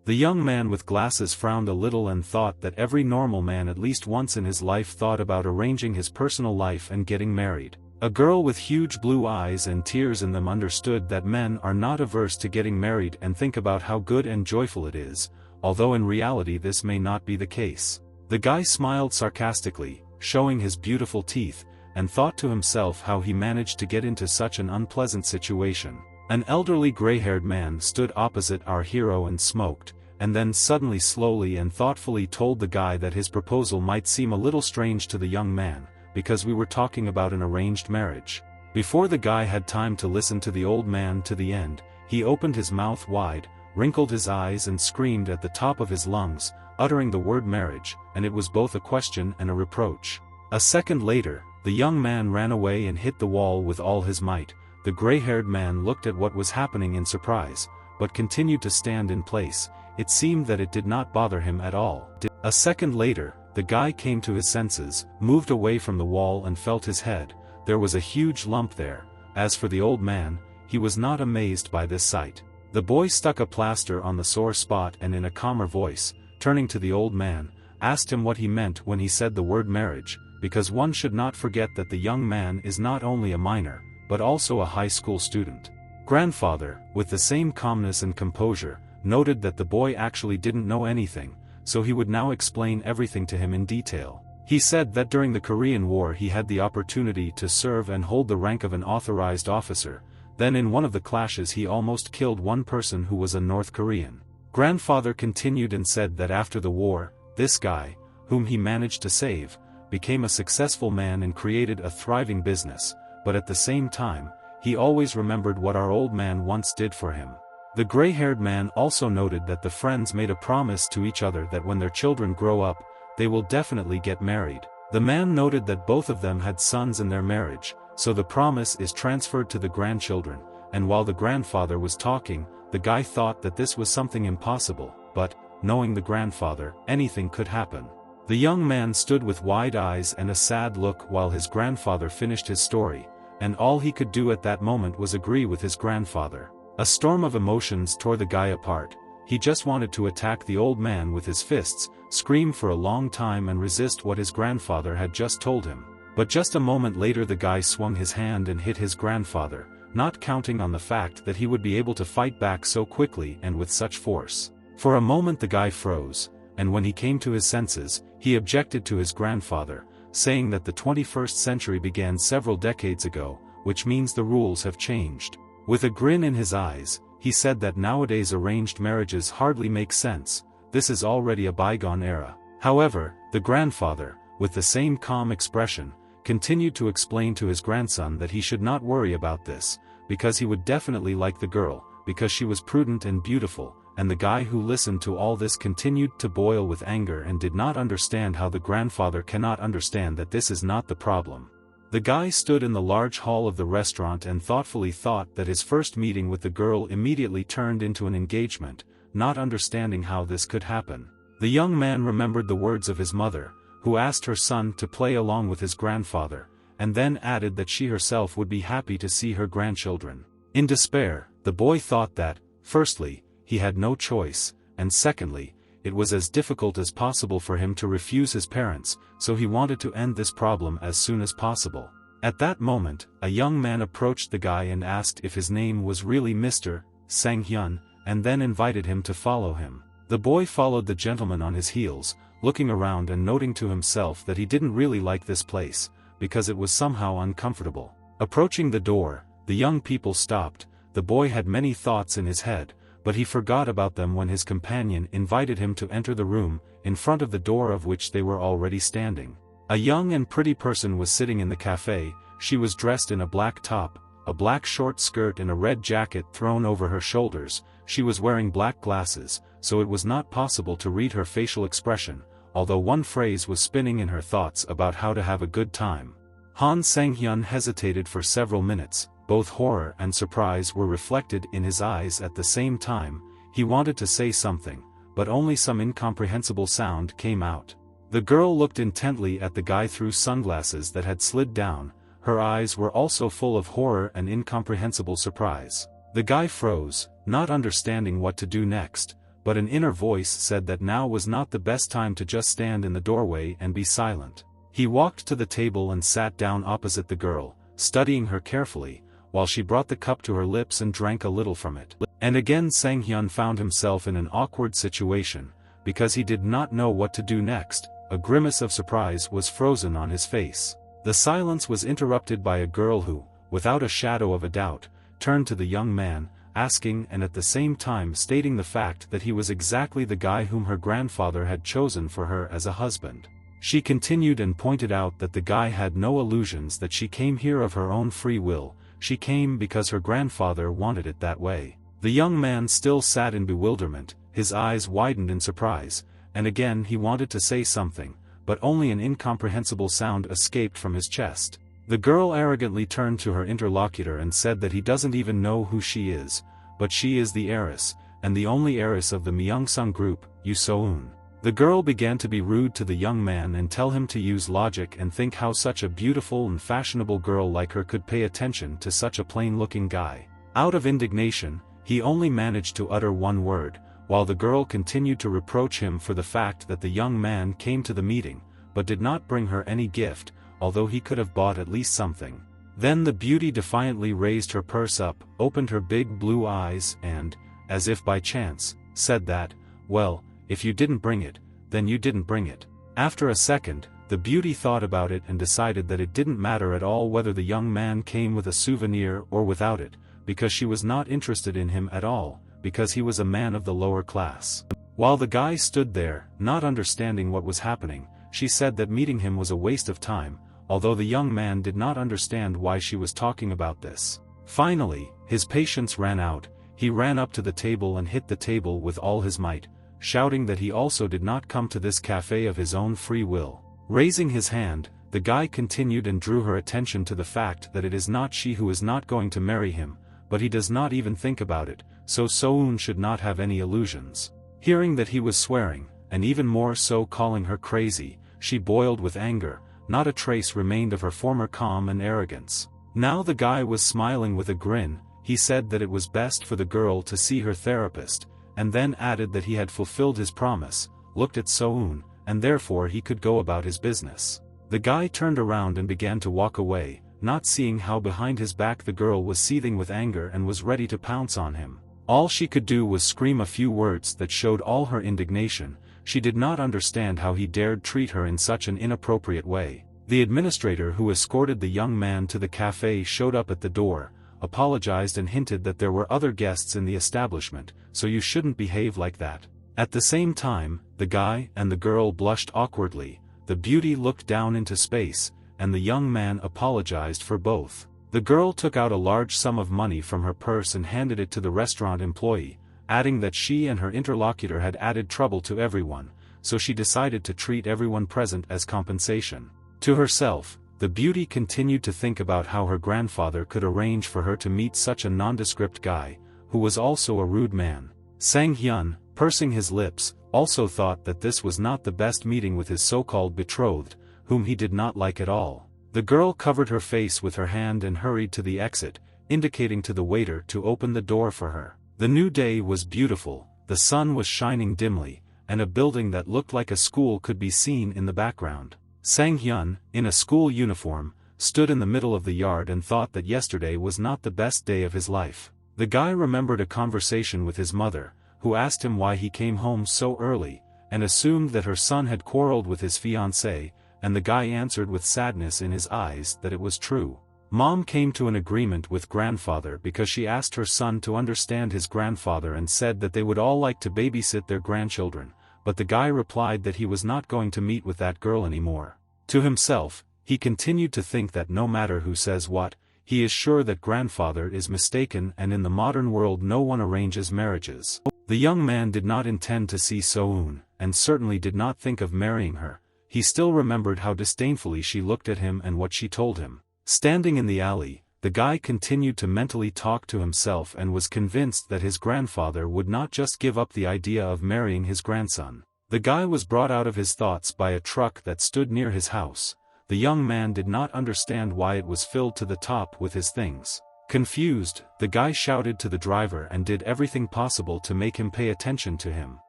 The young man with glasses frowned a little and thought that every normal man at least once in his life thought about arranging his personal life and getting married. A girl with huge blue eyes and tears in them understood that men are not averse to getting married and think about how good and joyful it is, although in reality this may not be the case. The guy smiled sarcastically, showing his beautiful teeth, and thought to himself how he managed to get into such an unpleasant situation. An elderly gray-haired man stood opposite our hero and smoked, and then suddenly slowly and thoughtfully told the guy that his proposal might seem a little strange to the young man, because we were talking about an arranged marriage. Before the guy had time to listen to the old man to the end, he opened his mouth wide, wrinkled his eyes and screamed at the top of his lungs, uttering the word marriage, and it was both a question and a reproach. A second later, the young man ran away and hit the wall with all his might. The gray-haired man looked at what was happening in surprise, but continued to stand in place. It seemed that it did not bother him at all. A second later, the guy came to his senses, moved away from the wall and felt his head. There was a huge lump there. As for the old man, he was not amazed by this sight. The boy stuck a plaster on the sore spot and in a calmer voice, turning to the old man, asked him what he meant when he said the word marriage, because one should not forget that the young man is not only a minor, but also a high school student. Grandfather, with the same calmness and composure, noted that the boy actually didn't know anything, so he would now explain everything to him in detail. He said that during the Korean War he had the opportunity to serve and hold the rank of an authorized officer. Then in one of the clashes he almost killed one person who was a North Korean. Grandfather continued and said that after the war, this guy, whom he managed to save, became a successful man and created a thriving business, but at the same time, he always remembered what our old man once did for him. The gray-haired man also noted that the friends made a promise to each other that when their children grow up, they will definitely get married. The man noted that both of them had sons in their marriage, so the promise is transferred to the grandchildren, and while the grandfather was talking, the guy thought that this was something impossible, but, knowing the grandfather, anything could happen. The young man stood with wide eyes and a sad look while his grandfather finished his story, and all he could do at that moment was agree with his grandfather. A storm of emotions tore the guy apart. He just wanted to attack the old man with his fists, scream for a long time and resist what his grandfather had just told him. But just a moment later the guy swung his hand and hit his grandfather, not counting on the fact that he would be able to fight back so quickly and with such force. For a moment the guy froze, and when he came to his senses, he objected to his grandfather, saying that the 21st century began several decades ago, which means the rules have changed. With a grin in his eyes, he said that nowadays arranged marriages hardly make sense, this is already a bygone era. However, the grandfather, with the same calm expression, continued to explain to his grandson that he should not worry about this, because he would definitely like the girl, because she was prudent and beautiful, and the guy who listened to all this continued to boil with anger and did not understand how the grandfather cannot understand that this is not the problem. The guy stood in the large hall of the restaurant and thoughtfully thought that his first meeting with the girl immediately turned into an engagement, not understanding how this could happen. The young man remembered the words of his mother, who asked her son to play along with his grandfather, and then added that she herself would be happy to see her grandchildren. In despair, the boy thought that, firstly, he had no choice, and secondly, it was as difficult as possible for him to refuse his parents, so he wanted to end this problem as soon as possible. At that moment, a young man approached the guy and asked if his name was really Mr. Sang-hyun, and then invited him to follow him. The boy followed the gentleman on his heels, looking around and noting to himself that he didn't really like this place, because it was somehow uncomfortable. Approaching the door, the young people stopped. The boy had many thoughts in his head, but he forgot about them when his companion invited him to enter the room, in front of the door of which they were already standing. A young and pretty person was sitting in the cafe. She was dressed in a black top, a black short skirt and a red jacket thrown over her shoulders. She was wearing black glasses, so it was not possible to read her facial expression, although one phrase was spinning in her thoughts about how to have a good time. Han Sang-hyun hesitated for several minutes. Both horror and surprise were reflected in his eyes at the same time. He wanted to say something, but only some incomprehensible sound came out. The girl looked intently at the guy through sunglasses that had slid down. Her eyes were also full of horror and incomprehensible surprise. The guy froze, not understanding what to do next, but an inner voice said that now was not the best time to just stand in the doorway and be silent. He walked to the table and sat down opposite the girl, studying her carefully, while she brought the cup to her lips and drank a little from it. And again Sang-hyun found himself in an awkward situation, because he did not know what to do next. A grimace of surprise was frozen on his face. The silence was interrupted by a girl who, without a shadow of a doubt, turned to the young man, asking and at the same time stating the fact that he was exactly the guy whom her grandfather had chosen for her as a husband. She continued and pointed out that the guy had no illusions, that she came here of her own free will, she came because her grandfather wanted it that way. The young man still sat in bewilderment, his eyes widened in surprise, and again he wanted to say something, but only an incomprehensible sound escaped from his chest. The girl arrogantly turned to her interlocutor and said that he doesn't even know who she is, but she is the heiress, and the only heiress of the Myeongsung group, Yoo So-eun. The girl began to be rude to the young man and tell him to use logic and think how such a beautiful and fashionable girl like her could pay attention to such a plain-looking guy. Out of indignation, he only managed to utter one word, while the girl continued to reproach him for the fact that the young man came to the meeting, but did not bring her any gift, although he could have bought at least something. Then the beauty defiantly raised her purse up, opened her big blue eyes and, as if by chance, said that, well, if you didn't bring it, then you didn't bring it. After a second, the beauty thought about it and decided that it didn't matter at all whether the young man came with a souvenir or without it, because she was not interested in him at all, because he was a man of the lower class. While the guy stood there, not understanding what was happening, she said that meeting him was a waste of time, although the young man did not understand why she was talking about this. Finally, his patience ran out, he ran up to the table and hit the table with all his might, shouting that he also did not come to this cafe of his own free will. Raising his hand, the guy continued and drew her attention to the fact that it is not she who is not going to marry him, but he does not even think about it, so So-eun should not have any illusions. Hearing that he was swearing, and even more so calling her crazy, she boiled with anger, not a trace remained of her former calm and arrogance. Now the guy was smiling with a grin, he said that it was best for the girl to see her therapist, and then added that he had fulfilled his promise, looked at So-eun, and therefore he could go about his business. The guy turned around and began to walk away, not seeing how behind his back the girl was seething with anger and was ready to pounce on him. All she could do was scream a few words that showed all her indignation. She did not understand how he dared treat her in such an inappropriate way. The administrator who escorted the young man to the cafe showed up at the door, apologized and hinted that there were other guests in the establishment, so you shouldn't behave like that. At the same time, the guy and the girl blushed awkwardly, the beauty looked down into space, and the young man apologized for both. The girl took out a large sum of money from her purse and handed it to the restaurant employee, adding that she and her interlocutor had added trouble to everyone, so she decided to treat everyone present as compensation. To herself, the beauty continued to think about how her grandfather could arrange for her to meet such a nondescript guy, who was also a rude man. Sang-hyun, pursing his lips, also thought that this was not the best meeting with his so-called betrothed, whom he did not like at all. The girl covered her face with her hand and hurried to the exit, indicating to the waiter to open the door for her. The new day was beautiful, the sun was shining dimly, and a building that looked like a school could be seen in the background. Sang-hyun, in a school uniform, stood in the middle of the yard and thought that yesterday was not the best day of his life. The guy remembered a conversation with his mother, who asked him why he came home so early, and assumed that her son had quarreled with his fiancée, and the guy answered with sadness in his eyes that it was true. Mom came to an agreement with grandfather because she asked her son to understand his grandfather and said that they would all like to babysit their grandchildren, but the guy replied that he was not going to meet with that girl anymore. To himself, he continued to think that no matter who says what, he is sure that grandfather is mistaken, and in the modern world no one arranges marriages. The young man did not intend to see So-eun, and certainly did not think of marrying her. He still remembered how disdainfully she looked at him and what she told him. Standing in the alley, the guy continued to mentally talk to himself and was convinced that his grandfather would not just give up the idea of marrying his grandson. The guy was brought out of his thoughts by a truck that stood near his house. The young man did not understand why it was filled to the top with his things. Confused, the guy shouted to the driver and did everything possible to make him pay attention to him.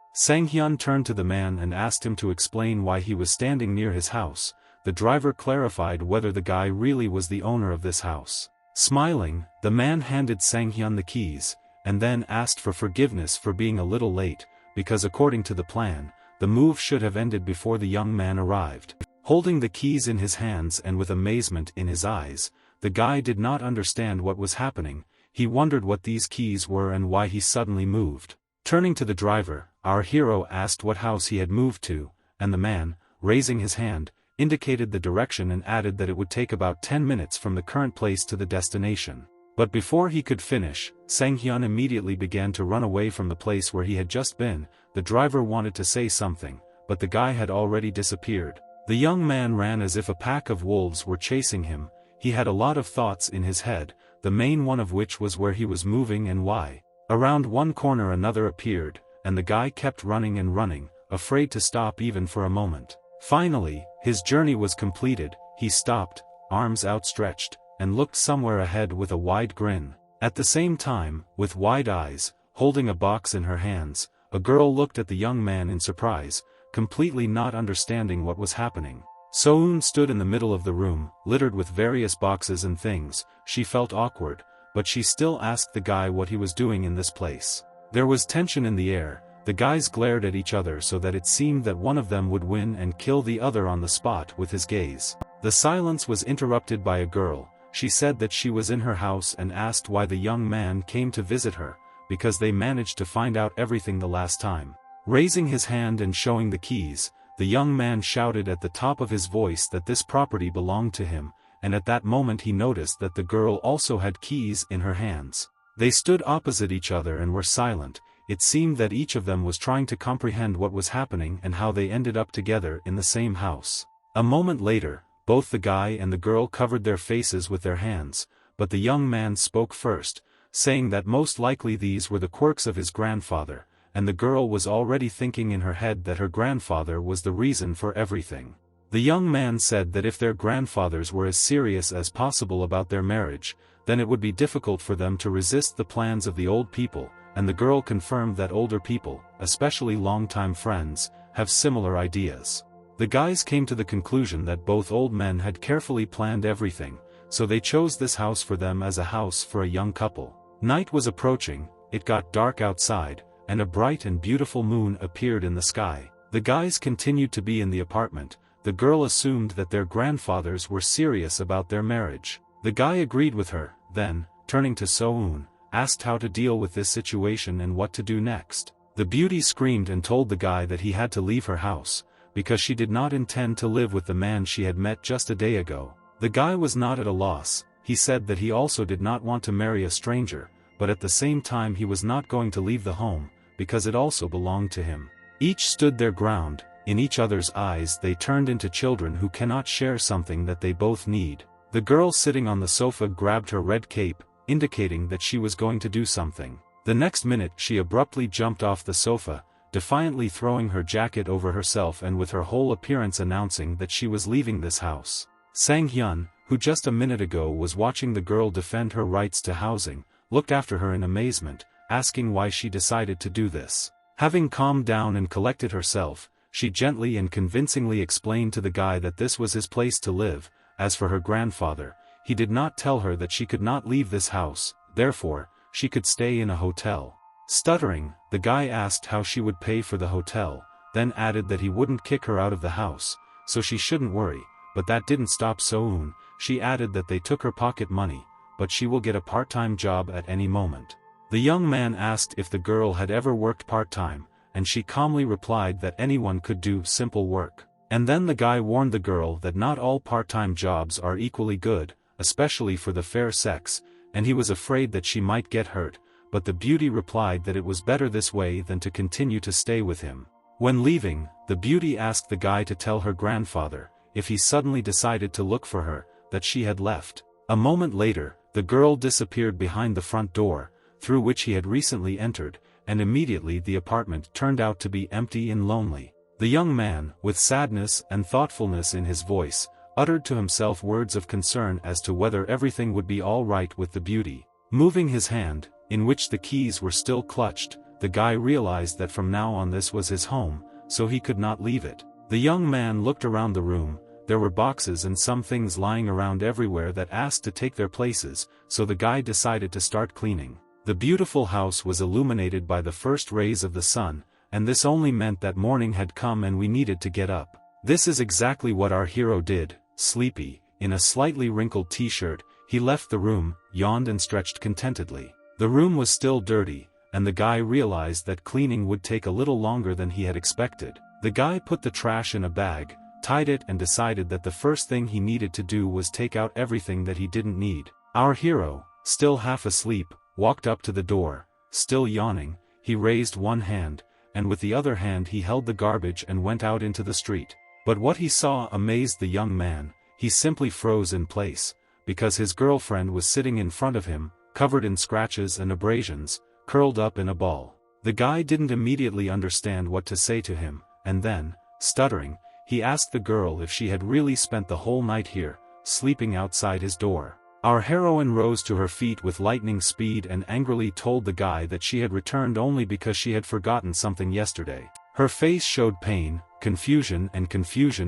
Sang-hyun turned to the man and asked him to explain why he was standing near his house. The driver clarified whether the guy really was the owner of this house. Smiling, the man handed Sang-hyun the keys, and then asked for forgiveness for being a little late, because according to the plan, the move should have ended before the young man arrived. Holding the keys in his hands and with amazement in his eyes, the guy did not understand what was happening. He wondered what these keys were and why he suddenly moved. Turning to the driver, our hero asked what house he had moved to, and the man, raising his hand, indicated the direction and added that it would take about 10 minutes from the current place to the destination. But before he could finish, Sang-hyun immediately began to run away from the place where he had just been. The driver wanted to say something, but the guy had already disappeared. The young man ran as if a pack of wolves were chasing him. He had a lot of thoughts in his head, the main one of which was where he was moving and why. Around one corner another appeared, and the guy kept running and running, afraid to stop even for a moment. Finally, his journey was completed. He stopped, arms outstretched, and looked somewhere ahead with a wide grin. At the same time, with wide eyes, holding a box in her hands, a girl looked at the young man in surprise, completely not understanding what was happening. So-eun stood in the middle of the room, littered with various boxes and things. She felt awkward, but she still asked the guy what he was doing in this place. There was tension in the air. The guys glared at each other so that it seemed that one of them would win and kill the other on the spot with his gaze. The silence was interrupted by a girl. She said that she was in her house and asked why the young man came to visit her, because they managed to find out everything the last time. Raising his hand and showing the keys, the young man shouted at the top of his voice that this property belonged to him, and at that moment he noticed that the girl also had keys in her hands. They stood opposite each other and were silent. It seemed that each of them was trying to comprehend what was happening and how they ended up together in the same house. A moment later, both the guy and the girl covered their faces with their hands, but the young man spoke first, saying that most likely these were the quirks of his grandfather, and the girl was already thinking in her head that her grandfather was the reason for everything. The young man said that if their grandfathers were as serious as possible about their marriage, then it would be difficult for them to resist the plans of the old people, and the girl confirmed that older people, especially longtime friends, have similar ideas. The guys came to the conclusion that both old men had carefully planned everything, so they chose this house for them as a house for a young couple. Night was approaching, it got dark outside, and a bright and beautiful moon appeared in the sky. The guys continued to be in the apartment. The girl assumed that their grandfathers were serious about their marriage. The guy agreed with her, then, turning to So-eun, asked how to deal with this situation and what to do next. The beauty screamed and told the guy that he had to leave her house, because she did not intend to live with the man she had met just a day ago. The guy was not at a loss. He said that he also did not want to marry a stranger, but at the same time he was not going to leave the home, because it also belonged to him. Each stood their ground. In each other's eyes they turned into children who cannot share something that they both need. The girl sitting on the sofa grabbed her red cape, indicating that she was going to do something. The next minute she abruptly jumped off the sofa, defiantly throwing her jacket over herself and with her whole appearance announcing that she was leaving this house. Sang-hyun, who just a minute ago was watching the girl defend her rights to housing, looked after her in amazement, asking why she decided to do this. Having calmed down and collected herself, she gently and convincingly explained to the guy that this was his place to live. As for her grandfather, he did not tell her that she could not leave this house, therefore, she could stay in a hotel. Stuttering, the guy asked how she would pay for the hotel, then added that he wouldn't kick her out of the house, so she shouldn't worry, but that didn't stop So-eun. She added that they took her pocket money, but she will get a part-time job at any moment. The young man asked if the girl had ever worked part-time, and she calmly replied that anyone could do simple work. And then the guy warned the girl that not all part-time jobs are equally good, especially for the fair sex, and he was afraid that she might get hurt, but the beauty replied that it was better this way than to continue to stay with him. When leaving, the beauty asked the guy to tell her grandfather, if he suddenly decided to look for her, that she had left. A moment later, the girl disappeared behind the front door, through which he had recently entered, and immediately the apartment turned out to be empty and lonely. The young man, with sadness and thoughtfulness in his voice, uttered to himself words of concern as to whether everything would be all right with the beauty. Moving his hand, in which the keys were still clutched, the guy realized that from now on this was his home, so he could not leave it. The young man looked around the room. There were boxes and some things lying around everywhere that asked to take their places, so the guy decided to start cleaning. The beautiful house was illuminated by the first rays of the sun, and this only meant that morning had come and we needed to get up. This is exactly what our hero did. Sleepy, in a slightly wrinkled t-shirt, he left the room, yawned and stretched contentedly. The room was still dirty, and the guy realized that cleaning would take a little longer than he had expected. The guy put the trash in a bag, tied it and decided that the first thing he needed to do was take out everything that he didn't need. Our hero, still half asleep, walked up to the door. Still yawning, he raised one hand, and with the other hand he held the garbage and went out into the street. But what he saw amazed the young man. He simply froze in place, because his girlfriend was sitting in front of him, covered in scratches and abrasions, curled up in a ball. The guy didn't immediately understand what to say to him, and then, stuttering, he asked the girl if she had really spent the whole night here, sleeping outside his door. Our heroine rose to her feet with lightning speed and angrily told the guy that she had returned only because she had forgotten something yesterday. Her face showed pain, confusion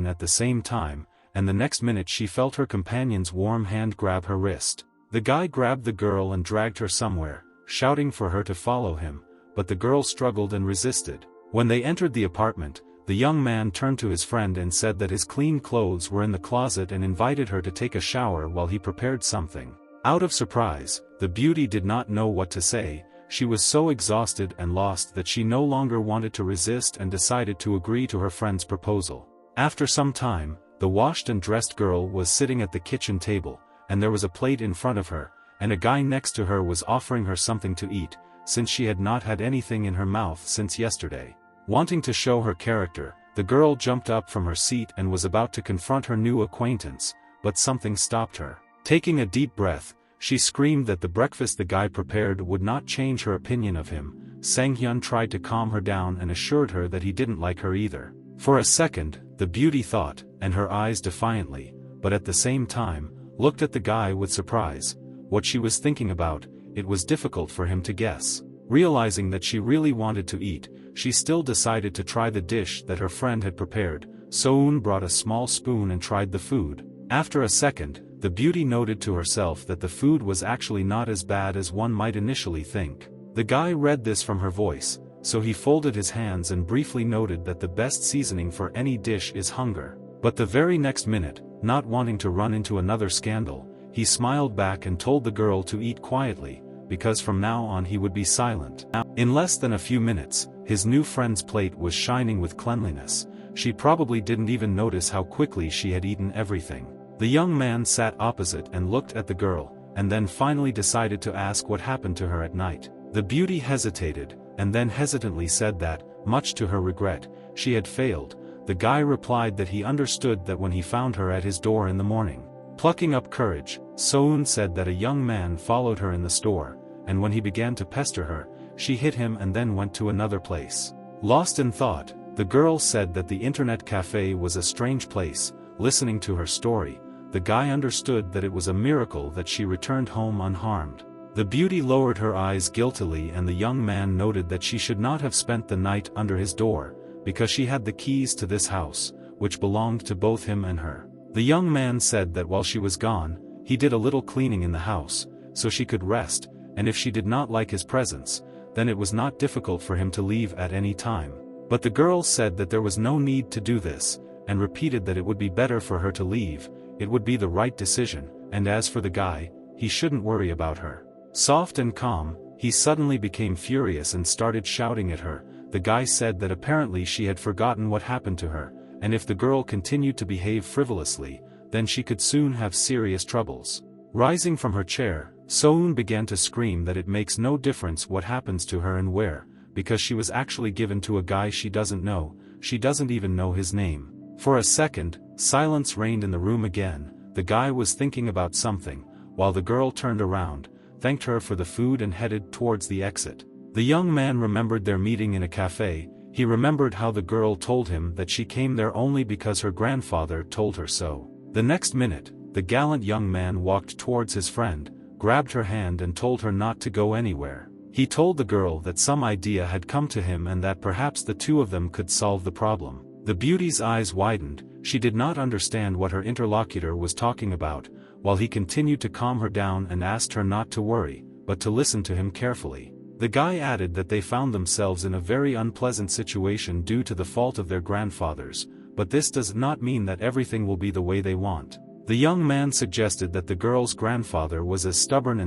at the same time, and the next minute she felt her companion's warm hand grab her wrist. The guy grabbed the girl and dragged her somewhere, shouting for her to follow him, but the girl struggled and resisted. When they entered the apartment, the young man turned to his friend and said that his clean clothes were in the closet and invited her to take a shower while he prepared something. Out of surprise, the beauty did not know what to say. She was so exhausted and lost that she no longer wanted to resist and decided to agree to her friend's proposal. After some time, the washed and dressed girl was sitting at the kitchen table, and there was a plate in front of her, and a guy next to her was offering her something to eat, since she had not had anything in her mouth since yesterday. Wanting to show her character, the girl jumped up from her seat and was about to confront her new acquaintance, but something stopped her. Taking a deep breath, she screamed that the breakfast the guy prepared would not change her opinion of him. Sang-hyun tried to calm her down and assured her that he didn't like her either. For a second, the beauty thought, and her eyes defiantly, but at the same time, looked at the guy with surprise. What she was thinking about, it was difficult for him to guess. Realizing that she really wanted to eat, she still decided to try the dish that her friend had prepared. So-eun brought a small spoon and tried the food. After a second, the beauty noted to herself that the food was actually not as bad as one might initially think. The guy read this from her voice, so he folded his hands and briefly noted that the best seasoning for any dish is hunger. But the very next minute, not wanting to run into another scandal, he smiled back and told the girl to eat quietly, because from now on he would be silent. In less than a few minutes, his new friend's plate was shining with cleanliness. She probably didn't even notice how quickly she had eaten everything. The young man sat opposite and looked at the girl, and then finally decided to ask what happened to her at night. The beauty hesitated, and then hesitantly said that, much to her regret, she had failed. The guy replied that he understood that when he found her at his door in the morning. Plucking up courage, So-eun said that a young man followed her in the store, and when he began to pester her, she hit him and then went to another place. Lost in thought, the girl said that the internet cafe was a strange place. Listening to her story, the guy understood that it was a miracle that she returned home unharmed. The beauty lowered her eyes guiltily, and the young man noted that she should not have spent the night under his door, because she had the keys to this house, which belonged to both him and her. The young man said that while she was gone, he did a little cleaning in the house, so she could rest, and if she did not like his presence, then it was not difficult for him to leave at any time. But the girl said that there was no need to do this, and repeated that it would be better for her to leave. It would be the right decision, and as for the guy, he shouldn't worry about her. Soft and calm, he suddenly became furious and started shouting at her. The guy said that apparently she had forgotten what happened to her, and if the girl continued to behave frivolously, then she could soon have serious troubles. Rising from her chair, So-eun began to scream that it makes no difference what happens to her and where, because she was actually given to a guy she doesn't know. She doesn't even know his name. For a second, silence reigned in the room again. The guy was thinking about something, while the girl turned around, thanked her for the food and headed towards the exit. The young man remembered their meeting in a cafe. He remembered how the girl told him that she came there only because her grandfather told her so. The next minute, the gallant young man walked towards his friend, grabbed her hand and told her not to go anywhere. He told the girl that some idea had come to him and that perhaps the two of them could solve the problem. The beauty's eyes widened. She did not understand what her interlocutor was talking about, while he continued to calm her down and asked her not to worry, but to listen to him carefully. The guy added that they found themselves in a very unpleasant situation due to the fault of their grandfathers, but this does not mean that everything will be the way they want. The young man suggested that the girl's grandfather was as stubborn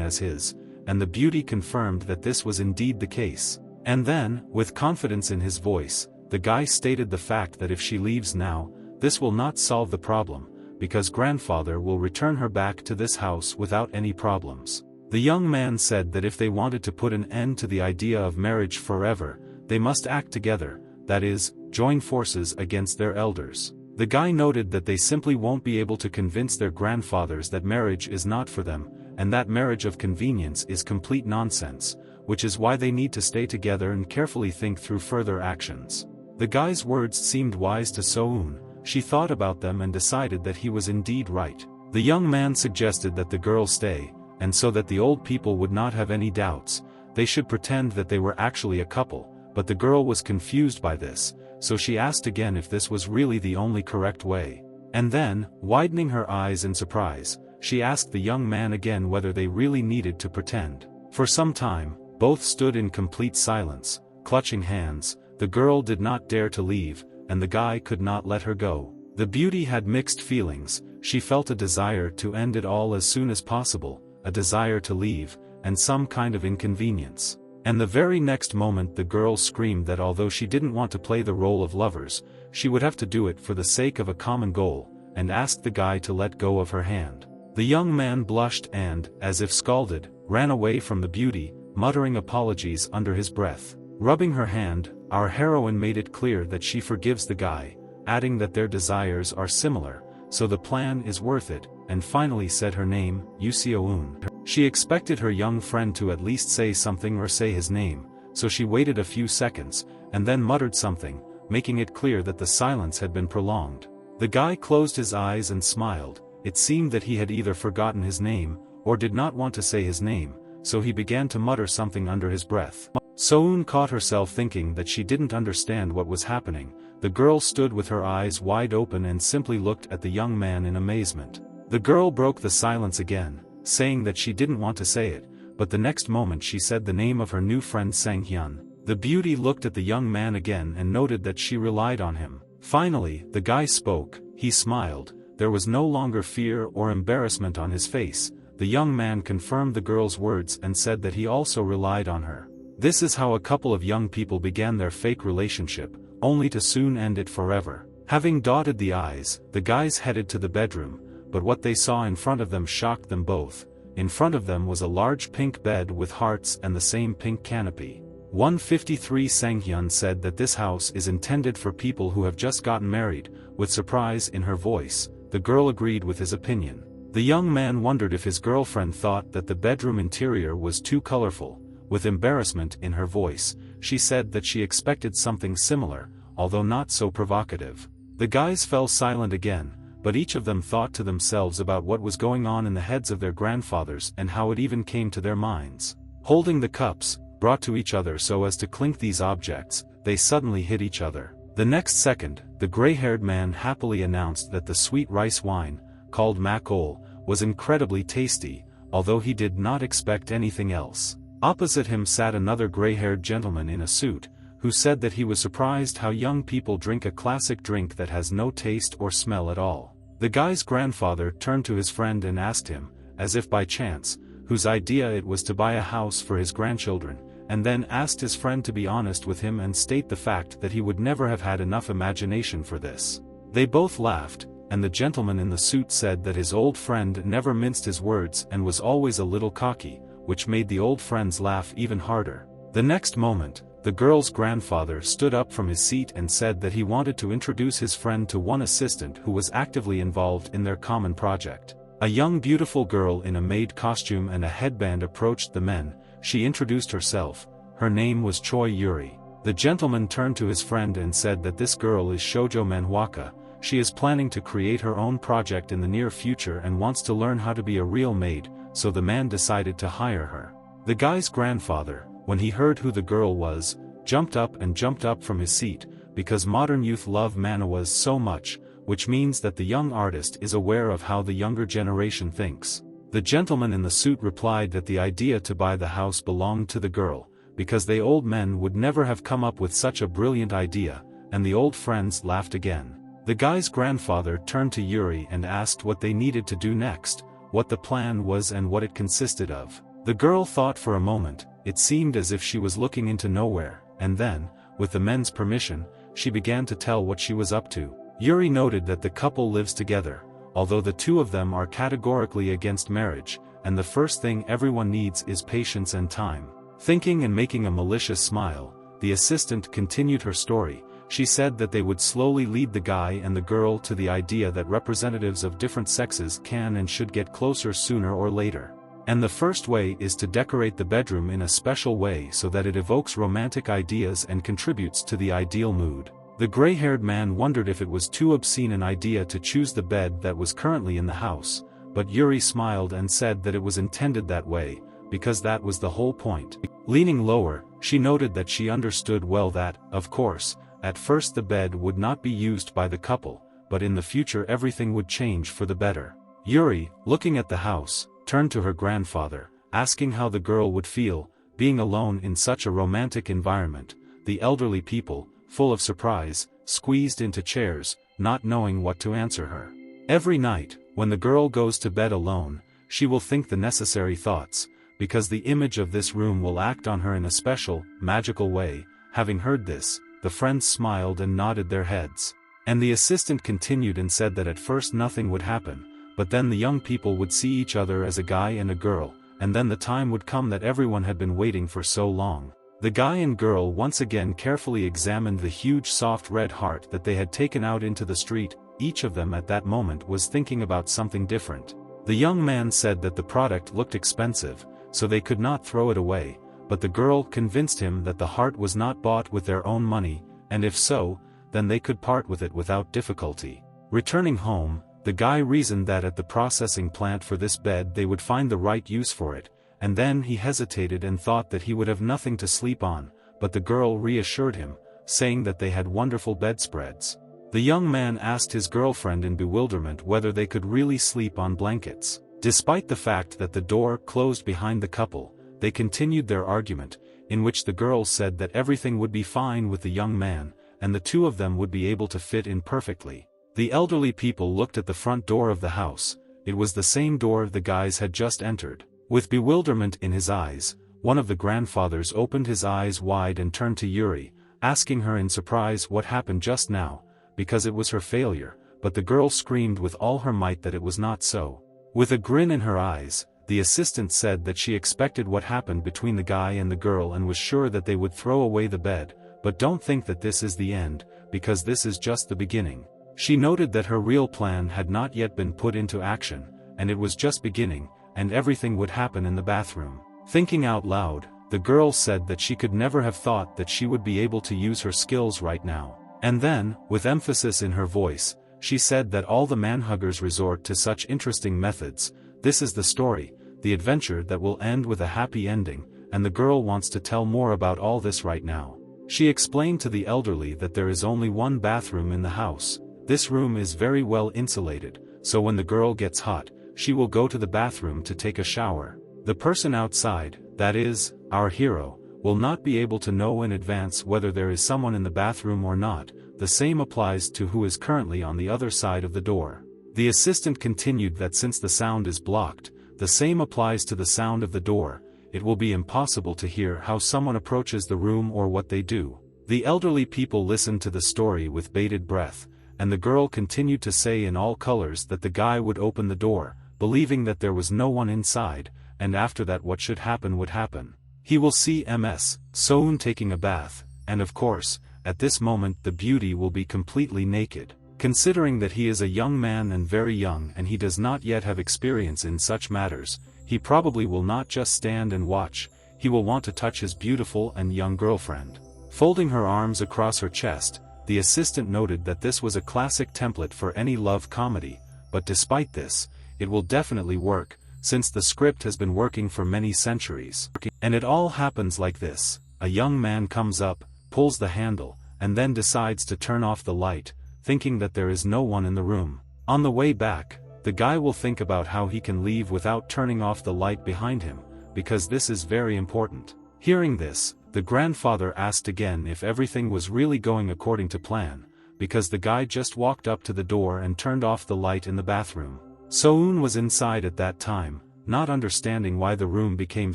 as his, and the beauty confirmed that this was indeed the case. And then, with confidence in his voice, the guy stated the fact that if she leaves now, this will not solve the problem, because grandfather will return her back to this house without any problems. The young man said that if they wanted to put an end to the idea of marriage forever, they must act together, that is, join forces against their elders. The guy noted that they simply won't be able to convince their grandfathers that marriage is not for them, and that marriage of convenience is complete nonsense, which is why they need to stay together and carefully think through further actions. The guy's words seemed wise to So-eun. She thought about them and decided that he was indeed right. The young man suggested that the girl stay, and so that the old people would not have any doubts, they should pretend that they were actually a couple, but the girl was confused by this, so she asked again if this was really the only correct way. And then, widening her eyes in surprise, she asked the young man again whether they really needed to pretend. For some time, both stood in complete silence, clutching hands. The girl did not dare to leave, and the guy could not let her go. The beauty had mixed feelings. She felt a desire to end it all as soon as possible, a desire to leave, and some kind of inconvenience. And the very next moment the girl screamed that although she didn't want to play the role of lovers, she would have to do it for the sake of a common goal, and asked the guy to let go of her hand. The young man blushed and, as if scalded, ran away from the beauty, muttering apologies under his breath. Rubbing her hand, our heroine made it clear that she forgives the guy, adding that their desires are similar, so the plan is worth it, and finally said her name, So-eun. She expected her young friend to at least say something or say his name, so she waited a few seconds, and then muttered something, making it clear that the silence had been prolonged. The guy closed his eyes and smiled. It seemed that he had either forgotten his name, or did not want to say his name, so he began to mutter something under his breath. So-eun caught herself thinking that she didn't understand what was happening. The girl stood with her eyes wide open and simply looked at the young man in amazement. The girl broke the silence again, saying that she didn't want to say it, but the next moment she said the name of her new friend Sang-hyun. The beauty looked at the young man again and noted that she relied on him. Finally, the guy spoke. He smiled. There was no longer fear or embarrassment on his face. The young man confirmed the girl's words and said that he also relied on her. This is how a couple of young people began their fake relationship, only to soon end it forever. Having dotted the I's, the guys headed to the bedroom, but what they saw in front of them shocked them both. In front of them was a large pink bed with hearts and the same pink canopy. 153 Sang-hyun said that this house is intended for people who have just gotten married. With surprise in her voice, the girl agreed with his opinion. The young man wondered if his girlfriend thought that the bedroom interior was too colorful. With embarrassment in her voice, she said that she expected something similar, although not so provocative. The guys fell silent again, but each of them thought to themselves about what was going on in the heads of their grandfathers and how it even came to their minds. Holding the cups, brought to each other so as to clink these objects, they suddenly hit each other. The next second, the gray-haired man happily announced that the sweet rice wine, called makol, was incredibly tasty, although he did not expect anything else. Opposite him sat another gray-haired gentleman in a suit, who said that he was surprised how young people drink a classic drink that has no taste or smell at all. The guy's grandfather turned to his friend and asked him, as if by chance, whose idea it was to buy a house for his grandchildren, and then asked his friend to be honest with him and state the fact that he would never have had enough imagination for this. They both laughed, and the gentleman in the suit said that his old friend never minced his words and was always a little cocky, which made the old friends laugh even harder. The next moment, the girl's grandfather stood up from his seat and said that he wanted to introduce his friend to one assistant who was actively involved in their common project. A young beautiful girl in a maid costume and a headband approached the men. She introduced herself. Her name was Choi Yuri. The gentleman turned to his friend and said that this girl is Shoujo Manhwa. she is planning to create her own project in the near future and wants to learn how to be a real maid, so the man decided to hire her. The guy's grandfather, when he heard who the girl was, jumped up from his seat, because modern youth love manhwas so much, which means that the young artist is aware of how the younger generation thinks. The gentleman in the suit replied that the idea to buy the house belonged to the girl, because they old men would never have come up with such a brilliant idea, and the old friends laughed again. The guy's grandfather turned to Yuri and asked what they needed to do next, what the plan was and what it consisted of. The girl thought for a moment. It seemed as if she was looking into nowhere, and then, with the men's permission, she began to tell what she was up to. Yuri noted that the couple lives together, although the two of them are categorically against marriage, and the first thing everyone needs is patience and time. Thinking and making a malicious smile, the assistant continued her story. She said that they would slowly lead the guy and the girl to the idea that representatives of different sexes can and should get closer sooner or later. And the first way is to decorate the bedroom in a special way so that it evokes romantic ideas and contributes to the ideal mood. The gray-haired man wondered if it was too obscene an idea to choose the bed that was currently in the house, but Yuri smiled and said that it was intended that way, because that was the whole point. Leaning lower, she noted that she understood well that, of course, at first the bed would not be used by the couple, but in the future everything would change for the better. Yuri, looking at the house, turned to her grandfather, asking how the girl would feel, being alone in such a romantic environment. The elderly people, full of surprise, squeezed into chairs, not knowing what to answer her. Every night, when the girl goes to bed alone, she will think the necessary thoughts, because the image of this room will act on her in a special, magical way. Having heard this, the friends smiled and nodded their heads. And the assistant continued and said that at first nothing would happen, but then the young people would see each other as a guy and a girl, and then the time would come that everyone had been waiting for so long. The guy and girl once again carefully examined the huge soft red heart that they had taken out into the street. Each of them at that moment was thinking about something different. The young man said that the product looked expensive, so they could not throw it away, but the girl convinced him that the heart was not bought with their own money, and if so, then they could part with it without difficulty. Returning home, the guy reasoned that at the processing plant for this bed they would find the right use for it, and then he hesitated and thought that he would have nothing to sleep on, but the girl reassured him, saying that they had wonderful bedspreads. The young man asked his girlfriend in bewilderment whether they could really sleep on blankets. Despite the fact that the door closed behind the couple, they continued their argument, in which the girl said that everything would be fine with the young man, and the two of them would be able to fit in perfectly. The elderly people looked at the front door of the house. It was the same door the guys had just entered. With bewilderment in his eyes, one of the grandfathers opened his eyes wide and turned to Yuri, asking her in surprise what happened just now, because it was her failure, but the girl screamed with all her might that it was not so. With a grin in her eyes, the assistant said that she expected what happened between the guy and the girl and was sure that they would throw away the bed, but don't think that this is the end, because this is just the beginning. She noted that her real plan had not yet been put into action, and it was just beginning, and everything would happen in the bathroom. Thinking out loud, the girl said that she could never have thought that she would be able to use her skills right now. And then, with emphasis in her voice, she said that all the manhuggers resort to such interesting methods. This is the story, the adventure that will end with a happy ending, and the girl wants to tell more about all this right now. She explained to the elderly that there is only one bathroom in the house. This room is very well insulated, so when the girl gets hot, she will go to the bathroom to take a shower. The person outside, that is, our hero, will not be able to know in advance whether there is someone in the bathroom or not. The same applies to who is currently on the other side of the door. The assistant continued that since the sound is blocked, the same applies to the sound of the door. It will be impossible to hear how someone approaches the room or what they do. The elderly people listened to the story with bated breath, and the girl continued to say in all colors that the guy would open the door, believing that there was no one inside, and after that what should happen would happen. He will see Ms. Soon taking a bath, and of course, at this moment the beauty will be completely naked. Considering that he is a young man and very young and he does not yet have experience in such matters, he probably will not just stand and watch, he will want to touch his beautiful and young girlfriend. Folding her arms across her chest, The assistant noted that this was a classic template for any love comedy, but despite this, it will definitely work, since the script has been working for many centuries. And it all happens like this: a young man comes up, pulls the handle, and then decides to turn off the light, thinking that there is no one in the room. On the way back, the guy will think about how he can leave without turning off the light behind him, because this is very important. Hearing this, the grandfather asked again if everything was really going according to plan, because the guy just walked up to the door and turned off the light in the bathroom. So-eun was inside at that time, not understanding why the room became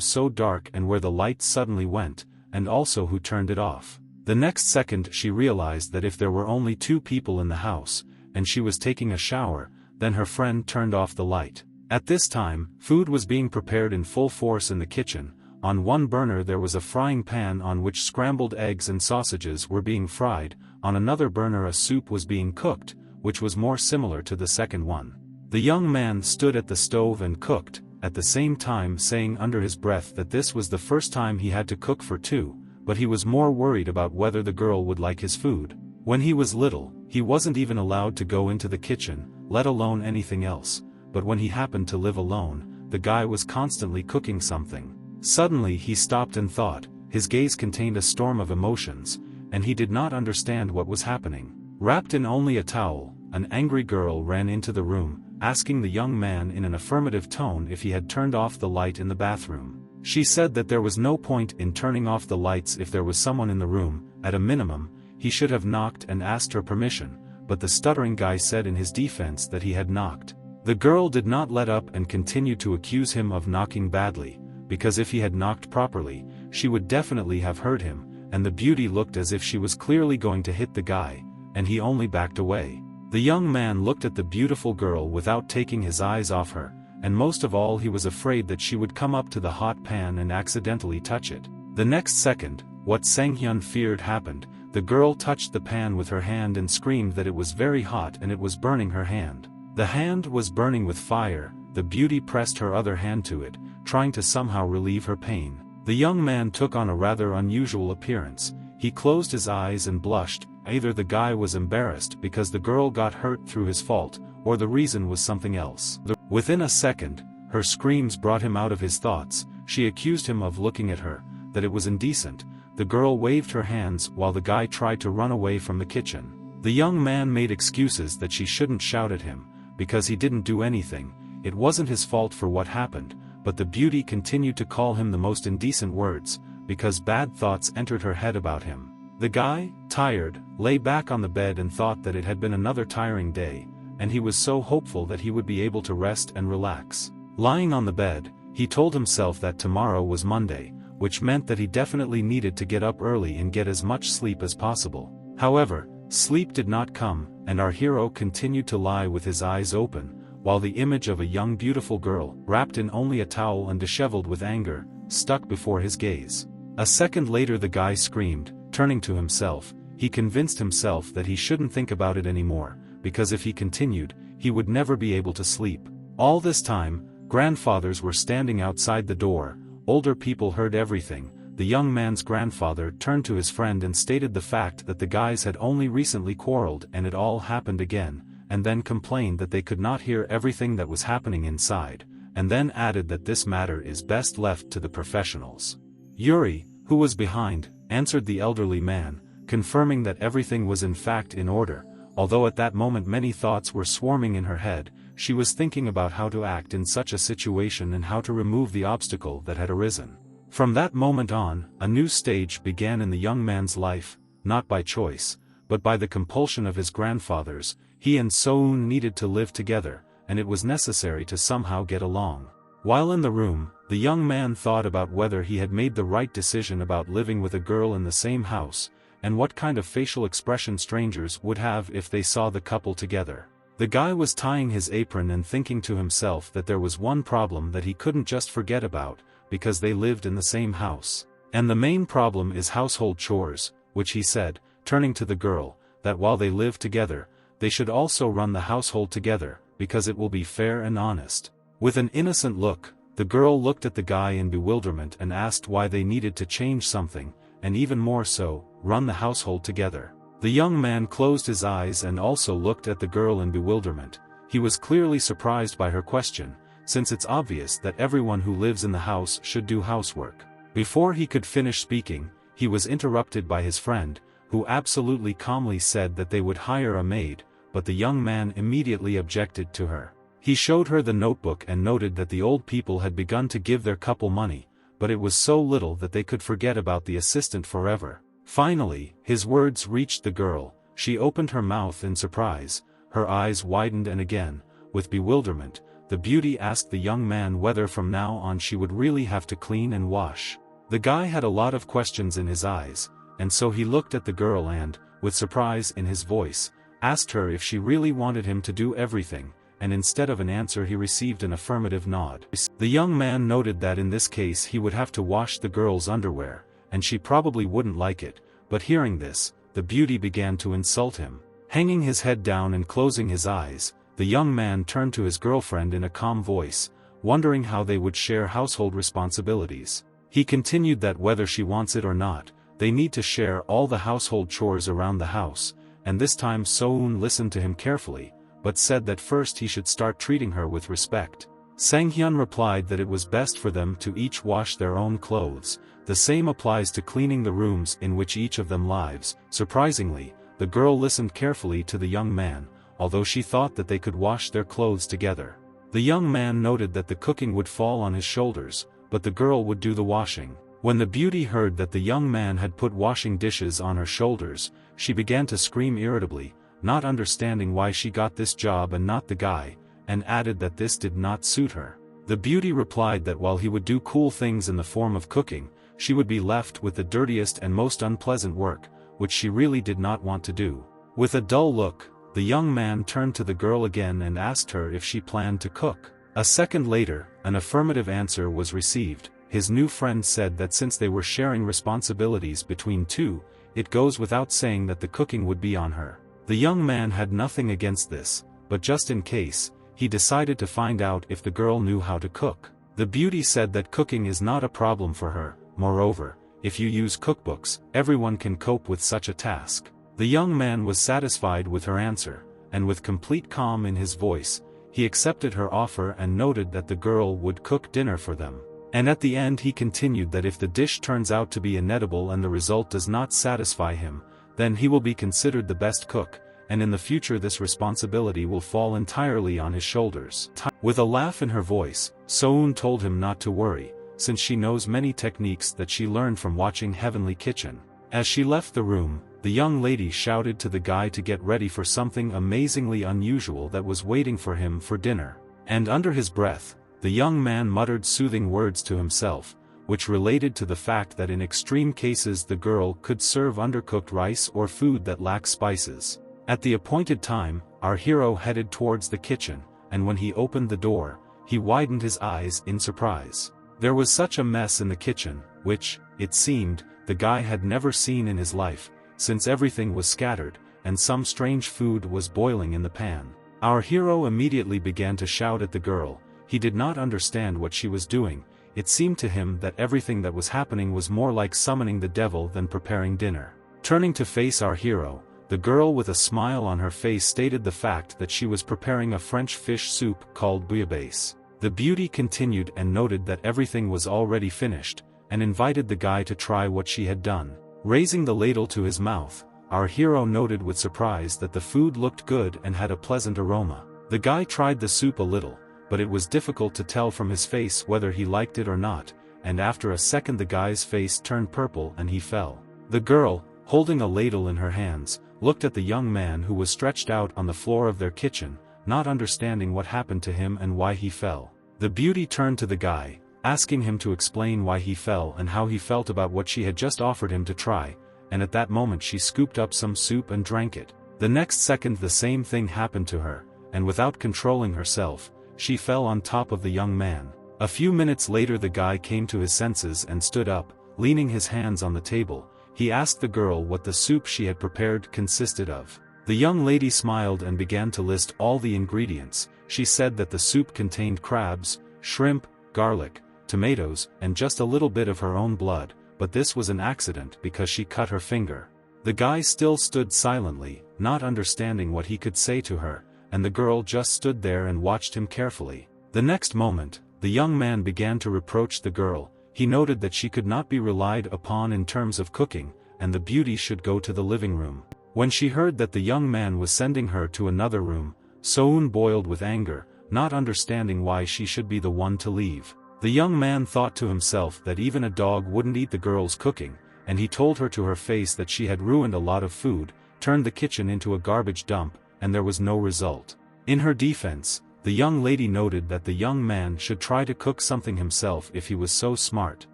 so dark and where the light suddenly went, and also who turned it off. The next second she realized that if there were only 2 people in the house, and she was taking a shower, then her friend turned off the light. At this time, food was being prepared in full force in the kitchen. On one burner there was a frying pan on which scrambled eggs and sausages were being fried, on another burner a soup was being cooked, which was more similar to the second one. The young man stood at the stove and cooked, at the same time saying under his breath that this was the first time he had to cook for 2, but he was more worried about whether the girl would like his food. When he was little, he wasn't even allowed to go into the kitchen, let alone anything else, but when he happened to live alone, the guy was constantly cooking something. Suddenly he stopped and thought. His gaze contained a storm of emotions, and he did not understand what was happening. Wrapped in only a towel, an angry girl ran into the room, asking the young man in an affirmative tone if he had turned off the light in the bathroom. She said that there was no point in turning off the lights if there was someone in the room. At a minimum, he should have knocked and asked her permission, but the stuttering guy said in his defense that he had knocked. The girl did not let up and continued to accuse him of knocking badly, because if he had knocked properly, she would definitely have heard him, and the beauty looked as if she was clearly going to hit the guy, and he only backed away. The young man looked at the beautiful girl without taking his eyes off her, and most of all he was afraid that she would come up to the hot pan and accidentally touch it. The next second, what Sang-hyun feared happened. The girl touched the pan with her hand and screamed that it was very hot and it was burning her hand. The hand was burning with fire. The beauty pressed her other hand to it, trying to somehow relieve her pain. The young man took on a rather unusual appearance. He closed his eyes and blushed. Either the guy was embarrassed because the girl got hurt through his fault, or the reason was something else. Within a second, her screams brought him out of his thoughts. She accused him of looking at her, that it was indecent. The girl waved her hands while the guy tried to run away from the kitchen. The young man made excuses that she shouldn't shout at him, because he didn't do anything. It wasn't his fault for what happened, but the beauty continued to call him the most indecent words, because bad thoughts entered her head about him. The guy, tired, lay back on the bed and thought that it had been another tiring day, and he was so hopeful that he would be able to rest and relax. Lying on the bed, he told himself that tomorrow was Monday, which meant that he definitely needed to get up early and get as much sleep as possible. However, sleep did not come, and our hero continued to lie with his eyes open, while the image of a young beautiful girl, wrapped in only a towel and disheveled with anger, stuck before his gaze. A second later the guy screamed, turning to himself. He convinced himself that he shouldn't think about it anymore, because if he continued, he would never be able to sleep. All this time, grandfathers were standing outside the door. Older people heard everything. The young man's grandfather turned to his friend and stated the fact that the guys had only recently quarreled and it all happened again, and then complained that they could not hear everything that was happening inside, and then added that this matter is best left to the professionals. Yuri, who was behind, answered the elderly man, confirming that everything was in fact in order. Although at that moment many thoughts were swarming in her head, she was thinking about how to act in such a situation and how to remove the obstacle that had arisen. From that moment on, a new stage began in the young man's life, not by choice, but by the compulsion of his grandfathers. He and So-eun needed to live together, and it was necessary to somehow get along. While in the room, the young man thought about whether he had made the right decision about living with a girl in the same house, and what kind of facial expression strangers would have if they saw the couple together. The guy was tying his apron and thinking to himself that there was one problem that he couldn't just forget about, because they lived in the same house. And the main problem is household chores, which he said, turning to the girl, that while they live together, they should also run the household together, because it will be fair and honest. With an innocent look, the girl looked at the guy in bewilderment and asked why they needed to change something, and even more so, run the household together. The young man closed his eyes and also looked at the girl in bewilderment. He was clearly surprised by her question, since it's obvious that everyone who lives in the house should do housework. Before he could finish speaking, he was interrupted by his friend, who absolutely calmly said that they would hire a maid, but the young man immediately objected to her. He showed her the notebook and noted that the old people had begun to give their couple money, but it was so little that they could forget about the assistant forever. Finally, his words reached the girl. She opened her mouth in surprise, her eyes widened, and again, with bewilderment, the beauty asked the young man whether from now on she would really have to clean and wash. The guy had a lot of questions in his eyes, and so he looked at the girl and, with surprise in his voice, asked her if she really wanted him to do everything, and instead of an answer he received an affirmative nod. The young man noted that in this case he would have to wash the girl's underwear, and she probably wouldn't like it, but hearing this, the beauty began to insult him. Hanging his head down and closing his eyes, the young man turned to his girlfriend in a calm voice, wondering how they would share household responsibilities. He continued that whether she wants it or not, they need to share all the household chores around the house, and this time So-eun listened to him carefully, but said that first he should start treating her with respect. Sang-hyun replied that it was best for them to each wash their own clothes. The same applies to cleaning the rooms in which each of them lives. Surprisingly, the girl listened carefully to the young man, although she thought that they could wash their clothes together. The young man noted that the cooking would fall on his shoulders, but the girl would do the washing. When the beauty heard that the young man had put washing dishes on her shoulders, she began to scream irritably, not understanding why she got this job and not the guy, and added that this did not suit her. The beauty replied that while he would do cool things in the form of cooking, she would be left with the dirtiest and most unpleasant work, which she really did not want to do. With a dull look, the young man turned to the girl again and asked her if she planned to cook. A second later, an affirmative answer was received. His new friend said that since they were sharing responsibilities between two, it goes without saying that the cooking would be on her. The young man had nothing against this, but just in case, he decided to find out if the girl knew how to cook. The beauty said that cooking is not a problem for her. Moreover, if you use cookbooks, everyone can cope with such a task. The young man was satisfied with her answer, and with complete calm in his voice, he accepted her offer and noted that the girl would cook dinner for them. And at the end he continued that if the dish turns out to be inedible and the result does not satisfy him, then he will be considered the best cook, and in the future this responsibility will fall entirely on his shoulders. With a laugh in her voice, So-eun told him not to worry, since she knows many techniques that she learned from watching Heavenly Kitchen. As she left the room, the young lady shouted to the guy to get ready for something amazingly unusual that was waiting for him for dinner. And under his breath, the young man muttered soothing words to himself, which related to the fact that in extreme cases the girl could serve undercooked rice or food that lacked spices. At the appointed time, our hero headed towards the kitchen, and when he opened the door, he widened his eyes in surprise. There was such a mess in the kitchen, which, it seemed, the guy had never seen in his life, since everything was scattered, and some strange food was boiling in the pan. Our hero immediately began to shout at the girl. He did not understand what she was doing. It seemed to him that everything that was happening was more like summoning the devil than preparing dinner. Turning to face our hero, the girl with a smile on her face stated the fact that she was preparing a French fish soup called bouillabaisse. The beauty continued and noted that everything was already finished, and invited the guy to try what she had done. Raising the ladle to his mouth, our hero noted with surprise that the food looked good and had a pleasant aroma. The guy tried the soup a little, but it was difficult to tell from his face whether he liked it or not, and after a second the guy's face turned purple and he fell. The girl, holding a ladle in her hands, looked at the young man who was stretched out on the floor of their kitchen, not understanding what happened to him and why he fell. The beauty turned to the guy, asking him to explain why he fell and how he felt about what she had just offered him to try, and at that moment she scooped up some soup and drank it. The next second the same thing happened to her, and without controlling herself, she fell on top of the young man. A few minutes later the guy came to his senses and stood up, leaning his hands on the table. He asked the girl what the soup she had prepared consisted of. The young lady smiled and began to list all the ingredients. She said that the soup contained crabs, shrimp, garlic, tomatoes, and just a little bit of her own blood, but this was an accident because she cut her finger. The guy still stood silently, not understanding what he could say to her, and the girl just stood there and watched him carefully. The next moment, the young man began to reproach the girl. He noted that she could not be relied upon in terms of cooking, and the beauty should go to the living room. When she heard that the young man was sending her to another room, Soun boiled with anger, not understanding why she should be the one to leave. The young man thought to himself that even a dog wouldn't eat the girl's cooking, and he told her to her face that she had ruined a lot of food, turned the kitchen into a garbage dump, and there was no result. In her defense, the young lady noted that the young man should try to cook something himself if he was so smart.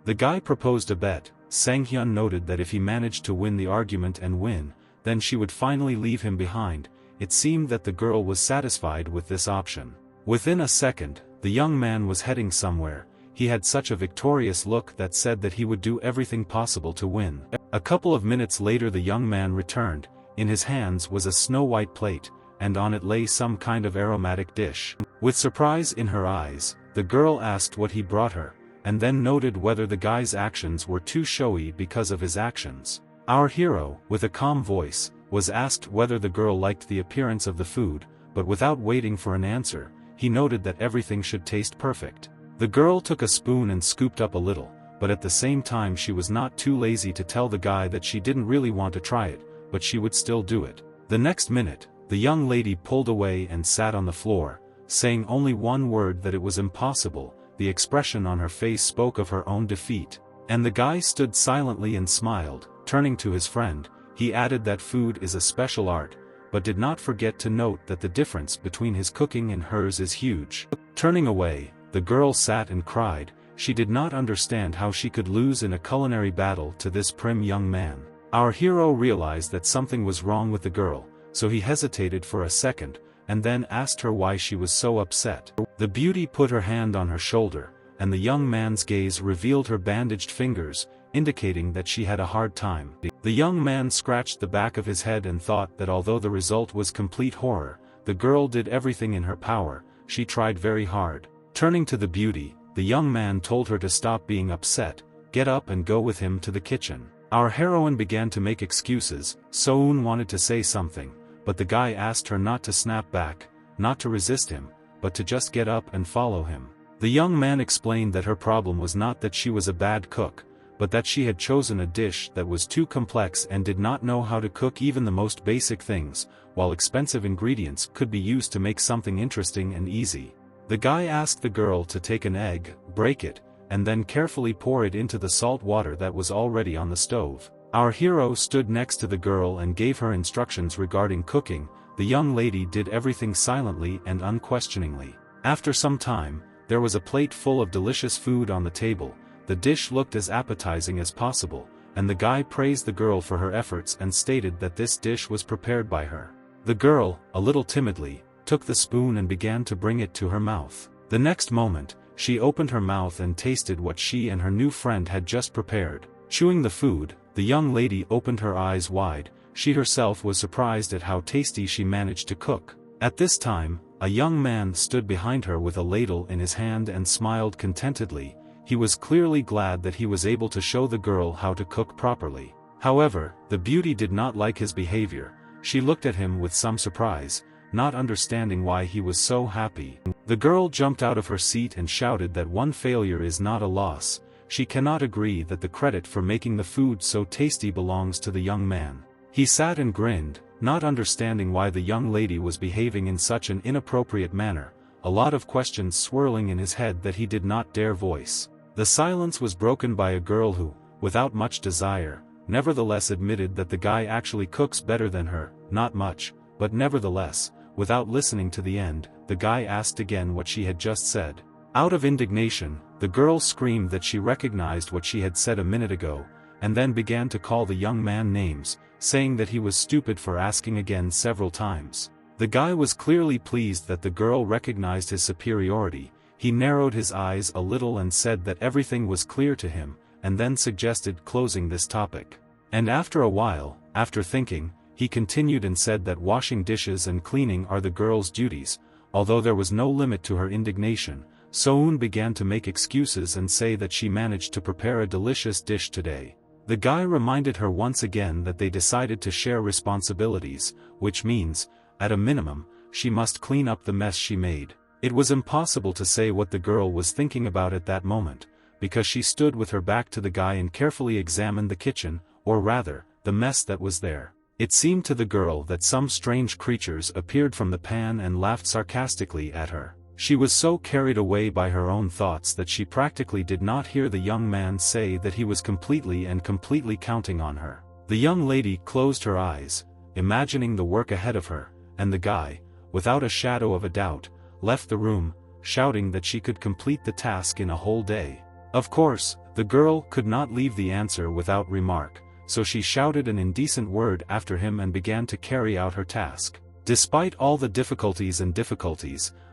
The guy proposed a bet. Sang-hyun noted that if he managed to win the argument and win, then she would finally leave him behind. It seemed that the girl was satisfied with this option. Within a second, the young man was heading somewhere. He had such a victorious look that said that he would do everything possible to win. A couple of minutes later the young man returned. In his hands was a snow-white plate, and on it lay some kind of aromatic dish. With surprise in her eyes, the girl asked what he brought her, and then noted whether the guy's actions were too showy because of his actions. Our hero, with a calm voice, was asked whether the girl liked the appearance of the food, but without waiting for an answer, he noted that everything should taste perfect. The girl took a spoon and scooped up a little, but at the same time she was not too lazy to tell the guy that she didn't really want to try it, but she would still do it. The next minute, the young lady pulled away and sat on the floor, saying only one word, that it was impossible. The expression on her face spoke of her own defeat, and the guy stood silently and smiled. Turning to his friend, he added that food is a special art, but did not forget to note that the difference between his cooking and hers is huge. Turning away, the girl sat and cried. She did not understand how she could lose in a culinary battle to this prim young man. Our hero realized that something was wrong with the girl, so he hesitated for a second, and then asked her why she was so upset. The beauty put her hand on her shoulder, and the young man's gaze revealed her bandaged fingers, indicating that she had a hard time. The young man scratched the back of his head and thought that although the result was complete horror, the girl did everything in her power. She tried very hard. Turning to the beauty, the young man told her to stop being upset, get up and go with him to the kitchen. Our heroine began to make excuses. Soun wanted to say something, but the guy asked her not to snap back, not to resist him, but to just get up and follow him. The young man explained that her problem was not that she was a bad cook, but that she had chosen a dish that was too complex and did not know how to cook even the most basic things, while expensive ingredients could be used to make something interesting and easy. The guy asked the girl to take an egg, break it, and then carefully pour it into the salt water that was already on the stove. Our hero stood next to the girl and gave her instructions regarding cooking. The young lady did everything silently and unquestioningly. After some time, there was a plate full of delicious food on the table. The dish looked as appetizing as possible, and the guy praised the girl for her efforts and stated that this dish was prepared by her. The girl, a little timidly, took the spoon and began to bring it to her mouth. The next moment, she opened her mouth and tasted what she and her new friend had just prepared. Chewing the food, the young lady opened her eyes wide. She herself was surprised at how tasty she managed to cook. At this time, a young man stood behind her with a ladle in his hand and smiled contentedly. He was clearly glad that he was able to show the girl how to cook properly. However, the beauty did not like his behavior. She looked at him with some surprise, not understanding why he was so happy. The girl jumped out of her seat and shouted that one failure is not a loss. She cannot agree that the credit for making the food so tasty belongs to the young man. He sat and grinned, not understanding why the young lady was behaving in such an inappropriate manner, a lot of questions swirling in his head that he did not dare voice. The silence was broken by a girl who, without much desire, nevertheless admitted that the guy actually cooks better than her. Not much, but nevertheless. Without listening to the end, the guy asked again what she had just said. Out of indignation, the girl screamed that she recognized what she had said a minute ago, and then began to call the young man names, saying that he was stupid for asking again several times. The guy was clearly pleased that the girl recognized his superiority. He narrowed his eyes a little and said that everything was clear to him, and then suggested closing this topic. And after a while, after thinking, he continued and said that washing dishes and cleaning are the girl's duties. Although there was no limit to her indignation, Soun began to make excuses and say that she managed to prepare a delicious dish today. The guy reminded her once again that they decided to share responsibilities, which means, at a minimum, she must clean up the mess she made. It was impossible to say what the girl was thinking about at that moment, because she stood with her back to the guy and carefully examined the kitchen, or rather, the mess that was there. It seemed to the girl that some strange creatures appeared from the pan and laughed sarcastically at her. She was so carried away by her own thoughts that she practically did not hear the young man say that he was completely counting on her. The young lady closed her eyes, imagining the work ahead of her, and the guy, without a shadow of a doubt, left the room, shouting that she could complete the task in a whole day. Of course, the girl could not leave the answer without remark, so she shouted an indecent word after him and began to carry out her task. Despite all the difficulties,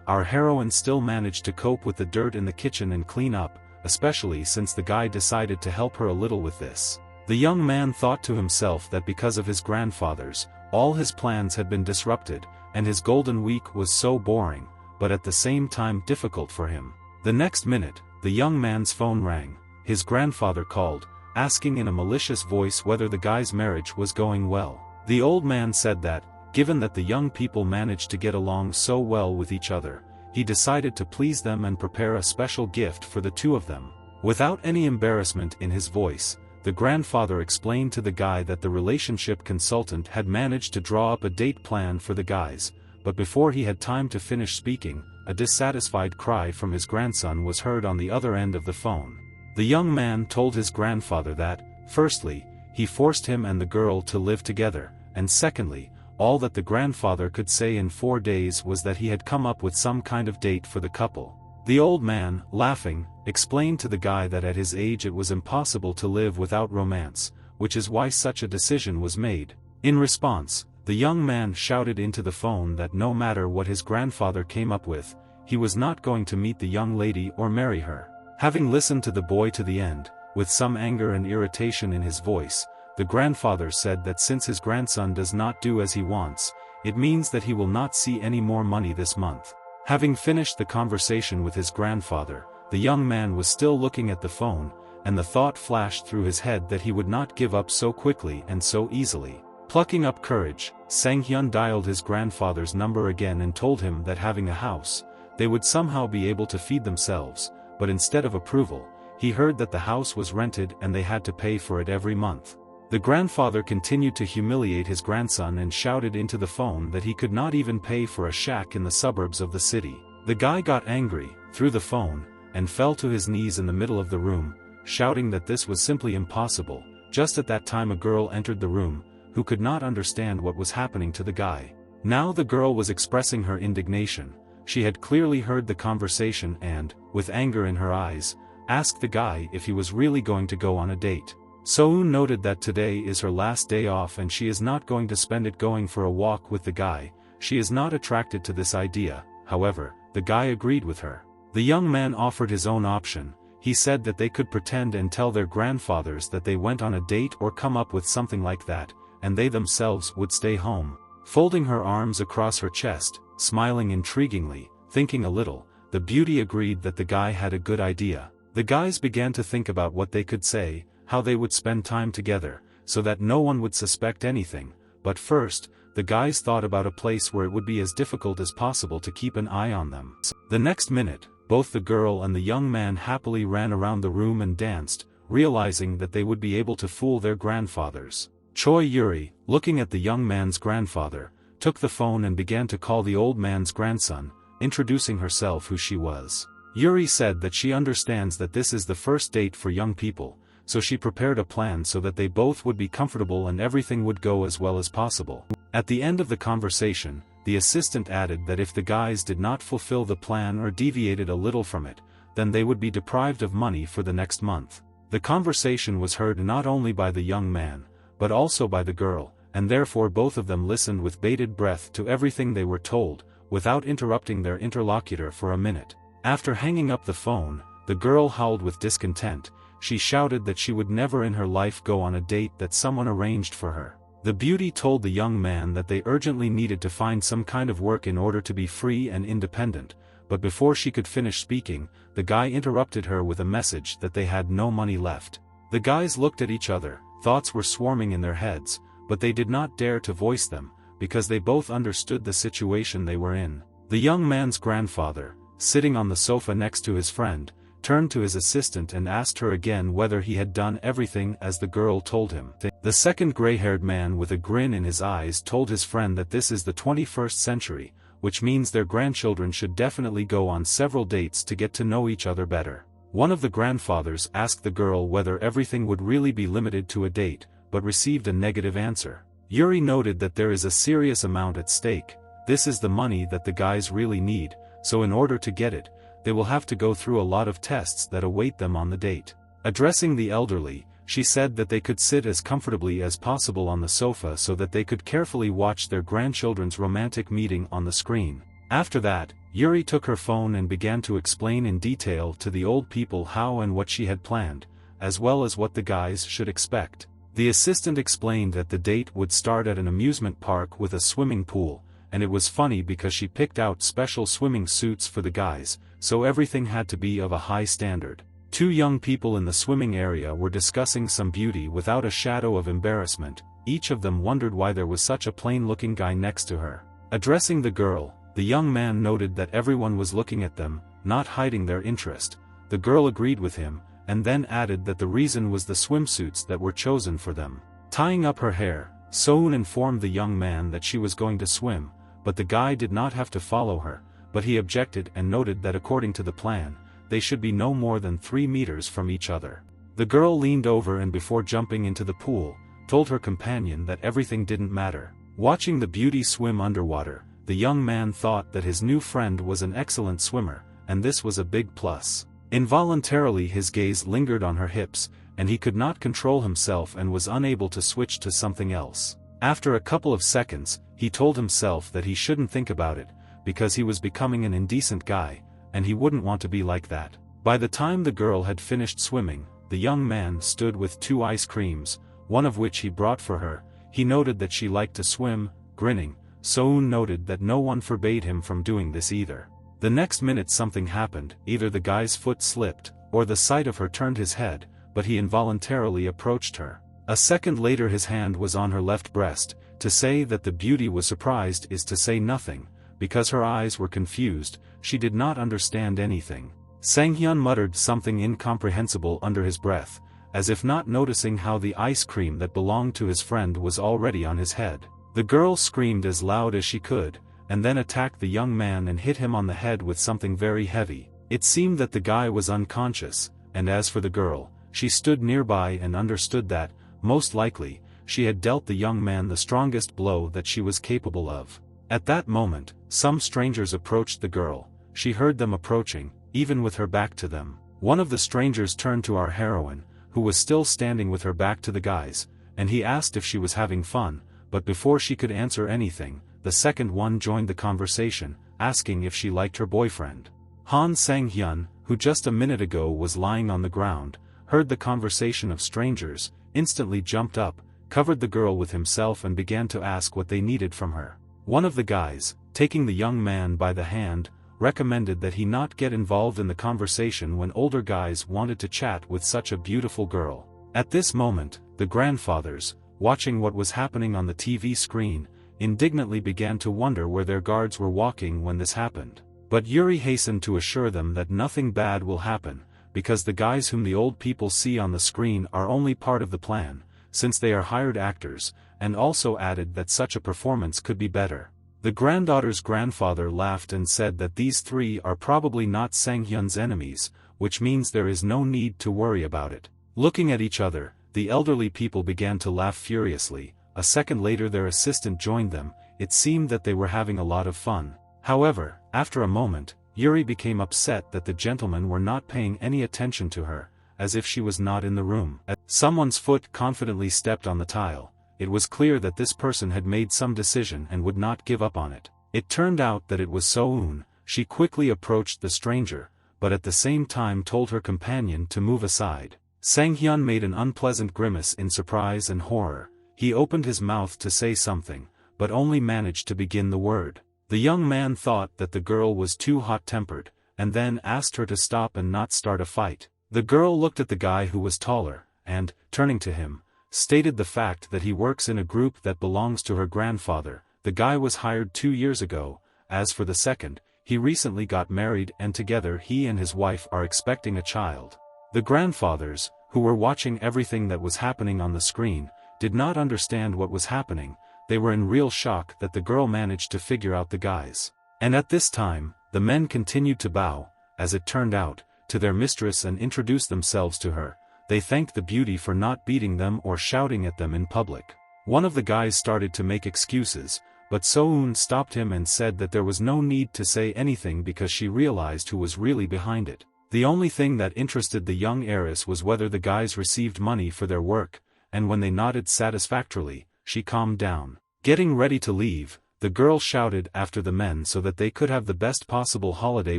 our heroine still managed to cope with the dirt in the kitchen and clean up, especially since the guy decided to help her a little with this. The young man thought to himself that because of his grandfathers, all his plans had been disrupted, and his golden week was so boring, but at the same time difficult for him. The next minute, the young man's phone rang. His grandfather called, asking in a malicious voice whether the guy's marriage was going well. The old man said that, given that the young people managed to get along so well with each other, he decided to please them and prepare a special gift for the two of them. Without any embarrassment in his voice, the grandfather explained to the guy that the relationship consultant had managed to draw up a date plan for the guys, but before he had time to finish speaking, a dissatisfied cry from his grandson was heard on the other end of the phone. The young man told his grandfather that, firstly, he forced him and the girl to live together, and secondly, all that the grandfather could say in 4 days was that he had come up with some kind of date for the couple. The old man, laughing, explained to the guy that at his age it was impossible to live without romance, which is why such a decision was made. In response, the young man shouted into the phone that no matter what his grandfather came up with, he was not going to meet the young lady or marry her. Having listened to the boy to the end, with some anger and irritation in his voice, the grandfather said that since his grandson does not do as he wants, it means that he will not see any more money this month. Having finished the conversation with his grandfather, the young man was still looking at the phone, and the thought flashed through his head that he would not give up so quickly and so easily. Plucking up courage, Sang-hyun dialed his grandfather's number again and told him that having a house, they would somehow be able to feed themselves, but instead of approval, he heard that the house was rented and they had to pay for it every month. The grandfather continued to humiliate his grandson and shouted into the phone that he could not even pay for a shack in the suburbs of the city. The guy got angry, threw the phone, and fell to his knees in the middle of the room, shouting that this was simply impossible. Just at that time a girl entered the room, who could not understand what was happening to the guy. Now the girl was expressing her indignation. She had clearly heard the conversation and, with anger in her eyes, asked the guy if he was really going to go on a date. So-eun noted that today is her last day off and she is not going to spend it going for a walk with the guy. She is not attracted to this idea. However, the guy agreed with her. The young man offered his own option. He said that they could pretend and tell their grandfathers that they went on a date or come up with something like that, and they themselves would stay home. Folding her arms across her chest, smiling intriguingly, thinking a little, the beauty agreed that the guy had a good idea. The guys began to think about what they could say, how they would spend time together, so that no one would suspect anything, but first, the guys thought about a place where it would be as difficult as possible to keep an eye on them. The next minute, both the girl and the young man happily ran around the room and danced, realizing that they would be able to fool their grandfathers. Choi Yuri, looking at the young man's grandfather, took the phone and began to call the old man's grandson, introducing herself who she was. Yuri said that she understands that this is the first date for young people, so she prepared a plan so that they both would be comfortable and everything would go as well as possible. At the end of the conversation, the assistant added that if the guys did not fulfill the plan or deviated a little from it, then they would be deprived of money for the next month. The conversation was heard not only by the young man, but also by the girl, and therefore both of them listened with bated breath to everything they were told, without interrupting their interlocutor for a minute. After hanging up the phone, the girl howled with discontent. She shouted that she would never in her life go on a date that someone arranged for her. The beauty told the young man that they urgently needed to find some kind of work in order to be free and independent, but before she could finish speaking, the guy interrupted her with a message that they had no money left. The guys looked at each other, Thoughts were swarming in their heads, but they did not dare to voice them, because they both understood the situation they were in. The young man's grandfather, sitting on the sofa next to his friend, turned to his assistant and asked her again whether he had done everything as the girl told him. The second gray-haired man with a grin in his eyes told his friend that this is the 21st century, which means their grandchildren should definitely go on several dates to get to know each other better. One of the grandfathers asked the girl whether everything would really be limited to a date, but received a negative answer. Yuri noted that there is a serious amount at stake. This is the money that the guys really need, so in order to get it, they will have to go through a lot of tests that await them on the date. Addressing the elderly, she said that they could sit as comfortably as possible on the sofa so that they could carefully watch their grandchildren's romantic meeting on the screen. After that, Yuri took her phone and began to explain in detail to the old people how and what she had planned, as well as what the guys should expect. The assistant explained that the date would start at an amusement park with a swimming pool, and it was funny because she picked out special swimming suits for the guys, so everything had to be of a high standard. Two young people in the swimming area were discussing some beauty without a shadow of embarrassment. Each of them wondered why there was such a plain-looking guy next to her. Addressing the girl, the young man noted that everyone was looking at them, not hiding their interest. The girl agreed with him, and then added that the reason was the swimsuits that were chosen for them. Tying up her hair, Soon informed the young man that she was going to swim, but the guy did not have to follow her, but he objected and noted that according to the plan, they should be no more than 3 meters from each other. The girl leaned over and before jumping into the pool, told her companion that everything didn't matter. Watching the beauty swim underwater, the young man thought that his new friend was an excellent swimmer, and this was a big plus. Involuntarily his gaze lingered on her hips, and he could not control himself and was unable to switch to something else. After a couple of seconds, he told himself that he shouldn't think about it, because he was becoming an indecent guy, and he wouldn't want to be like that. By the time the girl had finished swimming, the young man stood with 2 ice creams, one of which he brought for her. He noted that she liked to swim, grinning. Soon noted that no one forbade him from doing this either. The next minute something happened, either the guy's foot slipped, or the sight of her turned his head, but he involuntarily approached her. A second later his hand was on her left breast. To say that the beauty was surprised is to say nothing, because her eyes were confused, she did not understand anything. Sang-hyun muttered something incomprehensible under his breath, as if not noticing how the ice cream that belonged to his friend was already on his head. The girl screamed as loud as she could, and then attacked the young man and hit him on the head with something very heavy. It seemed that the guy was unconscious, and as for the girl, she stood nearby and understood that, most likely, she had dealt the young man the strongest blow that she was capable of. At that moment, some strangers approached the girl. She heard them approaching, even with her back to them. One of the strangers turned to our heroine, who was still standing with her back to the guys, and he asked if she was having fun, but before she could answer anything, the second one joined the conversation, asking if she liked her boyfriend. Han Sang-hyun, who just a minute ago was lying on the ground, heard the conversation of strangers, instantly jumped up, covered the girl with himself and began to ask what they needed from her. One of the guys, taking the young man by the hand, recommended that he not get involved in the conversation when older guys wanted to chat with such a beautiful girl. At this moment, the grandfathers, watching what was happening on the TV screen, indignantly began to wonder where their guards were walking when this happened. But Yuri hastened to assure them that nothing bad will happen, because the guys whom the old people see on the screen are only part of the plan, since they are hired actors, and also added that such a performance could be better. The granddaughter's grandfather laughed and said that these 3 are probably not Sang-hyun's enemies, which means there is no need to worry about it. Looking at each other, the elderly people began to laugh furiously. A second later their assistant joined them. It seemed that they were having a lot of fun. However, after a moment, Yuri became upset that the gentlemen were not paying any attention to her, as if she was not in the room. Someone's foot confidently stepped on the tile. It was clear that this person had made some decision and would not give up on it. It turned out that it was So-eun. She quickly approached the stranger, but at the same time told her companion to move aside. Sang-hyun made an unpleasant grimace in surprise and horror. He opened his mouth to say something, but only managed to begin the word. The young man thought that the girl was too hot-tempered, and then asked her to stop and not start a fight. The girl looked at the guy who was taller, and, turning to him, stated the fact that he works in a group that belongs to her grandfather. The guy was hired 2 years ago. As for the second, he recently got married and together he and his wife are expecting a child. The grandfathers, who were watching everything that was happening on the screen, did not understand what was happening. They were in real shock that the girl managed to figure out the guys. And at this time, the men continued to bow, as it turned out, to their mistress and introduce themselves to her. They thanked the beauty for not beating them or shouting at them in public. One of the guys started to make excuses, but So-eun stopped him and said that there was no need to say anything because she realized who was really behind it. The only thing that interested the young heiress was whether the guys received money for their work, and when they nodded satisfactorily, she calmed down. Getting ready to leave, the girl shouted after the men so that they could have the best possible holiday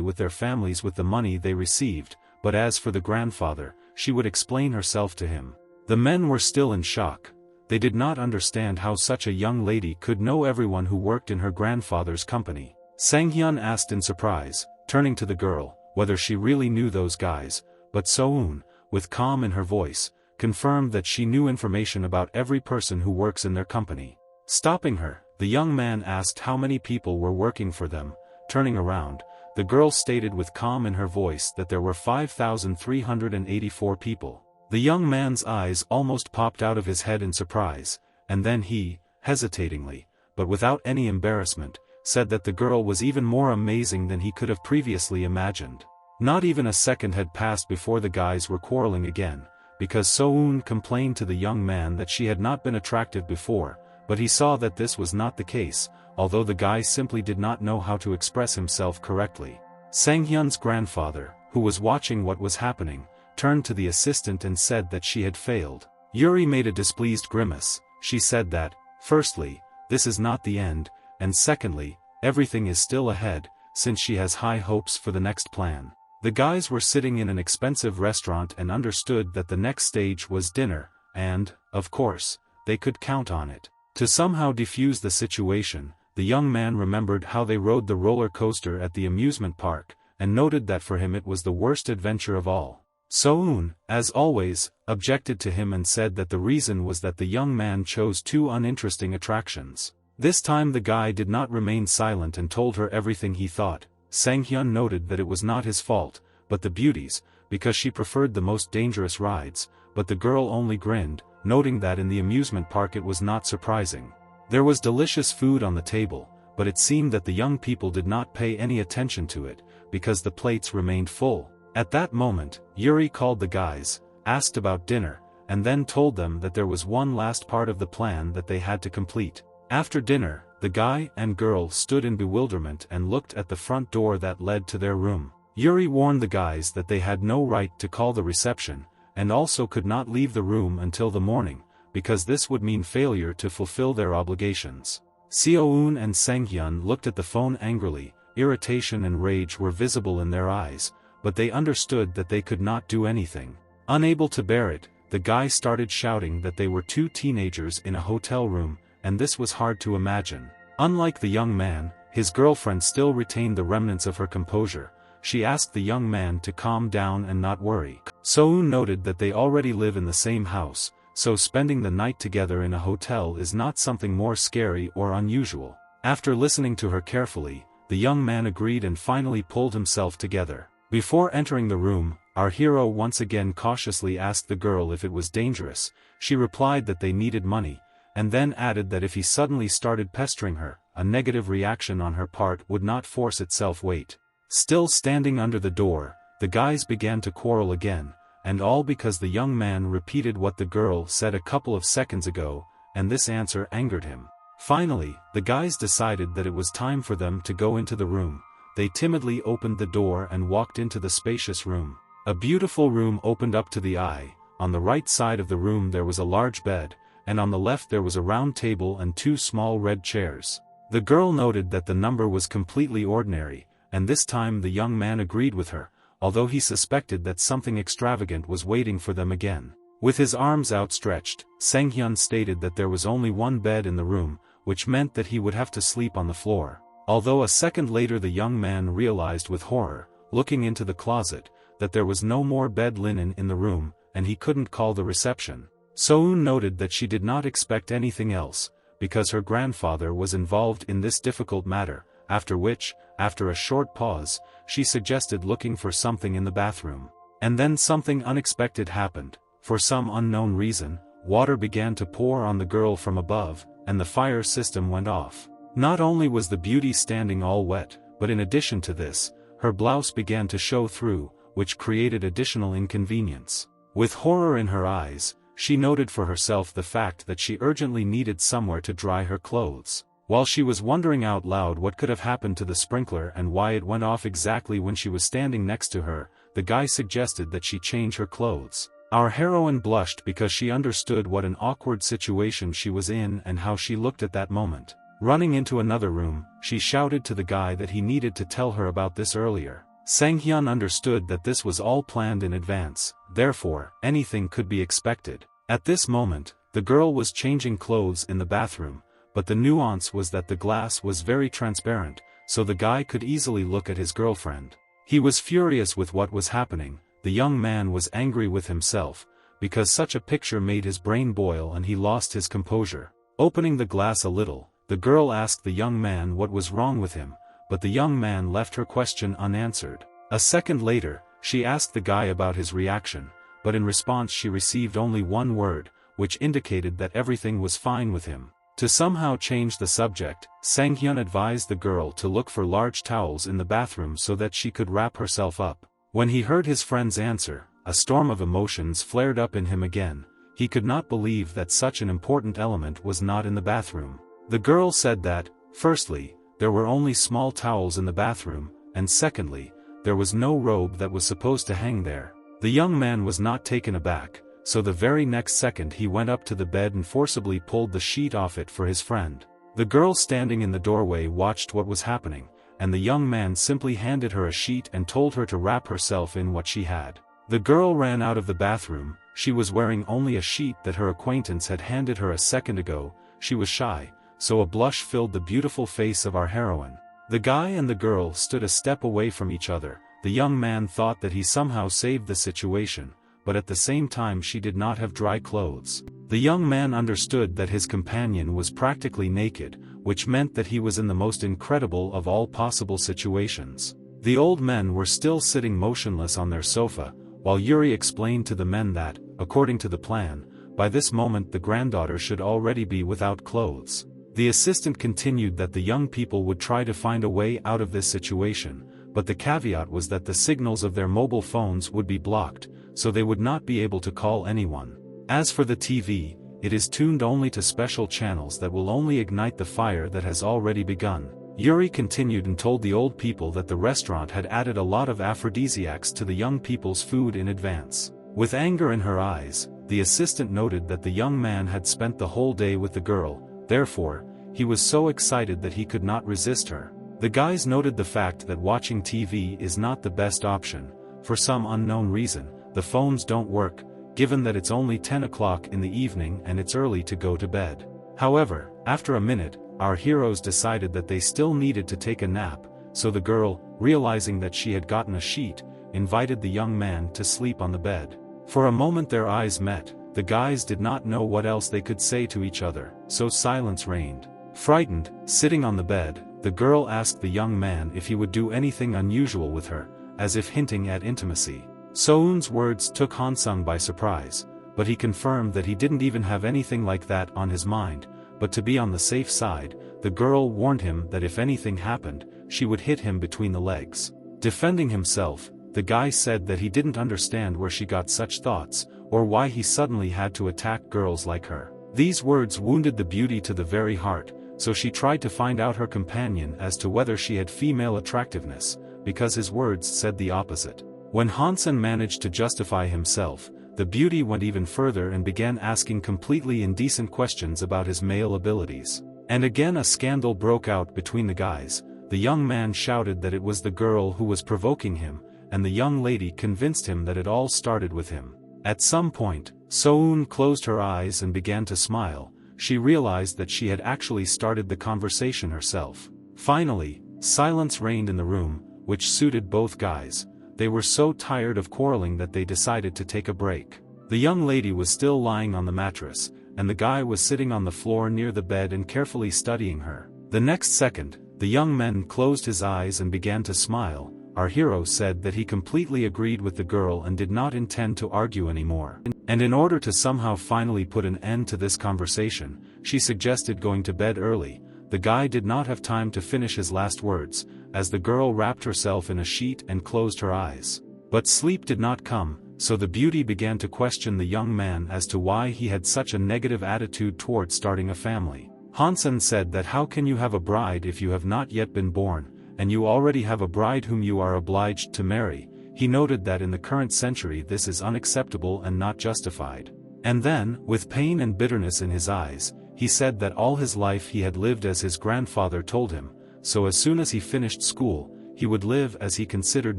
with their families with the money they received, but as for the grandfather, she would explain herself to him. The men were still in shock. They did not understand how such a young lady could know everyone who worked in her grandfather's company. Sang-hyun asked in surprise, turning to the girl, whether she really knew those guys, but So-eun, with calm in her voice, confirmed that she knew information about every person who works in their company. Stopping her, the young man asked how many people were working for them. Turning around, the girl stated with calm in her voice that there were 5,384 people. The young man's eyes almost popped out of his head in surprise, and then he, hesitatingly, but without any embarrassment, said that the girl was even more amazing than he could have previously imagined. Not even a second had passed before the guys were quarreling again, because So-eun complained to the young man that she had not been attractive before, but he saw that this was not the case, although the guy simply did not know how to express himself correctly. Sang-hyun's grandfather, who was watching what was happening, turned to the assistant and said that she had failed. Yuri made a displeased grimace. She said that, firstly, this is not the end, and secondly, everything is still ahead, since she has high hopes for the next plan. The guys were sitting in an expensive restaurant and understood that the next stage was dinner, and, of course, they could count on it. To somehow defuse the situation, the young man remembered how they rode the roller coaster at the amusement park, and noted that for him it was the worst adventure of all. So-eun, as always, objected to him and said that the reason was that the young man chose two uninteresting attractions. This time the guy did not remain silent and told her everything he thought. Sang-hyun noted that it was not his fault, but the beauty's, because she preferred the most dangerous rides, but the girl only grinned, noting that in the amusement park it was not surprising. There was delicious food on the table, but it seemed that the young people did not pay any attention to it, because the plates remained full. At that moment, Yuri called the guys, asked about dinner, and then told them that there was one last part of the plan that they had to complete. After dinner, the guy and girl stood in bewilderment and looked at the front door that led to their room. Yuri warned the guys that they had no right to call the reception, and also could not leave the room until the morning, because this would mean failure to fulfill their obligations. So-eun and Sang-hyun looked at the phone angrily. Irritation and rage were visible in their eyes, but they understood that they could not do anything. Unable to bear it, the guy started shouting that they were two teenagers in a hotel room, and this was hard to imagine. Unlike the young man, his girlfriend still retained the remnants of her composure. She asked the young man to calm down and not worry. So-eun noted that they already live in the same house, so spending the night together in a hotel is not something more scary or unusual. After listening to her carefully, the young man agreed and finally pulled himself together. Before entering the room, our hero once again cautiously asked the girl if it was dangerous. She replied that they needed money, and then added that if he suddenly started pestering her, a negative reaction on her part would not force itself wait. Still standing under the door, the guys began to quarrel again, and all because the young man repeated what the girl said a couple of seconds ago, and this answer angered him. Finally, the guys decided that it was time for them to go into the room. They timidly opened the door and walked into the spacious room. A beautiful room opened up to the eye. On the right side of the room there was a large bed, and on the left there was a round table and two small red chairs. The girl noted that the number was completely ordinary, and this time the young man agreed with her, although he suspected that something extravagant was waiting for them again. With his arms outstretched, Sang-hyun stated that there was only one bed in the room, which meant that he would have to sleep on the floor. Although a second later the young man realized with horror, looking into the closet, that there was no more bed linen in the room, and he couldn't call the reception. Soon noted that she did not expect anything else, because her grandfather was involved in this difficult matter, after which, after a short pause, she suggested looking for something in the bathroom. And then something unexpected happened. For some unknown reason, water began to pour on the girl from above, and the fire system went off. Not only was the beauty standing all wet, but in addition to this, her blouse began to show through, which created additional inconvenience. With horror in her eyes, she noted for herself the fact that she urgently needed somewhere to dry her clothes. While she was wondering out loud what could have happened to the sprinkler and why it went off exactly when she was standing next to her, the guy suggested that she change her clothes. Our heroine blushed because she understood what an awkward situation she was in and how she looked at that moment. Running into another room, she shouted to the guy that he needed to tell her about this earlier. Sang-hyun understood that this was all planned in advance, therefore, anything could be expected. At this moment, the girl was changing clothes in the bathroom, but the nuance was that the glass was very transparent, so the guy could easily look at his girlfriend. He was furious with what was happening. The young man was angry with himself, because such a picture made his brain boil and he lost his composure. Opening the glass a little, the girl asked the young man what was wrong with him, but the young man left her question unanswered. A second later, she asked the guy about his reaction, but in response she received only one word, which indicated that everything was fine with him. To somehow change the subject, Sang-hyun advised the girl to look for large towels in the bathroom so that she could wrap herself up. When he heard his friend's answer, a storm of emotions flared up in him again. He could not believe that such an important element was not in the bathroom. The girl said that, firstly, there were only small towels in the bathroom, and secondly, there was no robe that was supposed to hang there. The young man was not taken aback, so the very next second he went up to the bed and forcibly pulled the sheet off it for his friend. The girl standing in the doorway watched what was happening, and the young man simply handed her a sheet and told her to wrap herself in what she had. The girl ran out of the bathroom. She was wearing only a sheet that her acquaintance had handed her a second ago. She was shy, so a blush filled the beautiful face of our heroine. The guy and the girl stood a step away from each other. The young man thought that he somehow saved the situation, but at the same time she did not have dry clothes. The young man understood that his companion was practically naked, which meant that he was in the most incredible of all possible situations. The old men were still sitting motionless on their sofa, while Yuri explained to the men that, according to the plan, by this moment the granddaughter should already be without clothes. The assistant continued that the young people would try to find a way out of this situation, but the caveat was that the signals of their mobile phones would be blocked, so they would not be able to call anyone. As for the TV, it is tuned only to special channels that will only ignite the fire that has already begun. Yuri continued and told the old people that the restaurant had added a lot of aphrodisiacs to the young people's food in advance. With anger in her eyes, the assistant noted that the young man had spent the whole day with the girl, therefore, he was so excited that he could not resist her. The guys noted the fact that watching TV is not the best option. For some unknown reason, the phones don't work, given that it's only 10 o'clock in the evening and it's early to go to bed. However, after a minute, our heroes decided that they still needed to take a nap, so the girl, realizing that she had gotten a sheet, invited the young man to sleep on the bed. For a moment their eyes met. The guys did not know what else they could say to each other, so silence reigned. Frightened, sitting on the bed, the girl asked the young man if he would do anything unusual with her, as if hinting at intimacy. Soon's words took Hansung by surprise, but he confirmed that he didn't even have anything like that on his mind, but to be on the safe side, the girl warned him that if anything happened, she would hit him between the legs. Defending himself, the guy said that he didn't understand where she got such thoughts, or why he suddenly had to attack girls like her. These words wounded the beauty to the very heart, so she tried to find out her companion as to whether she had female attractiveness, because his words said the opposite. When Hansen managed to justify himself, the beauty went even further and began asking completely indecent questions about his male abilities. And again a scandal broke out between the guys. The young man shouted that it was the girl who was provoking him, and the young lady convinced him that it all started with him. At some point, Soon closed her eyes and began to smile. She realized that she had actually started the conversation herself. Finally, silence reigned in the room, which suited both guys. They were so tired of quarreling that they decided to take a break. The young lady was still lying on the mattress, and the guy was sitting on the floor near the bed and carefully studying her. The next second, the young man closed his eyes and began to smile. Our hero said that he completely agreed with the girl and did not intend to argue anymore. And in order to somehow finally put an end to this conversation, she suggested going to bed early. The guy did not have time to finish his last words, as the girl wrapped herself in a sheet and closed her eyes. But sleep did not come, so the beauty began to question the young man as to why he had such a negative attitude toward starting a family. Hansen said that how can you have a bride if you have not yet been born, and you already have a bride whom you are obliged to marry. He noted that in the current century this is unacceptable and not justified. And then, with pain and bitterness in his eyes, he said that all his life he had lived as his grandfather told him, so as soon as he finished school, he would live as he considered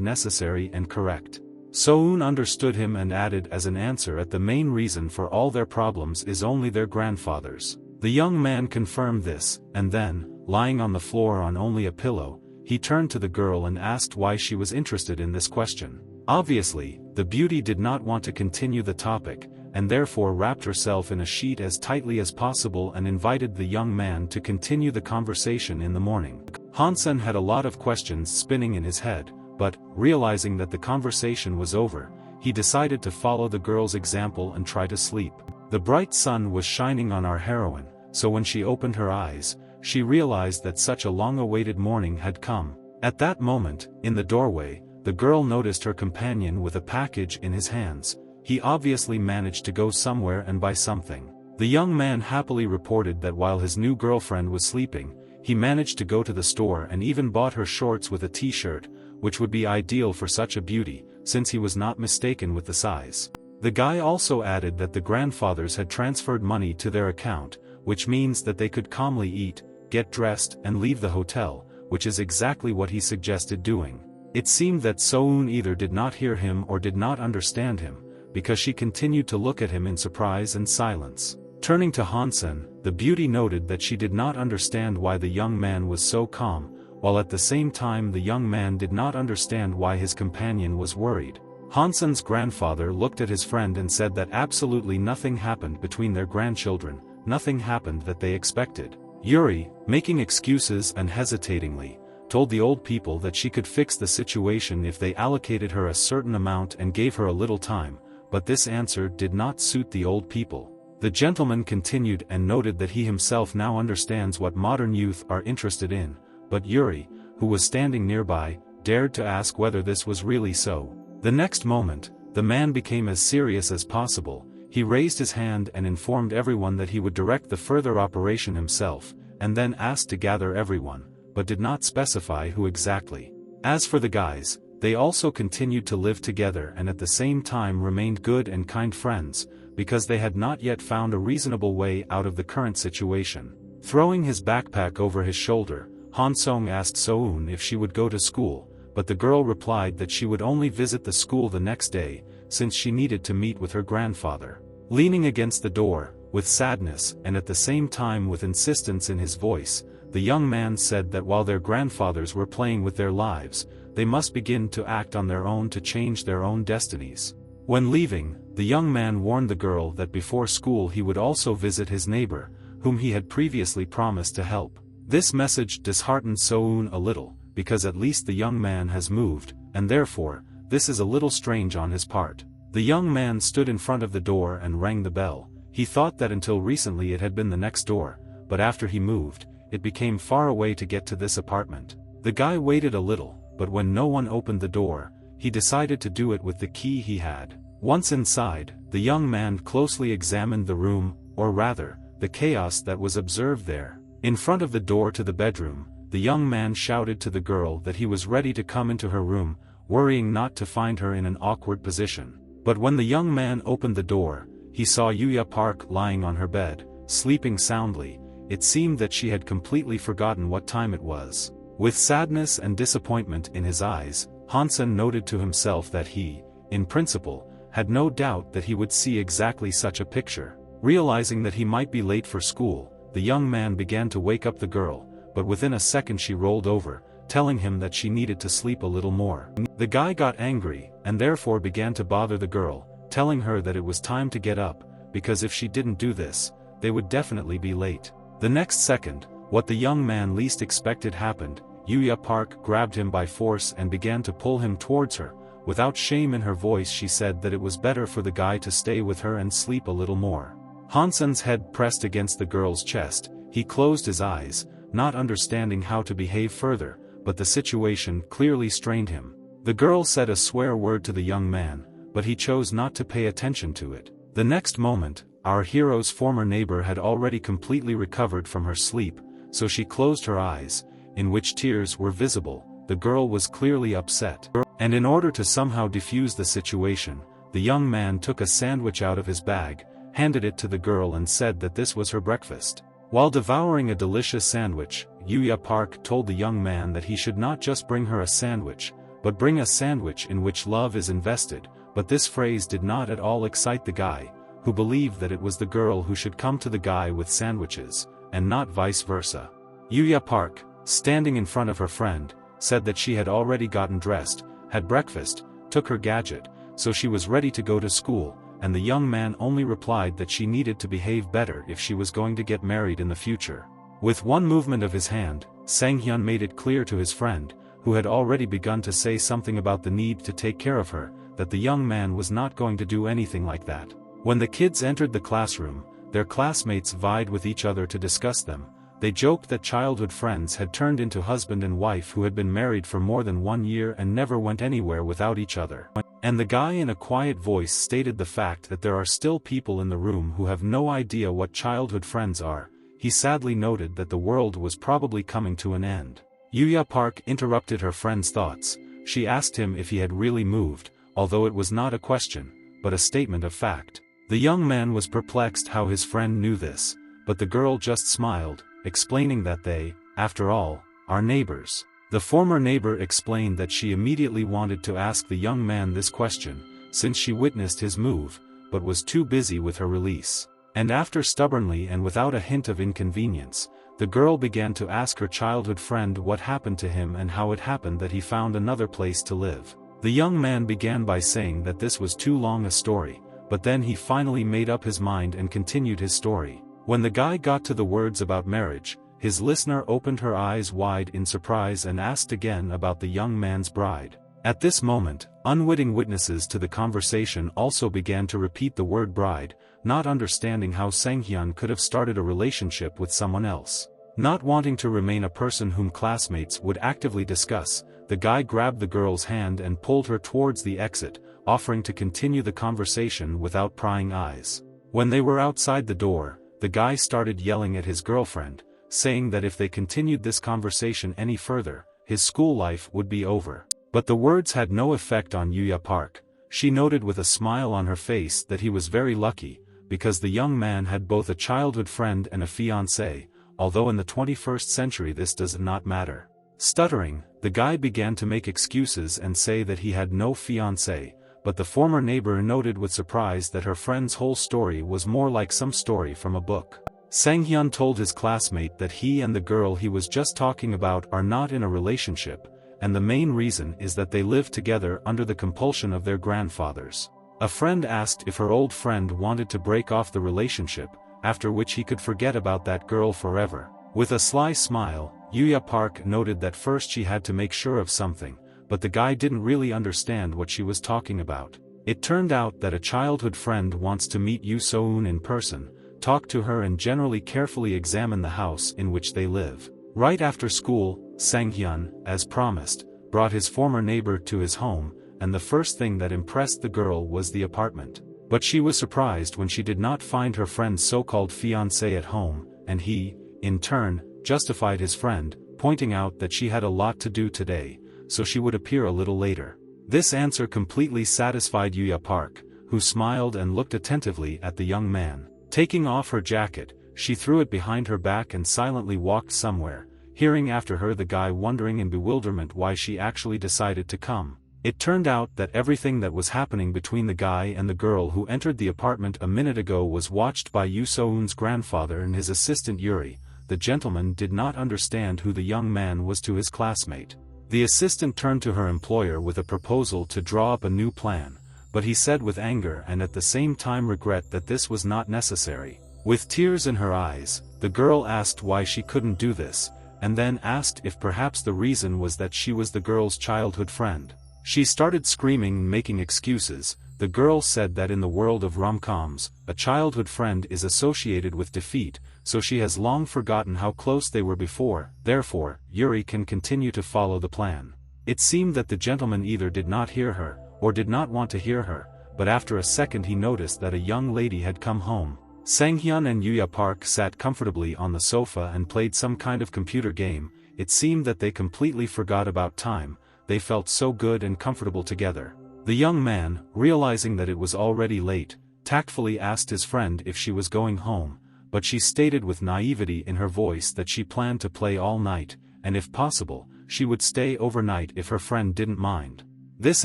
necessary and correct. So-eun understood him and added as an answer that the main reason for all their problems is only their grandfathers. The young man confirmed this, and then, lying on the floor on only a pillow, he turned to the girl and asked why she was interested in this question. Obviously, the beauty did not want to continue the topic, and therefore wrapped herself in a sheet as tightly as possible and invited the young man to continue the conversation in the morning. Hansen had a lot of questions spinning in his head, but, realizing that the conversation was over, he decided to follow the girl's example and try to sleep. The bright sun was shining on our heroine, so when she opened her eyes, she realized that such a long-awaited morning had come. At that moment, in the doorway, the girl noticed her companion with a package in his hands. He obviously managed to go somewhere and buy something. The young man happily reported that while his new girlfriend was sleeping, he managed to go to the store and even bought her shorts with a t-shirt, which would be ideal for such a beauty, since he was not mistaken with the size. The guy also added that the grandfathers had transferred money to their account, which means that they could calmly eat, get dressed and leave the hotel, which is exactly what he suggested doing. It seemed that So-eun either did not hear him or did not understand him, because she continued to look at him in surprise and silence. Turning to Hansen, the beauty noted that she did not understand why the young man was so calm, while at the same time the young man did not understand why his companion was worried. Hansen's grandfather looked at his friend and said that absolutely nothing happened between their grandchildren, nothing happened that they expected. Yuri, making excuses and hesitatingly, told the old people that she could fix the situation if they allocated her a certain amount and gave her a little time, but this answer did not suit the old people. The gentleman continued and noted that he himself now understands what modern youth are interested in, but Yuri, who was standing nearby, dared to ask whether this was really so. The next moment, the man became as serious as possible. He raised his hand and informed everyone that he would direct the further operation himself, and then asked to gather everyone, but did not specify who exactly. As for the guys, they also continued to live together and at the same time remained good and kind friends, because they had not yet found a reasonable way out of the current situation. Throwing his backpack over his shoulder, Hansong asked So-eun if she would go to school, but the girl replied that she would only visit the school the next day, since she needed to meet with her grandfather. Leaning against the door, with sadness and at the same time with insistence in his voice, the young man said that while their grandfathers were playing with their lives, they must begin to act on their own to change their own destinies. When leaving, the young man warned the girl that before school he would also visit his neighbor, whom he had previously promised to help. This message disheartened So-eun a little, because at least the young man has moved, and therefore, this is a little strange on his part. The young man stood in front of the door and rang the bell. He thought that until recently it had been the next door, but after he moved, it became far away to get to this apartment. The guy waited a little, but when no one opened the door, he decided to do it with the key he had. Once inside, the young man closely examined the room, or rather, the chaos that was observed there. In front of the door to the bedroom, the young man shouted to the girl that he was ready to come into her room, worrying not to find her in an awkward position. But when the young man opened the door, he saw Yuya Park lying on her bed, sleeping soundly. It seemed that she had completely forgotten what time it was. With sadness and disappointment in his eyes, Hansen noted to himself that he, in principle, had no doubt that he would see exactly such a picture. Realizing that he might be late for school, the young man began to wake up the girl, but within a second she rolled over, telling him that she needed to sleep a little more. The guy got angry, and therefore began to bother the girl, telling her that it was time to get up, because if she didn't do this, they would definitely be late. The next second, what the young man least expected happened. Yuya Park grabbed him by force and began to pull him towards her. Without shame in her voice, she said that it was better for the guy to stay with her and sleep a little more. Hansen's head pressed against the girl's chest. He closed his eyes, not understanding how to behave further, but the situation clearly strained him. The girl said a swear word to the young man, but he chose not to pay attention to it. The next moment, our hero's former neighbor had already completely recovered from her sleep, so she closed her eyes, in which tears were visible. The girl was clearly upset. And in order to somehow defuse the situation, the young man took a sandwich out of his bag, handed it to the girl and said that this was her breakfast. While devouring a delicious sandwich, Yuya Park told the young man that he should not just bring her a sandwich, but bring a sandwich in which love is invested. But this phrase did not at all excite the guy, who believed that it was the girl who should come to the guy with sandwiches, and not vice versa. Yuya Park, standing in front of her friend, said that she had already gotten dressed, had breakfast, took her gadget, so she was ready to go to school, and the young man only replied that she needed to behave better if she was going to get married in the future. With one movement of his hand, Sang-hyun made it clear to his friend, who had already begun to say something about the need to take care of her, that the young man was not going to do anything like that. When the kids entered the classroom, their classmates vied with each other to discuss them. They joked that childhood friends had turned into husband and wife who had been married for more than 1 year and never went anywhere without each other. And the guy in a quiet voice stated the fact that there are still people in the room who have no idea what childhood friends are. He sadly noted that the world was probably coming to an end. Yuya Park interrupted her friend's thoughts. She asked him if he had really moved, although it was not a question, but a statement of fact. The young man was perplexed how his friend knew this, but the girl just smiled, explaining that they, after all, are neighbors. The former neighbor explained that she immediately wanted to ask the young man this question, since she witnessed his move, but was too busy with her release. And after stubbornly and without a hint of inconvenience, the girl began to ask her childhood friend what happened to him and how it happened that he found another place to live. The young man began by saying that this was too long a story, but then he finally made up his mind and continued his story. When the guy got to the words about marriage, his listener opened her eyes wide in surprise and asked again about the young man's bride. At this moment, unwitting witnesses to the conversation also began to repeat the word bride, not understanding how Sang-hyun could have started a relationship with someone else. Not wanting to remain a person whom classmates would actively discuss, the guy grabbed the girl's hand and pulled her towards the exit, offering to continue the conversation without prying eyes. When they were outside the door, the guy started yelling at his girlfriend, saying that if they continued this conversation any further, his school life would be over. But the words had no effect on Yuya Park. She noted with a smile on her face that he was very lucky, because the young man had both a childhood friend and a fiancé, although in the 21st century this does not matter. Stuttering, the guy began to make excuses and say that he had no fiancé, but the former neighbor noted with surprise that her friend's whole story was more like some story from a book. Sang-hyun told his classmate that he and the girl he was just talking about are not in a relationship, and the main reason is that they live together under the compulsion of their grandfathers. A friend asked if her old friend wanted to break off the relationship, after which he could forget about that girl forever. With a sly smile, Yuya Park noted that first she had to make sure of something, but the guy didn't really understand what she was talking about. It turned out that a childhood friend wants to meet Yoo So-eun in person, talk to her and generally carefully examine the house in which they live. Right after school, Sang-hyun, as promised, brought his former neighbor to his home, and the first thing that impressed the girl was the apartment. But she was surprised when she did not find her friend's so-called fiancé at home, and he, in turn, justified his friend, pointing out that she had a lot to do today, so she would appear a little later. This answer completely satisfied Yuya Park, who smiled and looked attentively at the young man. Taking off her jacket, she threw it behind her back and silently walked somewhere, hearing after her the guy wondering in bewilderment why she actually decided to come. It turned out that everything that was happening between the guy and the girl who entered the apartment a minute ago was watched by Yoo So-eun's grandfather and his assistant Yuri. The gentleman did not understand who the young man was to his classmate. The assistant turned to her employer with a proposal to draw up a new plan, but he said with anger and at the same time regret that this was not necessary. With tears in her eyes, the girl asked why she couldn't do this, and then asked if perhaps the reason was that she was the girl's childhood friend. She started screaming and making excuses. The girl said that in the world of rom-coms, a childhood friend is associated with defeat, so she has long forgotten how close they were before. Therefore, Yuri can continue to follow the plan. It seemed that the gentleman either did not hear her, or did not want to hear her, but after a second he noticed that a young lady had come home. Sang-hyun and Yuya Park sat comfortably on the sofa and played some kind of computer game. It seemed that they completely forgot about time. They felt so good and comfortable together. The young man, realizing that it was already late, tactfully asked his friend if she was going home, but she stated with naivety in her voice that she planned to play all night, and if possible, she would stay overnight if her friend didn't mind. This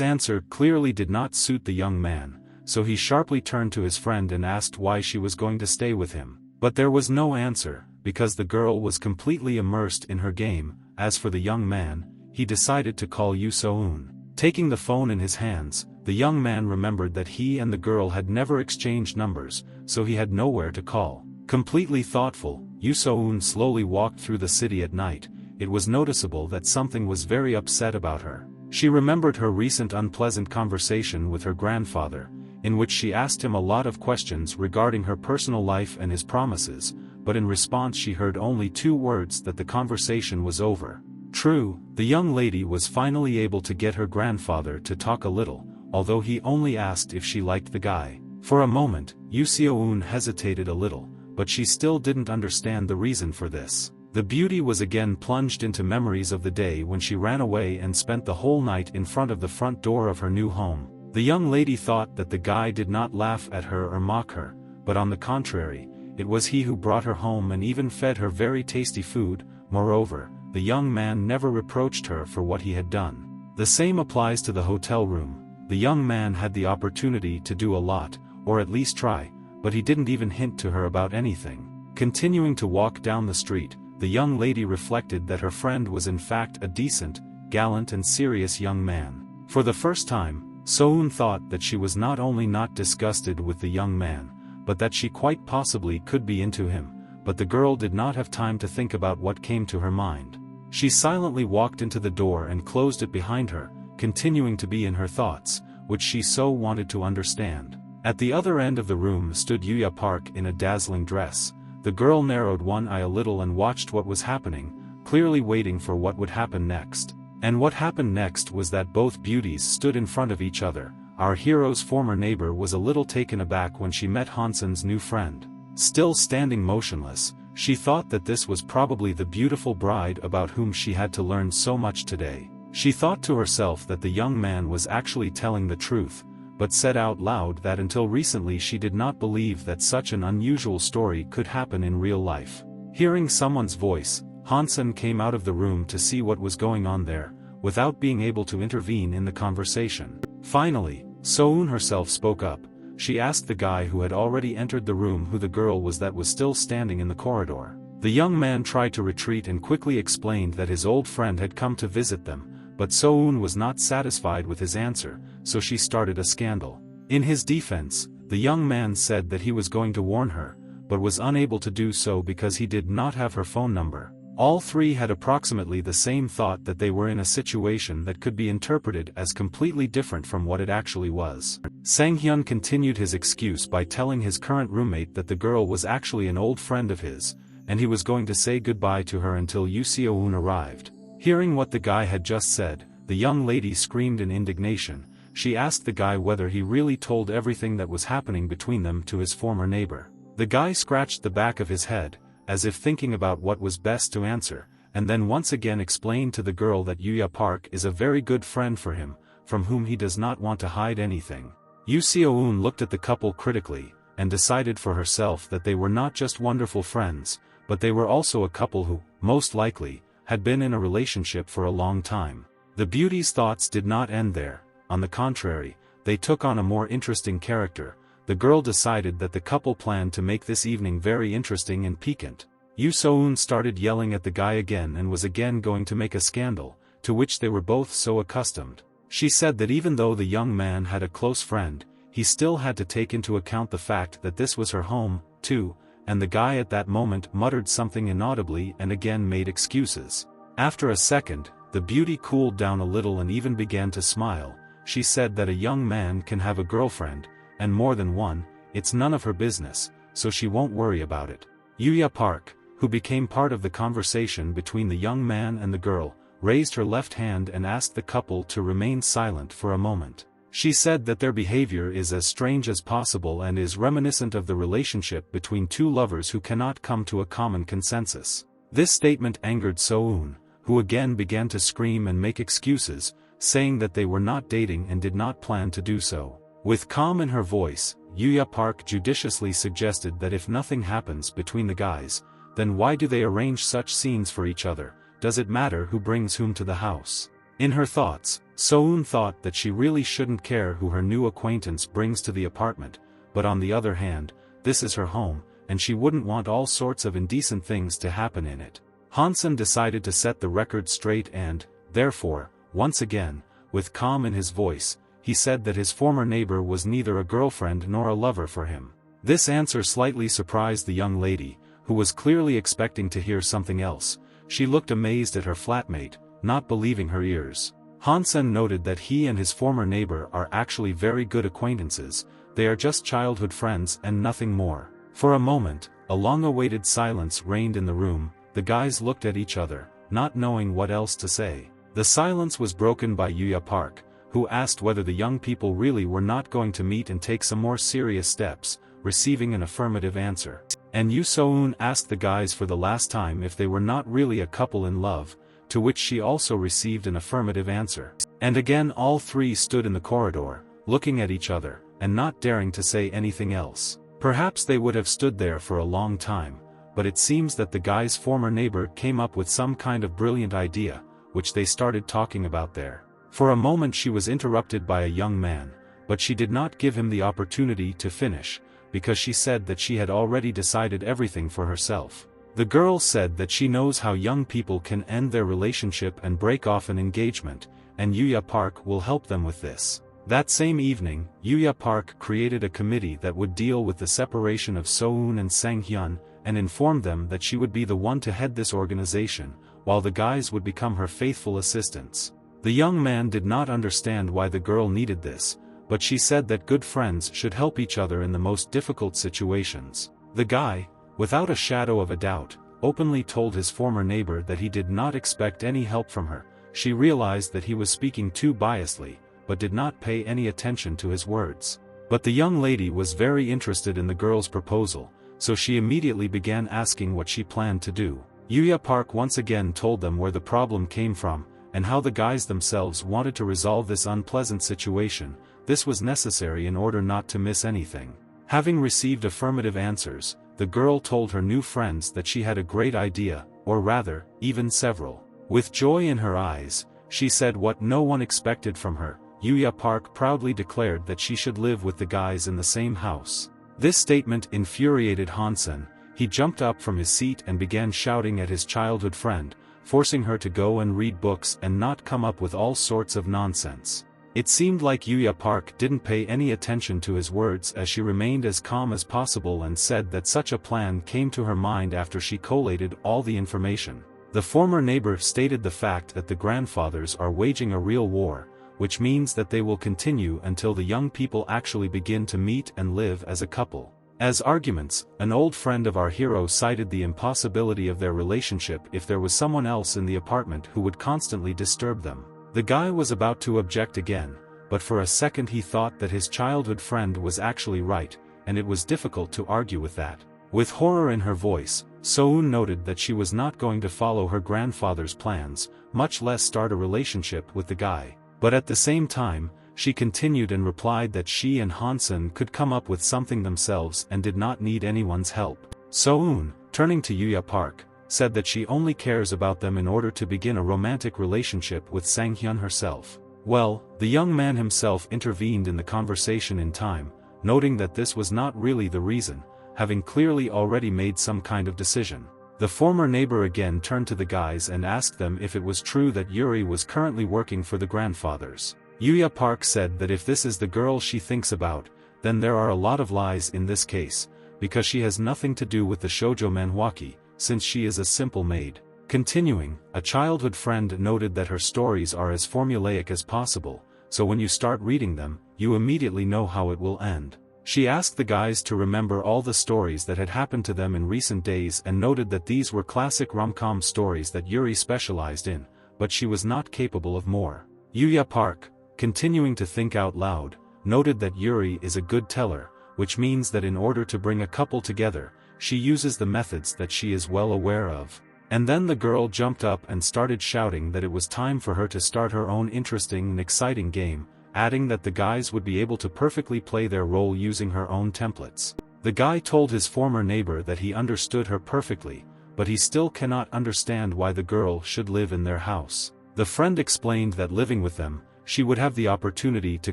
answer clearly did not suit the young man, so he sharply turned to his friend and asked why she was going to stay with him. But there was no answer, because the girl was completely immersed in her game. As for the young man, he decided to call Yoo So-eun. Taking the phone in his hands, the young man remembered that he and the girl had never exchanged numbers, so he had nowhere to call. Completely thoughtful, Yoo So-eun slowly walked through the city at night. It was noticeable that something was very upset about her. She remembered her recent unpleasant conversation with her grandfather, in which she asked him a lot of questions regarding her personal life and his promises, but in response she heard only 2 words: that the conversation was over. True, the young lady was finally able to get her grandfather to talk a little, although he only asked if she liked the guy. For a moment, Yoo So-eun hesitated a little, but she still didn't understand the reason for this. The beauty was again plunged into memories of the day when she ran away and spent the whole night in front of the front door of her new home. The young lady thought that the guy did not laugh at her or mock her, but on the contrary, it was he who brought her home and even fed her very tasty food. Moreover, the young man never reproached her for what he had done. The same applies to the hotel room. The young man had the opportunity to do a lot, or at least try, but he didn't even hint to her about anything. Continuing to walk down the street, the young lady reflected that her friend was in fact a decent, gallant and serious young man. For the first time, So-eun thought that she was not only not disgusted with the young man, but that she quite possibly could be into him, but the girl did not have time to think about what came to her mind. She silently walked into the door and closed it behind her, continuing to be in her thoughts, which she so wanted to understand. At the other end of the room stood Yuya Park in a dazzling dress. The girl narrowed one eye a little and watched what was happening, clearly waiting for what would happen next. And what happened next was that both beauties stood in front of each other. Our hero's former neighbor was a little taken aback when she met Hansen's new friend. Still standing motionless, she thought that this was probably the beautiful bride about whom she had to learn so much today. She thought to herself that the young man was actually telling the truth, but said out loud that until recently she did not believe that such an unusual story could happen in real life. Hearing someone's voice, Hansen came out of the room to see what was going on there, without being able to intervene in the conversation. Finally, So-eun herself spoke up. She asked the guy who had already entered the room who the girl was that was still standing in the corridor. The young man tried to retreat and quickly explained that his old friend had come to visit them, but So-eun was not satisfied with his answer, so she started a scandal. In his defense, the young man said that he was going to warn her, but was unable to do so because he did not have her phone number. All 3 had approximately the same thought, that they were in a situation that could be interpreted as completely different from what it actually was. Sang-hyun continued his excuse by telling his current roommate that the girl was actually an old friend of his, and he was going to say goodbye to her until Yoo So-eun arrived. Hearing what the guy had just said, the young lady screamed in indignation. She asked the guy whether he really told everything that was happening between them to his former neighbor. The guy scratched the back of his head, as if thinking about what was best to answer, and then once again explained to the girl that Yuya Park is a very good friend for him, from whom he does not want to hide anything. Yoo So-eun looked at the couple critically, and decided for herself that they were not just wonderful friends, but they were also a couple who, most likely, had been in a relationship for a long time. The beauty's thoughts did not end there. On the contrary, they took on a more interesting character. The girl decided that the couple planned to make this evening very interesting and piquant. Yoo So-eun started yelling at the guy again and was again going to make a scandal, to which they were both so accustomed. She said that even though the young man had a close friend, he still had to take into account the fact that this was her home, too, and the guy at that moment muttered something inaudibly and again made excuses. After a second, the beauty cooled down a little and even began to smile. She said that a young man can have a girlfriend, and more than one, it's none of her business, so she won't worry about it. Yuya Park, who became part of the conversation between the young man and the girl, raised her left hand and asked the couple to remain silent for a moment. She said that their behavior is as strange as possible and is reminiscent of the relationship between two lovers who cannot come to a common consensus. This statement angered So-eun, who again began to scream and make excuses, saying that they were not dating and did not plan to do so. With calm in her voice, Yuya Park judiciously suggested that if nothing happens between the guys, then why do they arrange such scenes for each other? Does it matter who brings whom to the house? In her thoughts, So-eun thought that she really shouldn't care who her new acquaintance brings to the apartment, but on the other hand, this is her home, and she wouldn't want all sorts of indecent things to happen in it. Hansen decided to set the record straight and, therefore, once again, with calm in his voice, he said that his former neighbor was neither a girlfriend nor a lover for him. This answer slightly surprised the young lady, who was clearly expecting to hear something else. She looked amazed at her flatmate, not believing her ears. Hansen noted that he and his former neighbor are actually very good acquaintances, they are just childhood friends and nothing more. For a moment, a long-awaited silence reigned in the room. The guys looked at each other, not knowing what else to say. The silence was broken by Yuya Park, who asked whether the young people really were not going to meet and take some more serious steps, receiving an affirmative answer. And Yu So-eun asked the guys for the last time if they were not really a couple in love, to which she also received an affirmative answer. And again all three stood in the corridor, looking at each other, and not daring to say anything else. Perhaps they would have stood there for a long time, but it seems that the guy's former neighbor came up with some kind of brilliant idea, which they started talking about there. For a moment she was interrupted by a young man, but she did not give him the opportunity to finish, because she said that she had already decided everything for herself. The girl said that she knows how young people can end their relationship and break off an engagement, and Yuya Park will help them with this. That same evening, Yuya Park created a committee that would deal with the separation of So-eun and Sang-hyun, and informed them that she would be the one to head this organization, while the guys would become her faithful assistants. The young man did not understand why the girl needed this, but she said that good friends should help each other in the most difficult situations. The guy, without a shadow of a doubt, openly told his former neighbor that he did not expect any help from her. She realized that he was speaking too biasly, but did not pay any attention to his words. But the young lady was very interested in the girl's proposal, so she immediately began asking what she planned to do. Yuya Park once again told them where the problem came from, and how the guys themselves wanted to resolve this unpleasant situation. This was necessary in order not to miss anything. Having received affirmative answers, the girl told her new friends that she had a great idea, or rather, even several. With joy in her eyes, she said what no one expected from her. Yuya Park proudly declared that she should live with the guys in the same house. This statement infuriated Hansen. He jumped up from his seat and began shouting at his childhood friend, forcing her to go and read books and not come up with all sorts of nonsense. It seemed like Yuya Park didn't pay any attention to his words as she remained as calm as possible and said that such a plan came to her mind after she collated all the information. The former neighbor stated the fact that the grandfathers are waging a real war, which means that they will continue until the young people actually begin to meet and live as a couple. As arguments, an old friend of our hero cited the impossibility of their relationship if there was someone else in the apartment who would constantly disturb them. The guy was about to object again, but for a second he thought that his childhood friend was actually right, and it was difficult to argue with that. With horror in her voice, So-eun noted that she was not going to follow her grandfather's plans, much less start a relationship with the guy. But at the same time, she continued and replied that she and Hansen could come up with something themselves and did not need anyone's help. So-eun, turning to Yuya Park, said that she only cares about them in order to begin a romantic relationship with Sang-hyun herself. Well, the young man himself intervened in the conversation in time, noting that this was not really the reason, having clearly already made some kind of decision. The former neighbor again turned to the guys and asked them if it was true that Yuri was currently working for the grandfathers. Yuya Park said that if this is the girl she thinks about, then there are a lot of lies in this case, because she has nothing to do with the shoujo manhwaki, since she is a simple maid. Continuing, a childhood friend noted that her stories are as formulaic as possible, so when you start reading them, you immediately know how it will end. She asked the guys to remember all the stories that had happened to them in recent days and noted that these were classic rom-com stories that Yuri specialized in, but she was not capable of more. Yuya Park, continuing to think out loud, noted that Yuri is a good teller, which means that in order to bring a couple together, she uses the methods that she is well aware of. And then the girl jumped up and started shouting that it was time for her to start her own interesting and exciting game, adding that the guys would be able to perfectly play their role using her own templates. The guy told his former neighbor that he understood her perfectly, but he still cannot understand why the girl should live in their house. The friend explained that living with them, she would have the opportunity to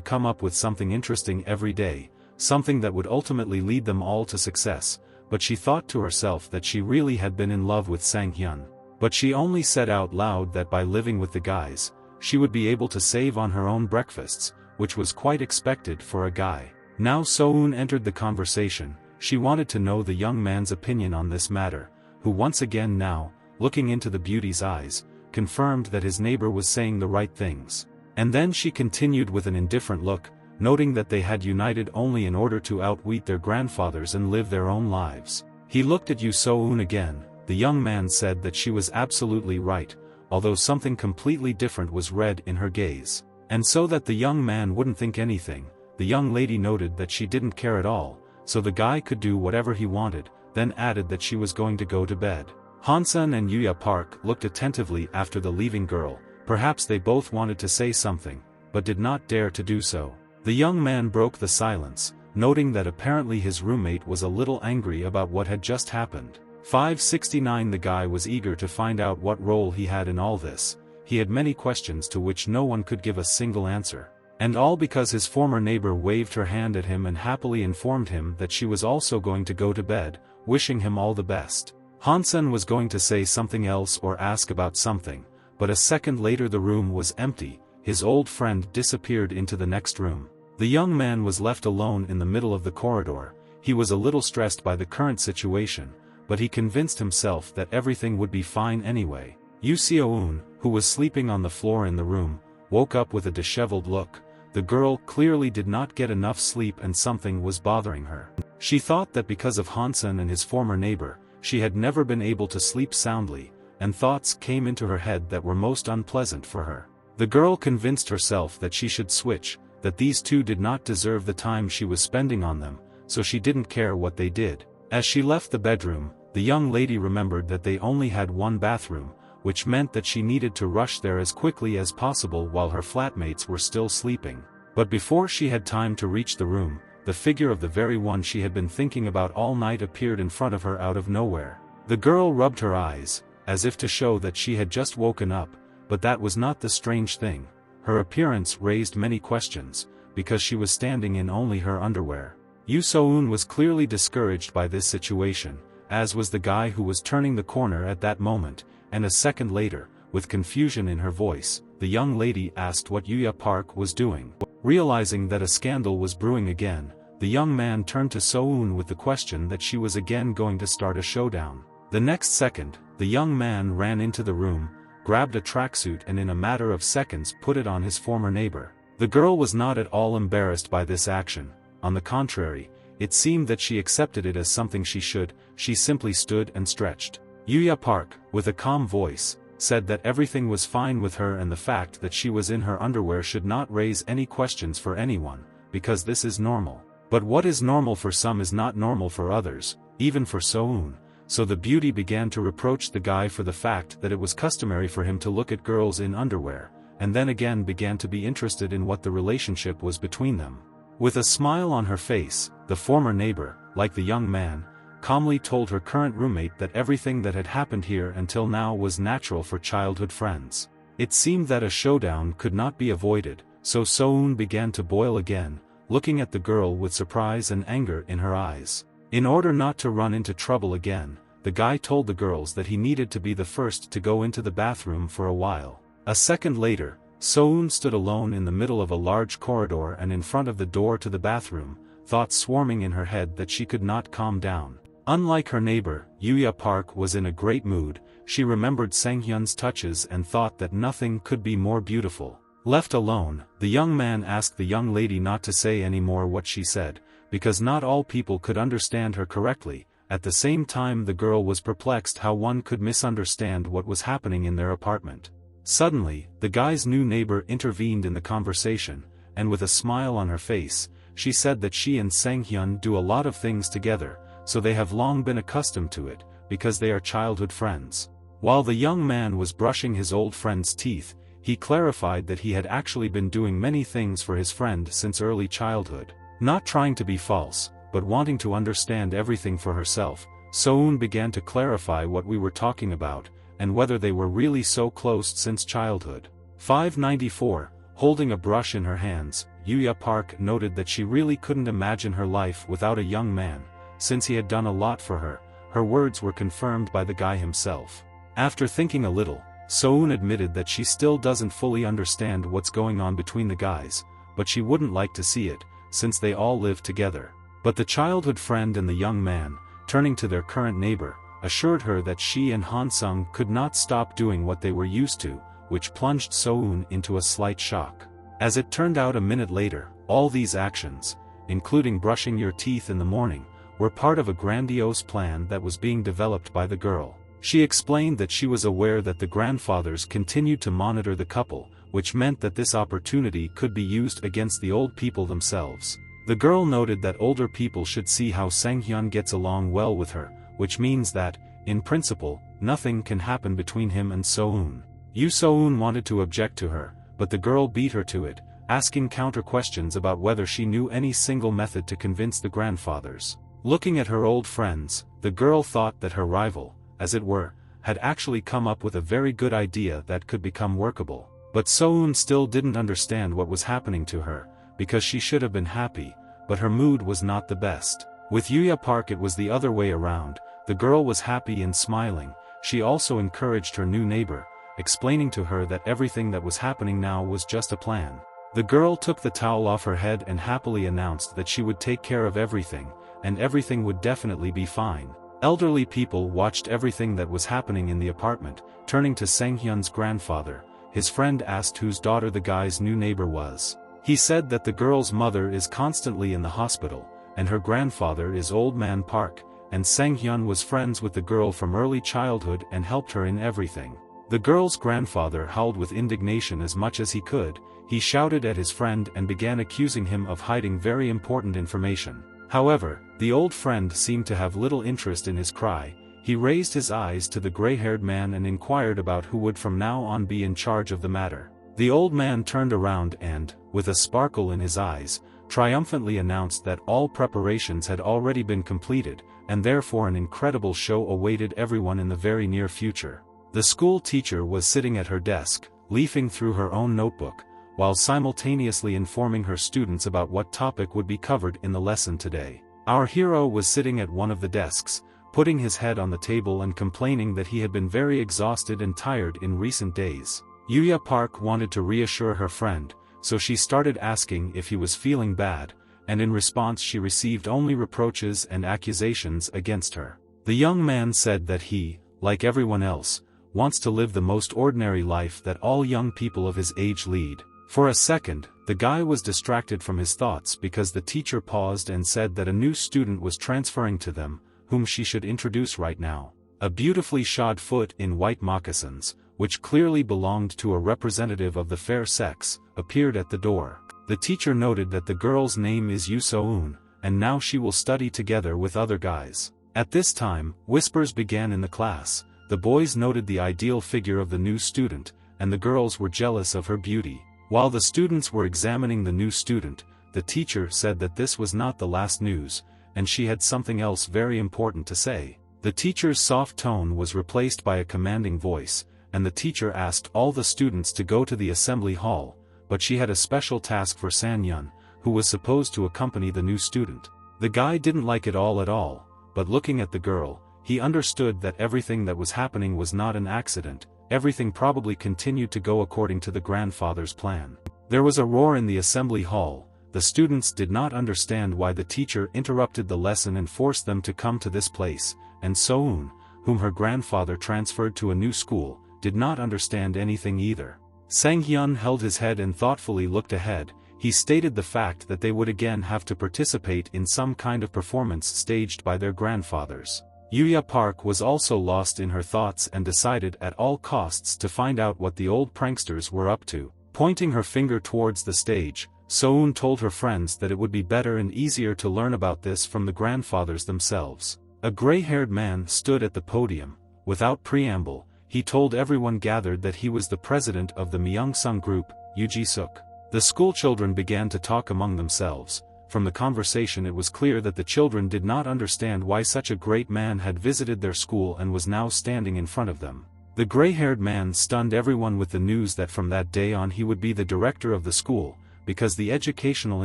come up with something interesting every day, something that would ultimately lead them all to success, but she thought to herself that she really had been in love with Sang-hyun. But she only said out loud that by living with the guys, she would be able to save on her own breakfasts, which was quite expected for a guy. Now So-eun entered the conversation. She wanted to know the young man's opinion on this matter, who once again now, looking into the beauty's eyes, confirmed that his neighbor was saying the right things. And then she continued with an indifferent look, noting that they had united only in order to outwit their grandfathers and live their own lives. He looked at Yu So-eun again. The young man said that she was absolutely right, although something completely different was read in her gaze. And so that the young man wouldn't think anything, the young lady noted that she didn't care at all, so the guy could do whatever he wanted, then added that she was going to go to bed. Hansun and Yuya Park looked attentively after the leaving girl. Perhaps they both wanted to say something, but did not dare to do so. The young man broke the silence, noting that apparently his roommate was a little angry about what had just happened. 569 The guy was eager to find out what role he had in all this. He had many questions to which no one could give a single answer. And all because his former neighbor waved her hand at him and happily informed him that she was also going to go to bed, wishing him all the best. Hansun was going to say something else or ask about something, but a second later the room was empty. His old friend disappeared into the next room. The young man was left alone in the middle of the corridor. He was a little stressed by the current situation, but he convinced himself that everything would be fine anyway. Yu So-eun, who was sleeping on the floor in the room, woke up with a disheveled look. The girl clearly did not get enough sleep and something was bothering her. She thought that because of Hansun and his former neighbor, she had never been able to sleep soundly, and thoughts came into her head that were most unpleasant for her. The girl convinced herself that she should switch, that these two did not deserve the time she was spending on them, so she didn't care what they did. As she left the bedroom, the young lady remembered that they only had one bathroom, which meant that she needed to rush there as quickly as possible while her flatmates were still sleeping. But before she had time to reach the room, the figure of the very one she had been thinking about all night appeared in front of her out of nowhere. The girl rubbed her eyes, as if to show that she had just woken up, but that was not the strange thing. Her appearance raised many questions, because she was standing in only her underwear. Yu So-eun was clearly discouraged by this situation, as was the guy who was turning the corner at that moment, and a second later, with confusion in her voice, the young lady asked what Yuya Park was doing. Realizing that a scandal was brewing again, the young man turned to So-eun with the question that she was again going to start a showdown. The next second, the young man ran into the room, grabbed a tracksuit and in a matter of seconds put it on his former neighbor. The girl was not at all embarrassed by this action. On the contrary, it seemed that she accepted it as something she simply stood and stretched. Yuya Park, with a calm voice, said that everything was fine with her and the fact that she was in her underwear should not raise any questions for anyone, because this is normal. But what is normal for some is not normal for others, even for So-eun. So the beauty began to reproach the guy for the fact that it was customary for him to look at girls in underwear, and then again began to be interested in what the relationship was between them. With a smile on her face, the former neighbor, like the young man, calmly told her current roommate that everything that had happened here until now was natural for childhood friends. It seemed that a showdown could not be avoided, so So-eun began to boil again, looking at the girl with surprise and anger in her eyes. In order not to run into trouble again, the guy told the girls that he needed to be the first to go into the bathroom for a while. A second later, Soon stood alone in the middle of a large corridor and in front of the door to the bathroom, thoughts swarming in her head that she could not calm down. Unlike her neighbor, Yuya Park was in a great mood. She remembered Sanghyun's touches and thought that nothing could be more beautiful. Left alone, the young man asked the young lady not to say any more what she said, because not all people could understand her correctly. At the same time, the girl was perplexed how one could misunderstand what was happening in their apartment. Suddenly, the guy's new neighbor intervened in the conversation, and with a smile on her face, she said that she and Sanghyun do a lot of things together, so they have long been accustomed to it, because they are childhood friends. While the young man was brushing his old friend's teeth, he clarified that he had actually been doing many things for his friend since early childhood. Not trying to be false, but wanting to understand everything for herself, Soon began to clarify what we were talking about, and whether they were really so close since childhood. 594, holding a brush in her hands, Yuya Park noted that she really couldn't imagine her life without a young man, since he had done a lot for her. Her words were confirmed by the guy himself. After thinking a little, Soon admitted that she still doesn't fully understand what's going on between the guys, but she wouldn't like to see it, since they all live together. But the childhood friend and the young man, turning to their current neighbor, assured her that she and Hansung could not stop doing what they were used to, which plunged Soon into a slight shock. As it turned out a minute later, all these actions, including brushing your teeth in the morning, were part of a grandiose plan that was being developed by the girl. She explained that she was aware that the grandfathers continued to monitor the couple, which meant that this opportunity could be used against the old people themselves. The girl noted that older people should see how Sanghyun gets along well with her, which means that, in principle, nothing can happen between him and Soon. Yu Soon wanted to object to her, but the girl beat her to it, asking counter questions about whether she knew any single method to convince the grandfathers. Looking at her old friends, the girl thought that her rival, as it were, had actually come up with a very good idea that could become workable. But Soon still didn't understand what was happening to her, because she should have been happy, but her mood was not the best. With Yuya Park it was the other way around. The girl was happy and smiling. She also encouraged her new neighbor, explaining to her that everything that was happening now was just a plan. The girl took the towel off her head and happily announced that she would take care of everything, and everything would definitely be fine. Elderly people watched everything that was happening in the apartment. Turning to Sanghyun's grandfather, his friend asked whose daughter the guy's new neighbor was. He said that the girl's mother is constantly in the hospital, and her grandfather is Old Man Park, and Sanghyun was friends with the girl from early childhood and helped her in everything. The girl's grandfather howled with indignation as much as he could. He shouted at his friend and began accusing him of hiding very important information. However, the old friend seemed to have little interest in his cry. He raised his eyes to the gray-haired man and inquired about who would from now on be in charge of the matter. The old man turned around and, with a sparkle in his eyes, triumphantly announced that all preparations had already been completed, and therefore an incredible show awaited everyone in the very near future. The school teacher was sitting at her desk, leafing through her own notebook, while simultaneously informing her students about what topic would be covered in the lesson today. Our hero was sitting at one of the desks, putting his head on the table and complaining that he had been very exhausted and tired in recent days. Yuya Park wanted to reassure her friend, so she started asking if he was feeling bad, and in response she received only reproaches and accusations against her. The young man said that he, like everyone else, wants to live the most ordinary life that all young people of his age lead. For a second, the guy was distracted from his thoughts because the teacher paused and said that a new student was transferring to them, whom she should introduce right now. A beautifully shod foot in white moccasins, which clearly belonged to a representative of the fair sex, appeared at the door. The teacher noted that the girl's name is Yu So-eun, and now she will study together with other guys. At this time, whispers began in the class. The boys noted the ideal figure of the new student, and the girls were jealous of her beauty. While the students were examining the new student, the teacher said that this was not the last news, and she had something else very important to say. The teacher's soft tone was replaced by a commanding voice, and the teacher asked all the students to go to the assembly hall, but she had a special task for Sanyun, who was supposed to accompany the new student. The guy didn't like it all at all, but looking at the girl, he understood that everything that was happening was not an accident, everything probably continued to go according to the grandfather's plan. There was a roar in the assembly hall. The students did not understand why the teacher interrupted the lesson and forced them to come to this place, and So-eun, whom her grandfather transferred to a new school, did not understand anything either. Sang-hyun held his head and thoughtfully looked ahead. He stated the fact that they would again have to participate in some kind of performance staged by their grandfathers. Yuya Park was also lost in her thoughts and decided at all costs to find out what the old pranksters were up to. Pointing her finger towards the stage, So-eun told her friends that it would be better and easier to learn about this from the grandfathers themselves. A gray-haired man stood at the podium. Without preamble, he told everyone gathered that he was the president of the Myeongsung group, Yuji-suk. The schoolchildren began to talk among themselves. From the conversation it was clear that the children did not understand why such a great man had visited their school and was now standing in front of them. The gray-haired man stunned everyone with the news that from that day on he would be the director of the school, because the educational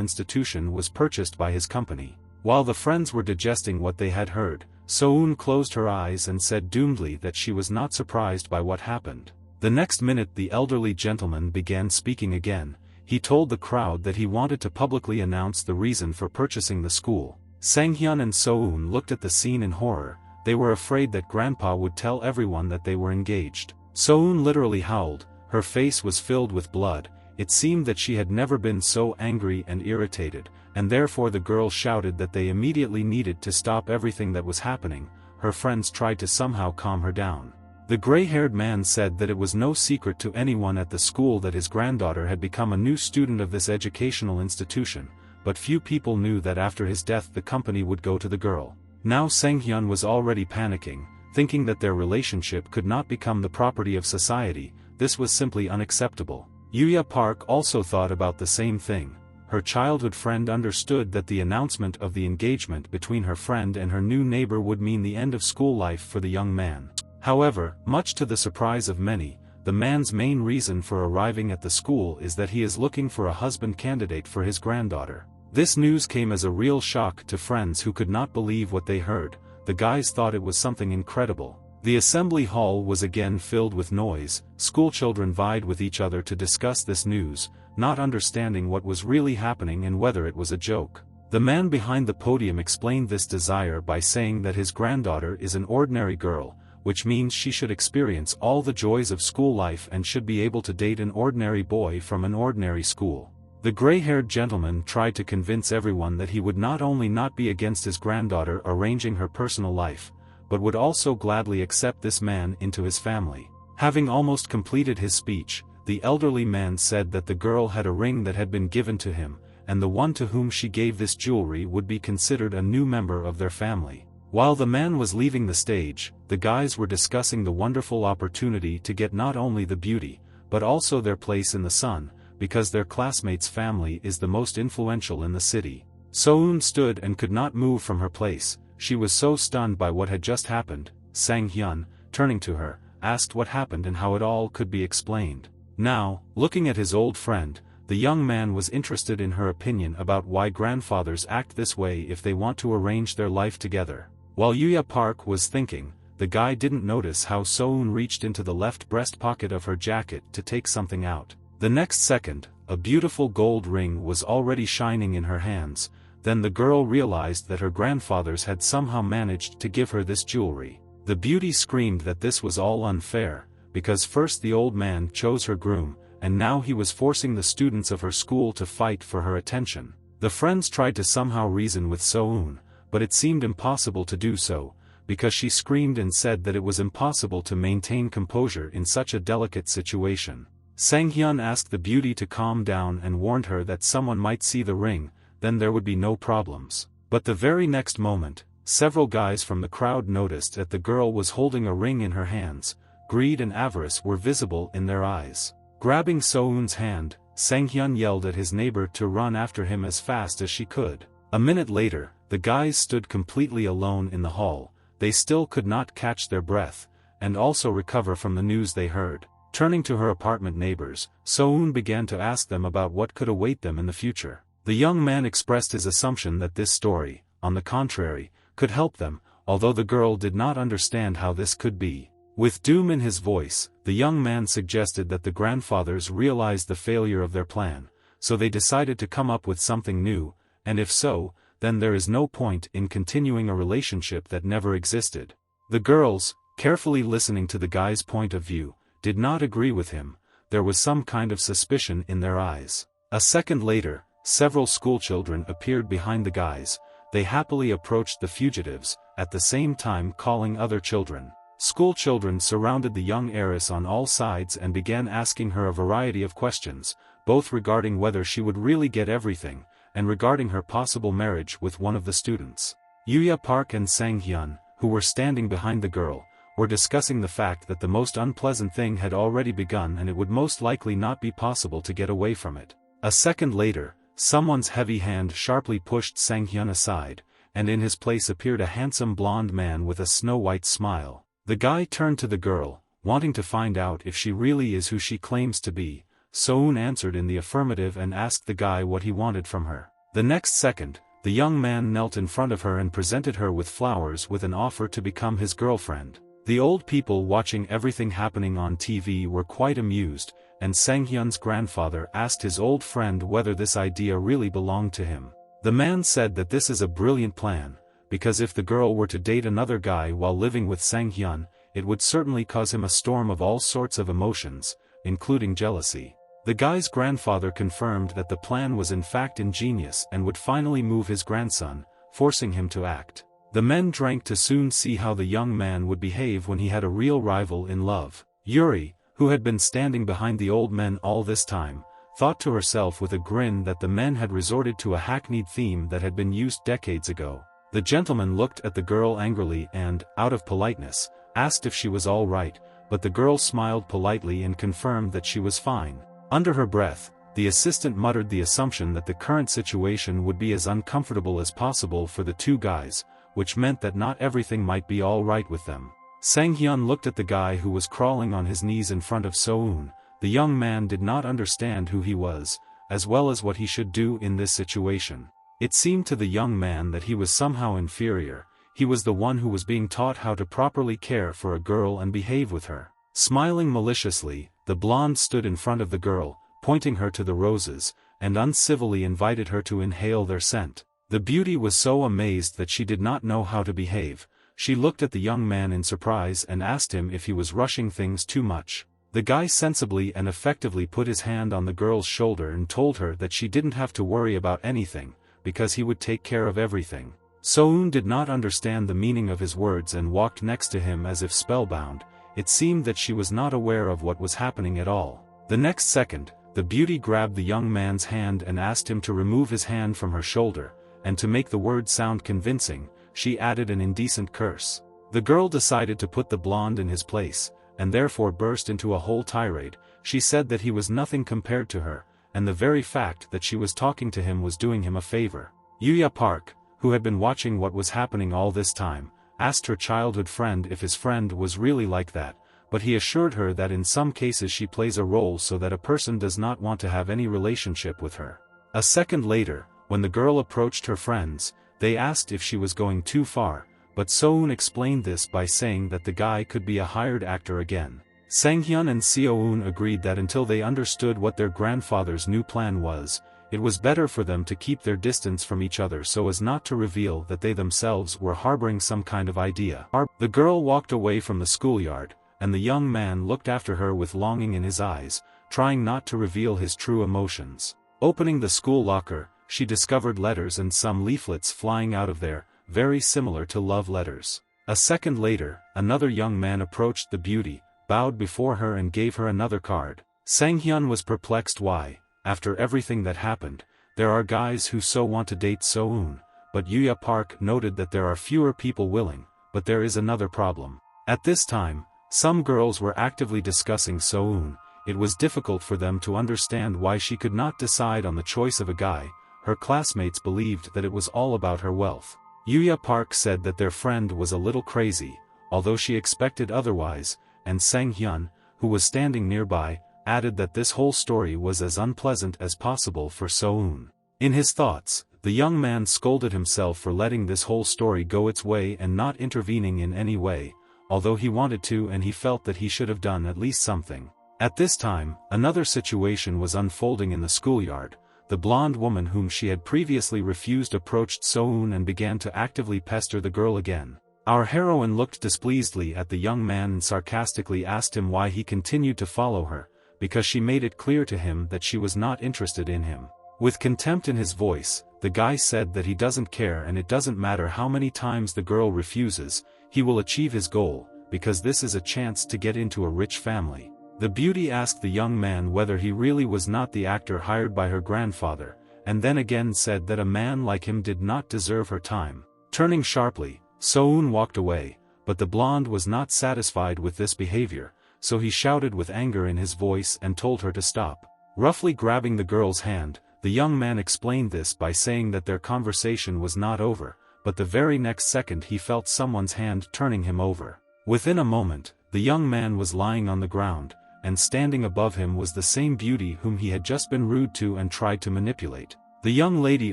institution was purchased by his company. While the friends were digesting what they had heard, So-eun closed her eyes and said doomedly that she was not surprised by what happened. The next minute the elderly gentleman began speaking again. He told the crowd that he wanted to publicly announce the reason for purchasing the school. Sang-hyun and So-eun looked at the scene in horror. They were afraid that Grandpa would tell everyone that they were engaged. So-eun literally howled. Her face was filled with blood. It seemed that she had never been so angry and irritated, and therefore the girls shouted that they immediately needed to stop everything that was happening. Her friends tried to somehow calm her down. The gray-haired man said that it was no secret to anyone at the school that his granddaughter had become a new student of this educational institution, but few people knew that after his death the company would go to the girl. Now Sang-hyun was already panicking, thinking that their relationship could not become the property of society. This was simply unacceptable. Yuya Park also thought about the same thing. Her childhood friend understood that the announcement of the engagement between her friend and her new neighbor would mean the end of school life for the young man. However, much to the surprise of many, the man's main reason for arriving at the school is that he is looking for a husband candidate for his granddaughter. This news came as a real shock to friends who could not believe what they heard. The guys thought it was something incredible. The assembly hall was again filled with noise. Schoolchildren vied with each other to discuss this news, not understanding what was really happening and whether it was a joke. The man behind the podium explained this desire by saying that his granddaughter is an ordinary girl, which means she should experience all the joys of school life and should be able to date an ordinary boy from an ordinary school. The gray-haired gentleman tried to convince everyone that he would not only not be against his granddaughter arranging her personal life, but would also gladly accept this man into his family. Having almost completed his speech, the elderly man said that the girl had a ring that had been given to him, and the one to whom she gave this jewelry would be considered a new member of their family. While the man was leaving the stage, the guys were discussing the wonderful opportunity to get not only the beauty, but also their place in the sun, because their classmate's family is the most influential in the city. So-eun stood and could not move from her place. She was so stunned by what had just happened. Sang-hyun, turning to her, asked what happened and how it all could be explained. Now, looking at his old friend, the young man was interested in her opinion about why grandfathers act this way if they want to arrange their life together. While Yuya Park was thinking, the guy didn't notice how So-eun reached into the left breast pocket of her jacket to take something out. The next second, a beautiful gold ring was already shining in her hands. Then the girl realized that her grandfathers had somehow managed to give her this jewelry. The beauty screamed that this was all unfair, because first the old man chose her groom, and now he was forcing the students of her school to fight for her attention. The friends tried to somehow reason with So-eun, but it seemed impossible to do so, because she screamed and said that it was impossible to maintain composure in such a delicate situation. Sang-hyun asked the beauty to calm down and warned her that someone might see the ring, then there would be no problems. But the very next moment, several guys from the crowd noticed that the girl was holding a ring in her hands. Greed and avarice were visible in their eyes. Grabbing So-eun's hand, Sang-hyun yelled at his neighbor to run after him as fast as she could. A minute later, the guys stood completely alone in the hall. They still could not catch their breath, and also recover from the news they heard. Turning to her apartment neighbors, So-eun began to ask them about what could await them in the future. The young man expressed his assumption that this story, on the contrary, could help them, although the girl did not understand how this could be. With doom in his voice, the young man suggested that the grandfathers realized the failure of their plan, so they decided to come up with something new, and if so, then there is no point in continuing a relationship that never existed. The girls, carefully listening to the guy's point of view, did not agree with him. There was some kind of suspicion in their eyes. A second later, several schoolchildren appeared behind the guys. They happily approached the fugitives, at the same time calling other children. Schoolchildren surrounded the young heiress on all sides and began asking her a variety of questions, both regarding whether she would really get everything, and regarding her possible marriage with one of the students. Yuya Park and Sang-hyun, who were standing behind the girl, were discussing the fact that the most unpleasant thing had already begun and it would most likely not be possible to get away from it. A second later, someone's heavy hand sharply pushed Sang-hyun aside, and in his place appeared a handsome blonde man with a snow-white smile. The guy turned to the girl, wanting to find out if she really is who she claims to be. Soon answered in the affirmative and asked the guy what he wanted from her. The next second, the young man knelt in front of her and presented her with flowers with an offer to become his girlfriend. The old people watching everything happening on TV were quite amused, and Sang-hyun's grandfather asked his old friend whether this idea really belonged to him. The man said that this is a brilliant plan, because if the girl were to date another guy while living with Sang-hyun, it would certainly cause him a storm of all sorts of emotions, including jealousy. The guy's grandfather confirmed that the plan was in fact ingenious and would finally move his grandson, forcing him to act. The men drank to soon see how the young man would behave when he had a real rival in love. Yuri, who had been standing behind the old men all this time, thought to herself with a grin that the men had resorted to a hackneyed theme that had been used decades ago. The gentleman looked at the girl angrily and, out of politeness, asked if she was all right, but the girl smiled politely and confirmed that she was fine. Under her breath, the assistant muttered the assumption that the current situation would be as uncomfortable as possible for the two guys, which meant that not everything might be all right with them. Sang-hyun looked at the guy who was crawling on his knees in front of So-eun. The young man did not understand who he was, as well as what he should do in this situation. It seemed to the young man that he was somehow inferior. He was the one who was being taught how to properly care for a girl and behave with her. Smiling maliciously, the blonde stood in front of the girl, pointing her to the roses, and uncivilly invited her to inhale their scent. The beauty was so amazed that she did not know how to behave. She looked at the young man in surprise and asked him if he was rushing things too much. The guy sensibly and effectively put his hand on the girl's shoulder and told her that she didn't have to worry about anything, because he would take care of everything. So-eun did not understand the meaning of his words and walked next to him as if spellbound. It seemed that she was not aware of what was happening at all. The next second, the beauty grabbed the young man's hand and asked him to remove his hand from her shoulder, and to make the words sound convincing, she added an indecent curse. The girl decided to put the blonde in his place, and therefore burst into a whole tirade. She said that he was nothing compared to her, and the very fact that she was talking to him was doing him a favor. Yuya Park, who had been watching what was happening all this time, asked her childhood friend if his friend was really like that, but he assured her that in some cases she plays a role so that a person does not want to have any relationship with her. A second later, when the girl approached her friends, they asked if she was going too far, but So-eun explained this by saying that the guy could be a hired actor again. Sang-hyun and Seo-eun agreed that until they understood what their grandfather's new plan was, it was better for them to keep their distance from each other so as not to reveal that they themselves were harboring some kind of idea. The girl walked away from the schoolyard, and the young man looked after her with longing in his eyes, trying not to reveal his true emotions. Opening the school locker, she discovered letters and some leaflets flying out of there, very similar to love letters. A second later, another young man approached the beauty, bowed before her and gave her another card. Sang-hyun was perplexed why, after everything that happened, there are guys who so want to date So-eun, but Yuya Park noted that there are fewer people willing, but there is another problem. At this time, some girls were actively discussing So-eun. It was difficult for them to understand why she could not decide on the choice of a guy. Her classmates believed that it was all about her wealth. Yuya Park said that their friend was a little crazy, although she expected otherwise, and Sang-hyun, who was standing nearby, added that this whole story was as unpleasant as possible for So-eun. In his thoughts, the young man scolded himself for letting this whole story go its way and not intervening in any way, although he wanted to and he felt that he should have done at least something. At this time, another situation was unfolding in the schoolyard. The blonde woman whom she had previously refused approached So-eun and began to actively pester the girl again. Our heroine looked displeasedly at the young man and sarcastically asked him why he continued to follow her, because she made it clear to him that she was not interested in him. With contempt in his voice, the guy said that he doesn't care and it doesn't matter how many times the girl refuses, he will achieve his goal, because this is a chance to get into a rich family. The beauty asked the young man whether he really was not the actor hired by her grandfather, and then again said that a man like him did not deserve her time. Turning sharply, So-eun walked away, but the blonde was not satisfied with this behavior, so he shouted with anger in his voice and told her to stop. Roughly grabbing the girl's hand, the young man explained this by saying that their conversation was not over, but the very next second he felt someone's hand turning him over. Within a moment, the young man was lying on the ground, and standing above him was the same beauty whom he had just been rude to and tried to manipulate. The young lady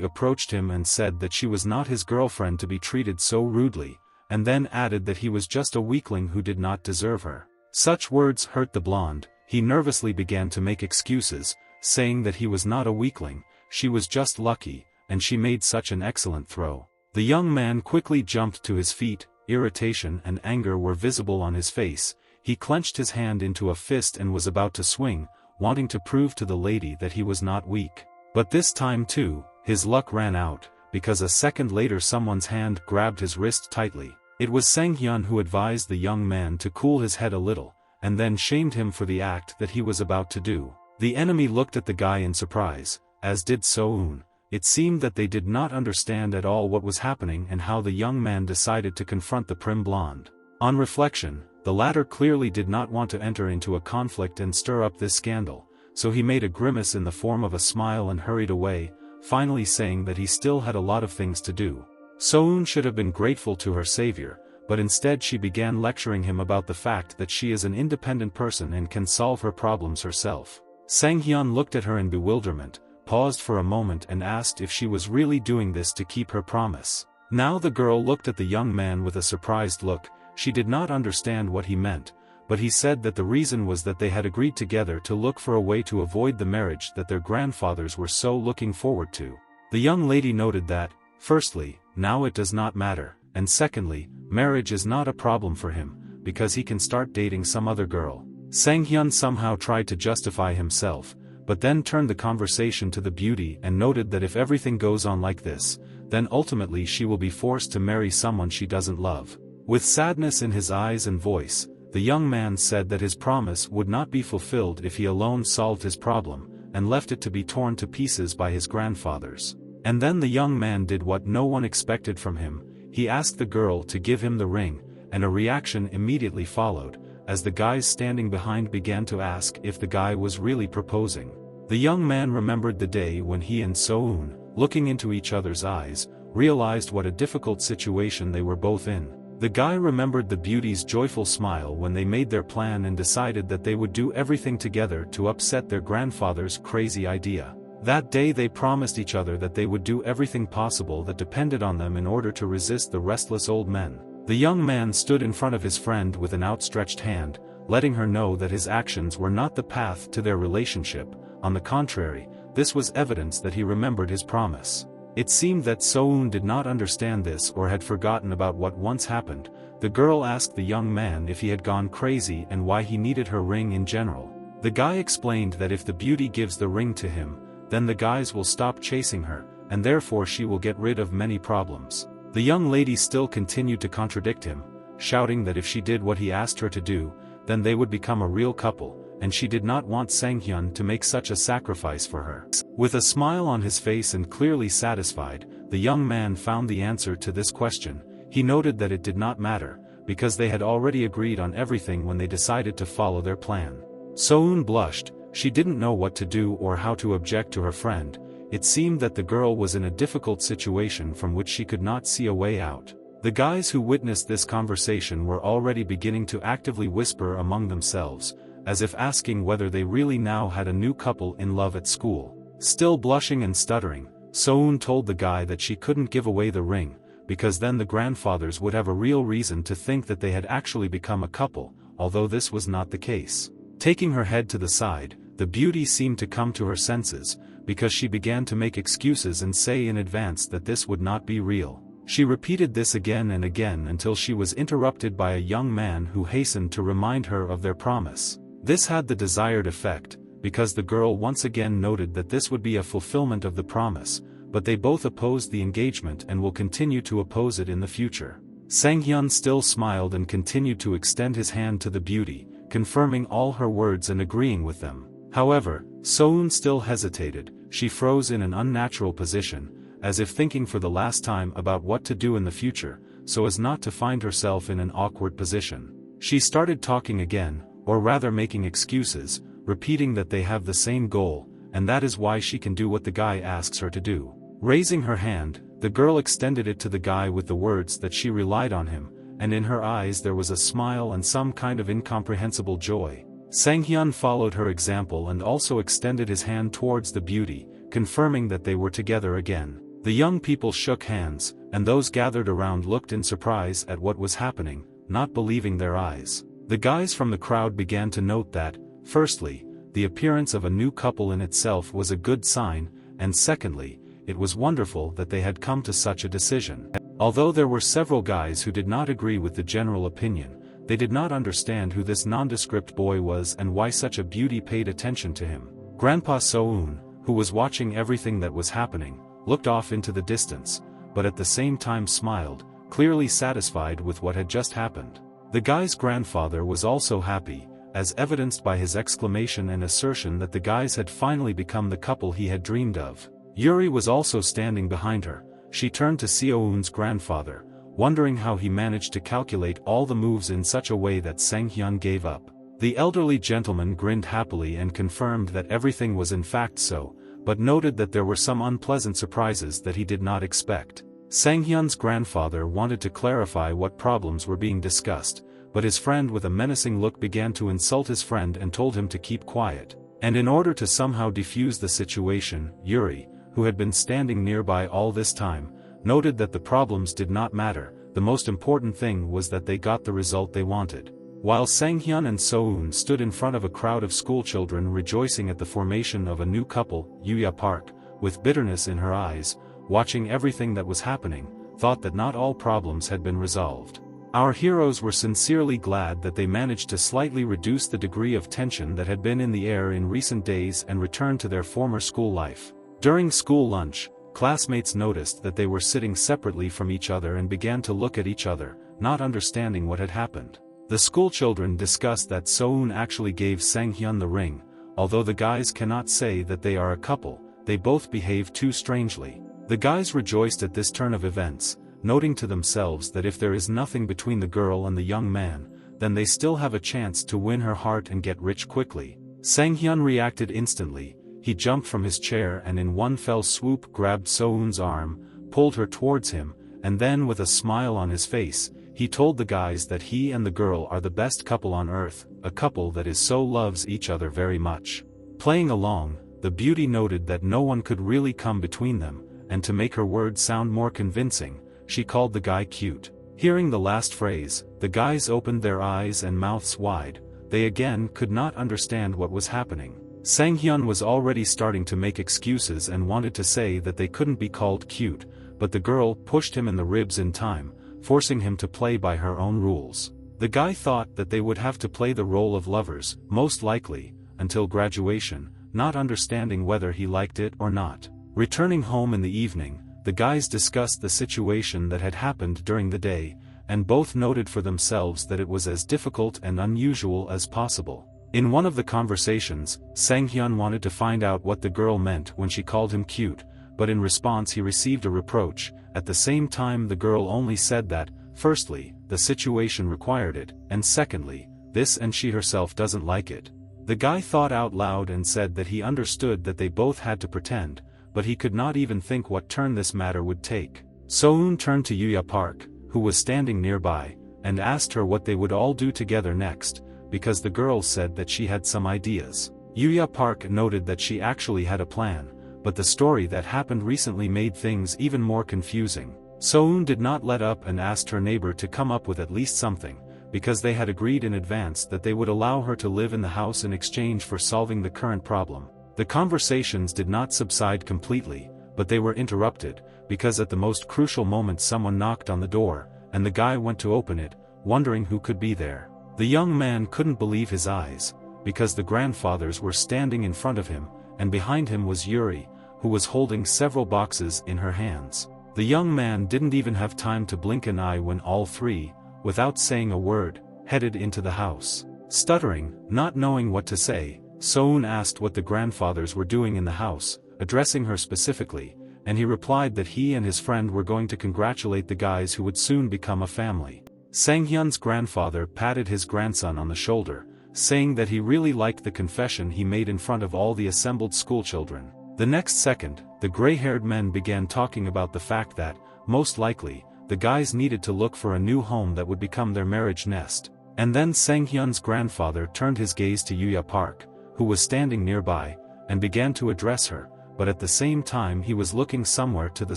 approached him and said that she was not his girlfriend to be treated so rudely, and then added that he was just a weakling who did not deserve her. Such words hurt the blonde. He nervously began to make excuses, saying that he was not a weakling, she was just lucky, and she made such an excellent throw. The young man quickly jumped to his feet. Irritation and anger were visible on his face. He clenched his hand into a fist and was about to swing, wanting to prove to the lady that he was not weak. But this time too, his luck ran out, because a second later someone's hand grabbed his wrist tightly. It was Sang-hyun who advised the young man to cool his head a little, and then shamed him for the act that he was about to do. The enemy looked at the guy in surprise, as did So-eun. It seemed that they did not understand at all what was happening and how the young man decided to confront the prim blonde. On reflection, the latter clearly did not want to enter into a conflict and stir up this scandal, so he made a grimace in the form of a smile and hurried away, finally saying that he still had a lot of things to do. So-eun should have been grateful to her savior, but instead she began lecturing him about the fact that she is an independent person and can solve her problems herself. Sang-hyun looked at her in bewilderment, paused for a moment and asked if she was really doing this to keep her promise. Now the girl looked at the young man with a surprised look. She did not understand what he meant, but he said that the reason was that they had agreed together to look for a way to avoid the marriage that their grandfathers were so looking forward to. The young lady noted that, firstly, now it does not matter, and secondly, marriage is not a problem for him, because he can start dating some other girl. Sang-hyun somehow tried to justify himself, but then turned the conversation to the beauty and noted that if everything goes on like this, then ultimately she will be forced to marry someone she doesn't love. With sadness in his eyes and voice, the young man said that his promise would not be fulfilled if he alone solved his problem, and left it to be torn to pieces by his grandfathers. And then the young man did what no one expected from him. He asked the girl to give him the ring, and a reaction immediately followed, as the guys standing behind began to ask if the guy was really proposing. The young man remembered the day when he and So-eun, looking into each other's eyes, realized what a difficult situation they were both in. The guy remembered the beauty's joyful smile when they made their plan and decided that they would do everything together to upset their grandfather's crazy idea. That day they promised each other that they would do everything possible that depended on them in order to resist the restless old men. The young man stood in front of his friend with an outstretched hand, letting her know that his actions were not the path to their relationship. On the contrary, this was evidence that he remembered his promise. It seemed that So-eun did not understand this or had forgotten about what once happened. The girl asked the young man if he had gone crazy and why he needed her ring in general. The guy explained that if the beauty gives the ring to him, then the guys will stop chasing her, and therefore she will get rid of many problems. The young lady still continued to contradict him, shouting that if she did what he asked her to do, then they would become a real couple, and she did not want Sang-hyun to make such a sacrifice for her. With a smile on his face and clearly satisfied, the young man found the answer to this question. He noted that it did not matter, because they had already agreed on everything when they decided to follow their plan. So-eun blushed. She didn't know what to do or how to object to her friend. It seemed that the girl was in a difficult situation from which she could not see a way out. The guys who witnessed this conversation were already beginning to actively whisper among themselves, as if asking whether they really now had a new couple in love at school. Still blushing and stuttering, So-eun told the guy that she couldn't give away the ring, because then the grandfathers would have a real reason to think that they had actually become a couple, although this was not the case. Taking her head to the side, the beauty seemed to come to her senses, because she began to make excuses and say in advance that this would not be real. She repeated this again and again until she was interrupted by a young man who hastened to remind her of their promise. This had the desired effect, because the girl once again noted that this would be a fulfillment of the promise, but they both opposed the engagement and will continue to oppose it in the future. Sang-hyun still smiled and continued to extend his hand to the beauty, confirming all her words and agreeing with them. However, So-eun still hesitated. She froze in an unnatural position, as if thinking for the last time about what to do in the future, so as not to find herself in an awkward position. She started talking again, or rather making excuses, repeating that they have the same goal, and that is why she can do what the guy asks her to do. Raising her hand, the girl extended it to the guy with the words that she relied on him, and in her eyes there was a smile and some kind of incomprehensible joy. Sang-hyun followed her example and also extended his hand towards the beauty, confirming that they were together again. The young people shook hands, and those gathered around looked in surprise at what was happening, not believing their eyes. The guys from the crowd began to note that, firstly, the appearance of a new couple in itself was a good sign, and secondly, it was wonderful that they had come to such a decision. Although there were several guys who did not agree with the general opinion, they did not understand who this nondescript boy was and why such a beauty paid attention to him. Grandpa So-eun, who was watching everything that was happening, looked off into the distance, but at the same time smiled, clearly satisfied with what had just happened. The guy's grandfather was also happy, as evidenced by his exclamation and assertion that the guys had finally become the couple he had dreamed of. Yuri was also standing behind her. She turned to So-eun's grandfather, wondering how he managed to calculate all the moves in such a way that Sang-hyun gave up. The elderly gentleman grinned happily and confirmed that everything was in fact so, but noted that there were some unpleasant surprises that he did not expect. Sang-hyun's grandfather wanted to clarify what problems were being discussed, but his friend with a menacing look began to insult his friend and told him to keep quiet. And in order to somehow defuse the situation, Yuri, who had been standing nearby all this time, noted that the problems did not matter. The most important thing was that they got the result they wanted. While Sang-hyun and So-eun stood in front of a crowd of schoolchildren rejoicing at the formation of a new couple, Yuya Park, with bitterness in her eyes, watching everything that was happening, thought that not all problems had been resolved. Our heroes were sincerely glad that they managed to slightly reduce the degree of tension that had been in the air in recent days and return to their former school life. During school lunch, classmates noticed that they were sitting separately from each other and began to look at each other, not understanding what had happened. The schoolchildren discussed that So-eun actually gave Sang-hyun the ring. Although the guys cannot say that they are a couple, they both behave too strangely. The guys rejoiced at this turn of events, noting to themselves that if there is nothing between the girl and the young man, then they still have a chance to win her heart and get rich quickly. Sang-hyun reacted instantly. He jumped from his chair and in one fell swoop grabbed So-eun's arm, pulled her towards him, and then with a smile on his face, he told the guys that he and the girl are the best couple on earth, a couple that is so loves each other very much. Playing along, the beauty noted that no one could really come between them, and to make her words sound more convincing, she called the guy cute. Hearing the last phrase, the guys opened their eyes and mouths wide. They again could not understand what was happening. Sang-hyun was already starting to make excuses and wanted to say that they couldn't be called cute, but the girl pushed him in the ribs in time, forcing him to play by her own rules. The guy thought that they would have to play the role of lovers, most likely, until graduation, not understanding whether he liked it or not. Returning home in the evening, the guys discussed the situation that had happened during the day, and both noted for themselves that it was as difficult and unusual as possible. In one of the conversations, Sang-hyun wanted to find out what the girl meant when she called him cute, but in response he received a reproach. At the same time the girl only said that, firstly, the situation required it, and secondly, this and she herself doesn't like it. The guy thought out loud and said that he understood that they both had to pretend, but he could not even think what turn this matter would take. So-eun turned to Yuya Park, who was standing nearby, and asked her what they would all do together next, because the girl said that she had some ideas. Yuya Park noted that she actually had a plan, but the story that happened recently made things even more confusing. Soon did not let up and asked her neighbor to come up with at least something, because they had agreed in advance that they would allow her to live in the house in exchange for solving the current problem. The conversations did not subside completely, but they were interrupted, because at the most crucial moment someone knocked on the door, and the guy went to open it, wondering who could be there. The young man couldn't believe his eyes, because the grandfathers were standing in front of him, and behind him was Yuri, who was holding several boxes in her hands. The young man didn't even have time to blink an eye when all three, without saying a word, headed into the house. Stuttering, not knowing what to say, Soon asked what the grandfathers were doing in the house, addressing her specifically, and he replied that he and his friend were going to congratulate the guys who would soon become a family. Sanghyun's grandfather patted his grandson on the shoulder, saying that he really liked the confession he made in front of all the assembled schoolchildren. The next second, the gray-haired men began talking about the fact that, most likely, the guys needed to look for a new home that would become their marriage nest. And then Sanghyun's grandfather turned his gaze to Yuya Park, who was standing nearby, and began to address her, but at the same time he was looking somewhere to the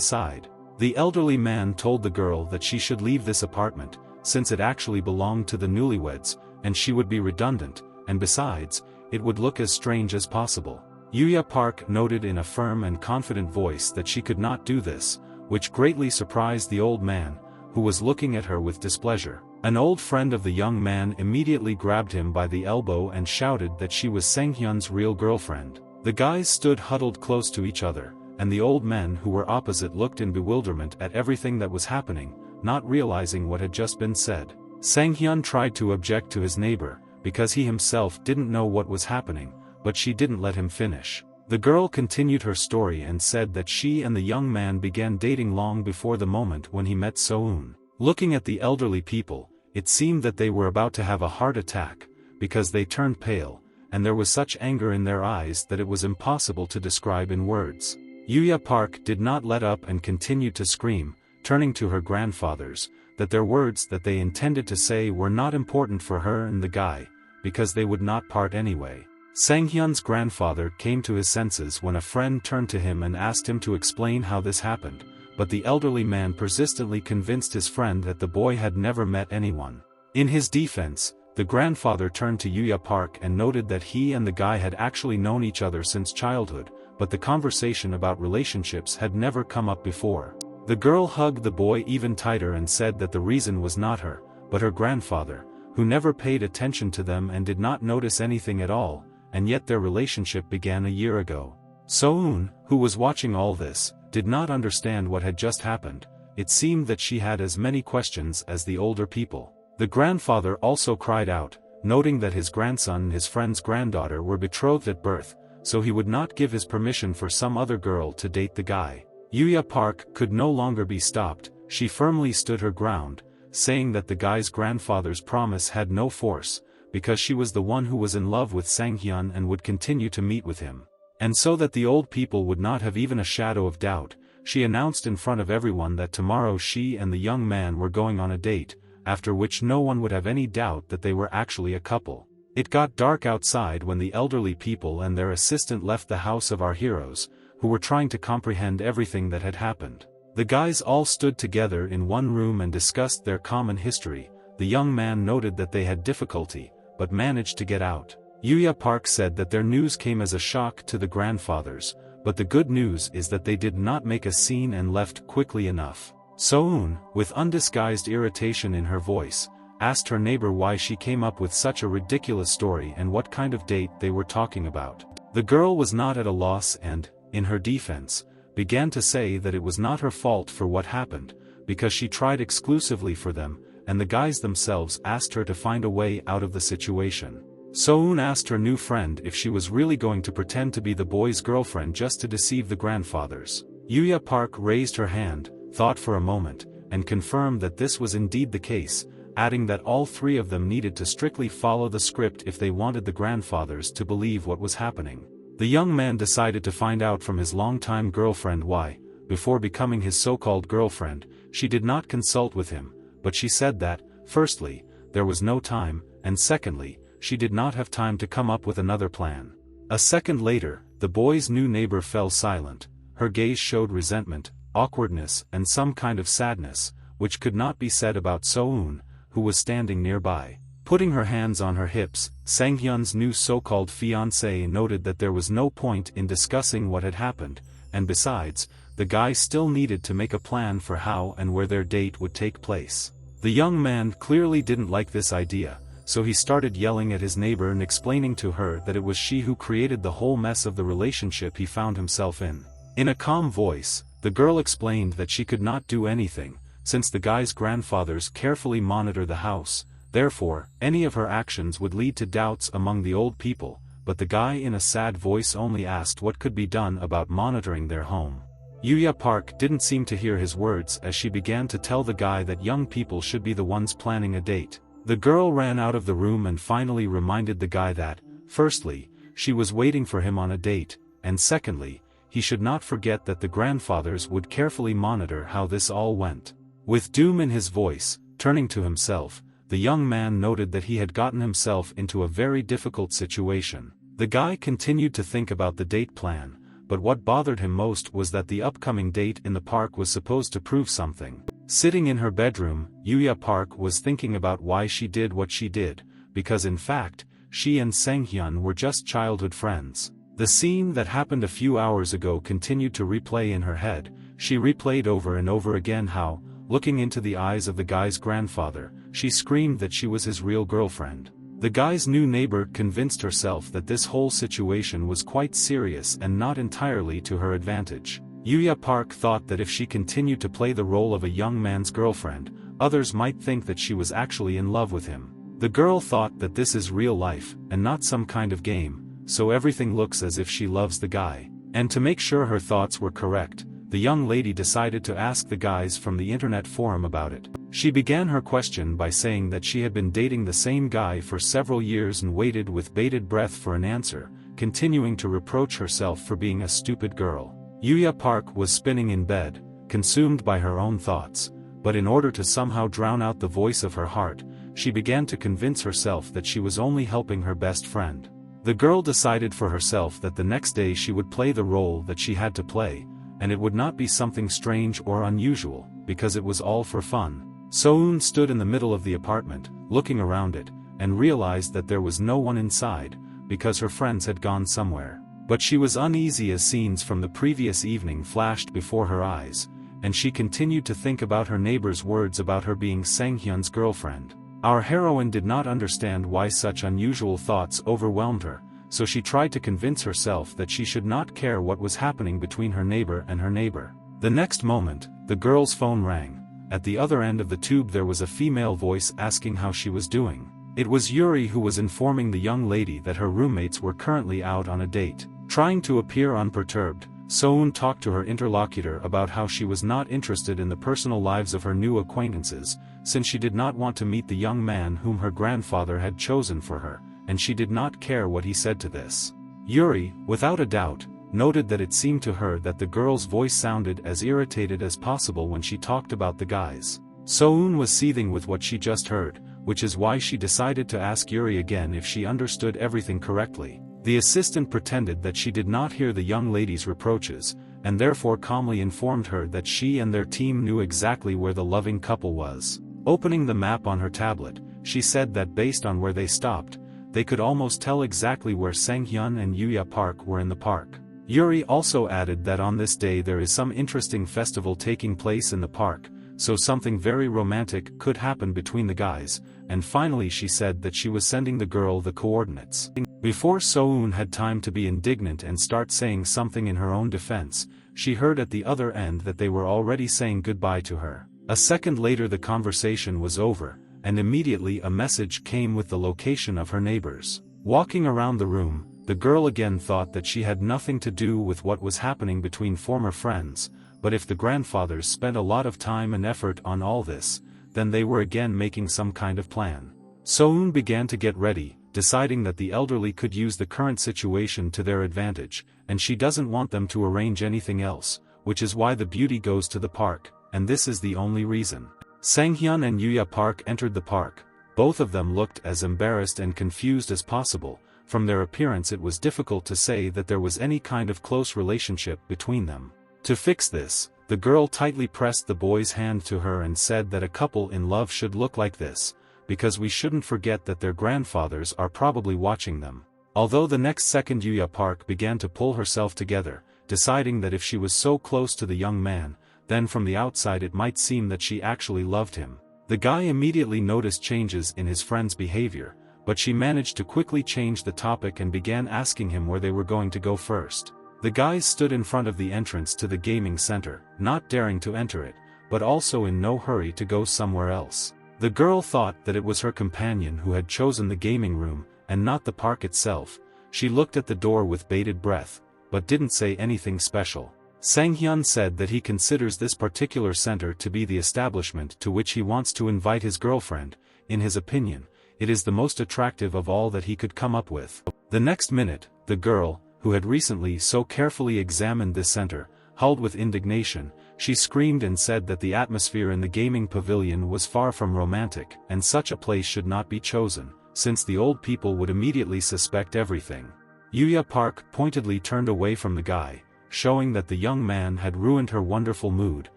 side. The elderly man told the girl that she should leave this apartment, since it actually belonged to the newlyweds, and she would be redundant, and besides, it would look as strange as possible. Yuya Park noted in a firm and confident voice that she could not do this, which greatly surprised the old man, who was looking at her with displeasure. An old friend of the young man immediately grabbed him by the elbow and shouted that she was Sanghyun's real girlfriend. The guys stood huddled close to each other, and the old men who were opposite looked in bewilderment at everything that was happening, not realizing what had just been said. Sanghyun tried to object to his neighbor, because he himself didn't know what was happening, but she didn't let him finish. The girl continued her story and said that she and the young man began dating long before the moment when he met Soon. Looking at the elderly people, it seemed that they were about to have a heart attack, because they turned pale, and there was such anger in their eyes that it was impossible to describe in words. Yuya Park did not let up and continued to scream, turning to her grandfathers, that their words that they intended to say were not important for her and the guy, because they would not part anyway. Sanghyun's grandfather came to his senses when a friend turned to him and asked him to explain how this happened, but the elderly man persistently convinced his friend that the boy had never met anyone. In his defense, the grandfather turned to Yuya Park and noted that he and the guy had actually known each other since childhood, but the conversation about relationships had never come up before. The girl hugged the boy even tighter and said that the reason was not her, but her grandfather, who never paid attention to them and did not notice anything at all, and yet their relationship began a year ago. Soon, who was watching all this, did not understand what had just happened. It seemed that she had as many questions as the older people. The grandfather also cried out, noting that his grandson and his friend's granddaughter were betrothed at birth, so he would not give his permission for some other girl to date the guy. Yuya Park could no longer be stopped. She firmly stood her ground, saying that the guy's grandfather's promise had no force, because she was the one who was in love with Sanghyun and would continue to meet with him. And so that the old people would not have even a shadow of doubt, she announced in front of everyone that tomorrow she and the young man were going on a date, after which no one would have any doubt that they were actually a couple. It got dark outside when the elderly people and their assistant left the house of our heroes, who were trying to comprehend everything that had happened. The guys all stood together in one room and discussed their common history. The young man noted that they had difficulty, but managed to get out. Yuya Park said that their news came as a shock to the grandfathers, but the good news is that they did not make a scene and left quickly enough. Soon, with undisguised irritation in her voice, asked her neighbor why she came up with such a ridiculous story and what kind of date they were talking about. The girl was not at a loss and, in her defense, began to say that it was not her fault for what happened, because she tried exclusively for them, and the guys themselves asked her to find a way out of the situation. Soon asked her new friend if she was really going to pretend to be the boy's girlfriend just to deceive the grandfathers. Yuya Park raised her hand, thought for a moment, and confirmed that this was indeed the case, adding that all three of them needed to strictly follow the script if they wanted the grandfathers to believe what was happening. The young man decided to find out from his longtime girlfriend why, before becoming his so-called girlfriend, she did not consult with him, but she said that, firstly, there was no time, and secondly, she did not have time to come up with another plan. A second later, the boy's new neighbor fell silent. Her gaze showed resentment, awkwardness and some kind of sadness, which could not be said about So-eun, who was standing nearby. Putting her hands on her hips, Sang-hyun's new so-called fiancé noted that there was no point in discussing what had happened, and besides, the guy still needed to make a plan for how and where their date would take place. The young man clearly didn't like this idea, so he started yelling at his neighbor and explaining to her that it was she who created the whole mess of the relationship he found himself in. In a calm voice, the girl explained that she could not do anything, since the guy's grandfathers carefully monitor the house. Therefore, any of her actions would lead to doubts among the old people, but the guy in a sad voice only asked what could be done about monitoring their home. Yuya Park didn't seem to hear his words as she began to tell the guy that young people should be the ones planning a date. The girl ran out of the room and finally reminded the guy that, firstly, she was waiting for him on a date, and secondly, he should not forget that the grandfathers would carefully monitor how this all went. With doom in his voice, turning to himself, the young man noted that he had gotten himself into a very difficult situation. The guy continued to think about the date plan, but what bothered him most was that the upcoming date in the park was supposed to prove something. Sitting in her bedroom, Yuya Park was thinking about why she did what she did, because in fact, she and Sang-hyun were just childhood friends. The scene that happened a few hours ago continued to replay in her head. She replayed over and over again how, looking into the eyes of the guy's grandfather, she screamed that she was his real girlfriend. The guy's new neighbor convinced herself that this whole situation was quite serious and not entirely to her advantage. Yuya Park thought that if she continued to play the role of a young man's girlfriend, others might think that she was actually in love with him. The girl thought that this is real life, and not some kind of game, so everything looks as if she loves the guy. And to make sure her thoughts were correct, the young lady decided to ask the guys from the internet forum about it. She began her question by saying that she had been dating the same guy for several years and waited with bated breath for an answer, continuing to reproach herself for being a stupid girl. Yuya Park was spinning in bed, consumed by her own thoughts, but in order to somehow drown out the voice of her heart, she began to convince herself that she was only helping her best friend. The girl decided for herself that the next day she would play the role that she had to play, and it would not be something strange or unusual, because it was all for fun. So-eun stood in the middle of the apartment, looking around it, and realized that there was no one inside, because her friends had gone somewhere. But she was uneasy as scenes from the previous evening flashed before her eyes, and she continued to think about her neighbor's words about her being Sang-hyun's girlfriend. Our heroine did not understand why such unusual thoughts overwhelmed her, so she tried to convince herself that she should not care what was happening between her neighbor and her neighbor. The next moment, the girl's phone rang. At the other end of the tube there was a female voice asking how she was doing. It was Yuri who was informing the young lady that her roommates were currently out on a date. Trying to appear unperturbed, So-eun talked to her interlocutor about how she was not interested in the personal lives of her new acquaintances, since she did not want to meet the young man whom her grandfather had chosen for her, and she did not care what he said to this. Yuri, without a doubt, noted that it seemed to her that the girl's voice sounded as irritated as possible when she talked about the guys. So-eun was seething with what she just heard, which is why she decided to ask Yuri again if she understood everything correctly. The assistant pretended that she did not hear the young lady's reproaches, and therefore calmly informed her that she and their team knew exactly where the loving couple was. Opening the map on her tablet, she said that based on where they stopped, they could almost tell exactly where Sang-hyun and Yuya Park were in the park. Yuri also added that on this day there is some interesting festival taking place in the park, so something very romantic could happen between the guys, and finally she said that she was sending the girl the coordinates. Before So-eun had time to be indignant and start saying something in her own defense, she heard at the other end that they were already saying goodbye to her. A second later the conversation was over, and immediately a message came with the location of her neighbors. Walking around the room, the girl again thought that she had nothing to do with what was happening between former friends, but if the grandfathers spent a lot of time and effort on all this, then they were again making some kind of plan. So-eun began to get ready, deciding that the elderly could use the current situation to their advantage, and she doesn't want them to arrange anything else, which is why the beauty goes to the park, and this is the only reason. Sang-hyun and Yuya Park entered the park. Both of them looked as embarrassed and confused as possible. From their appearance it was difficult to say that there was any kind of close relationship between them. To fix this, The girl tightly pressed the boy's hand to her and said that a couple in love should look like this, because we shouldn't forget that their grandfathers are probably watching them. Although the next second Yuya Park began to pull herself together, deciding that if she was so close to the young man, then from the outside it might seem that she actually loved him. The guy immediately noticed changes in his friend's behavior, but she managed to quickly change the topic and began asking him where they were going to go first. The guys stood in front of the entrance to the gaming center, not daring to enter it, but also in no hurry to go somewhere else. The girl thought that it was her companion who had chosen the gaming room, and not the park itself. She looked at the door with bated breath, but didn't say anything special. Sang-hyun said that he considers this particular center to be the establishment to which he wants to invite his girlfriend. In his opinion, it is the most attractive of all that he could come up with. The next minute, the girl, who had recently so carefully examined this center, howled with indignation. She screamed and said that the atmosphere in the gaming pavilion was far from romantic, and such a place should not be chosen, since the old people would immediately suspect everything. Yuya Park pointedly turned away from the guy, showing that the young man had ruined her wonderful mood,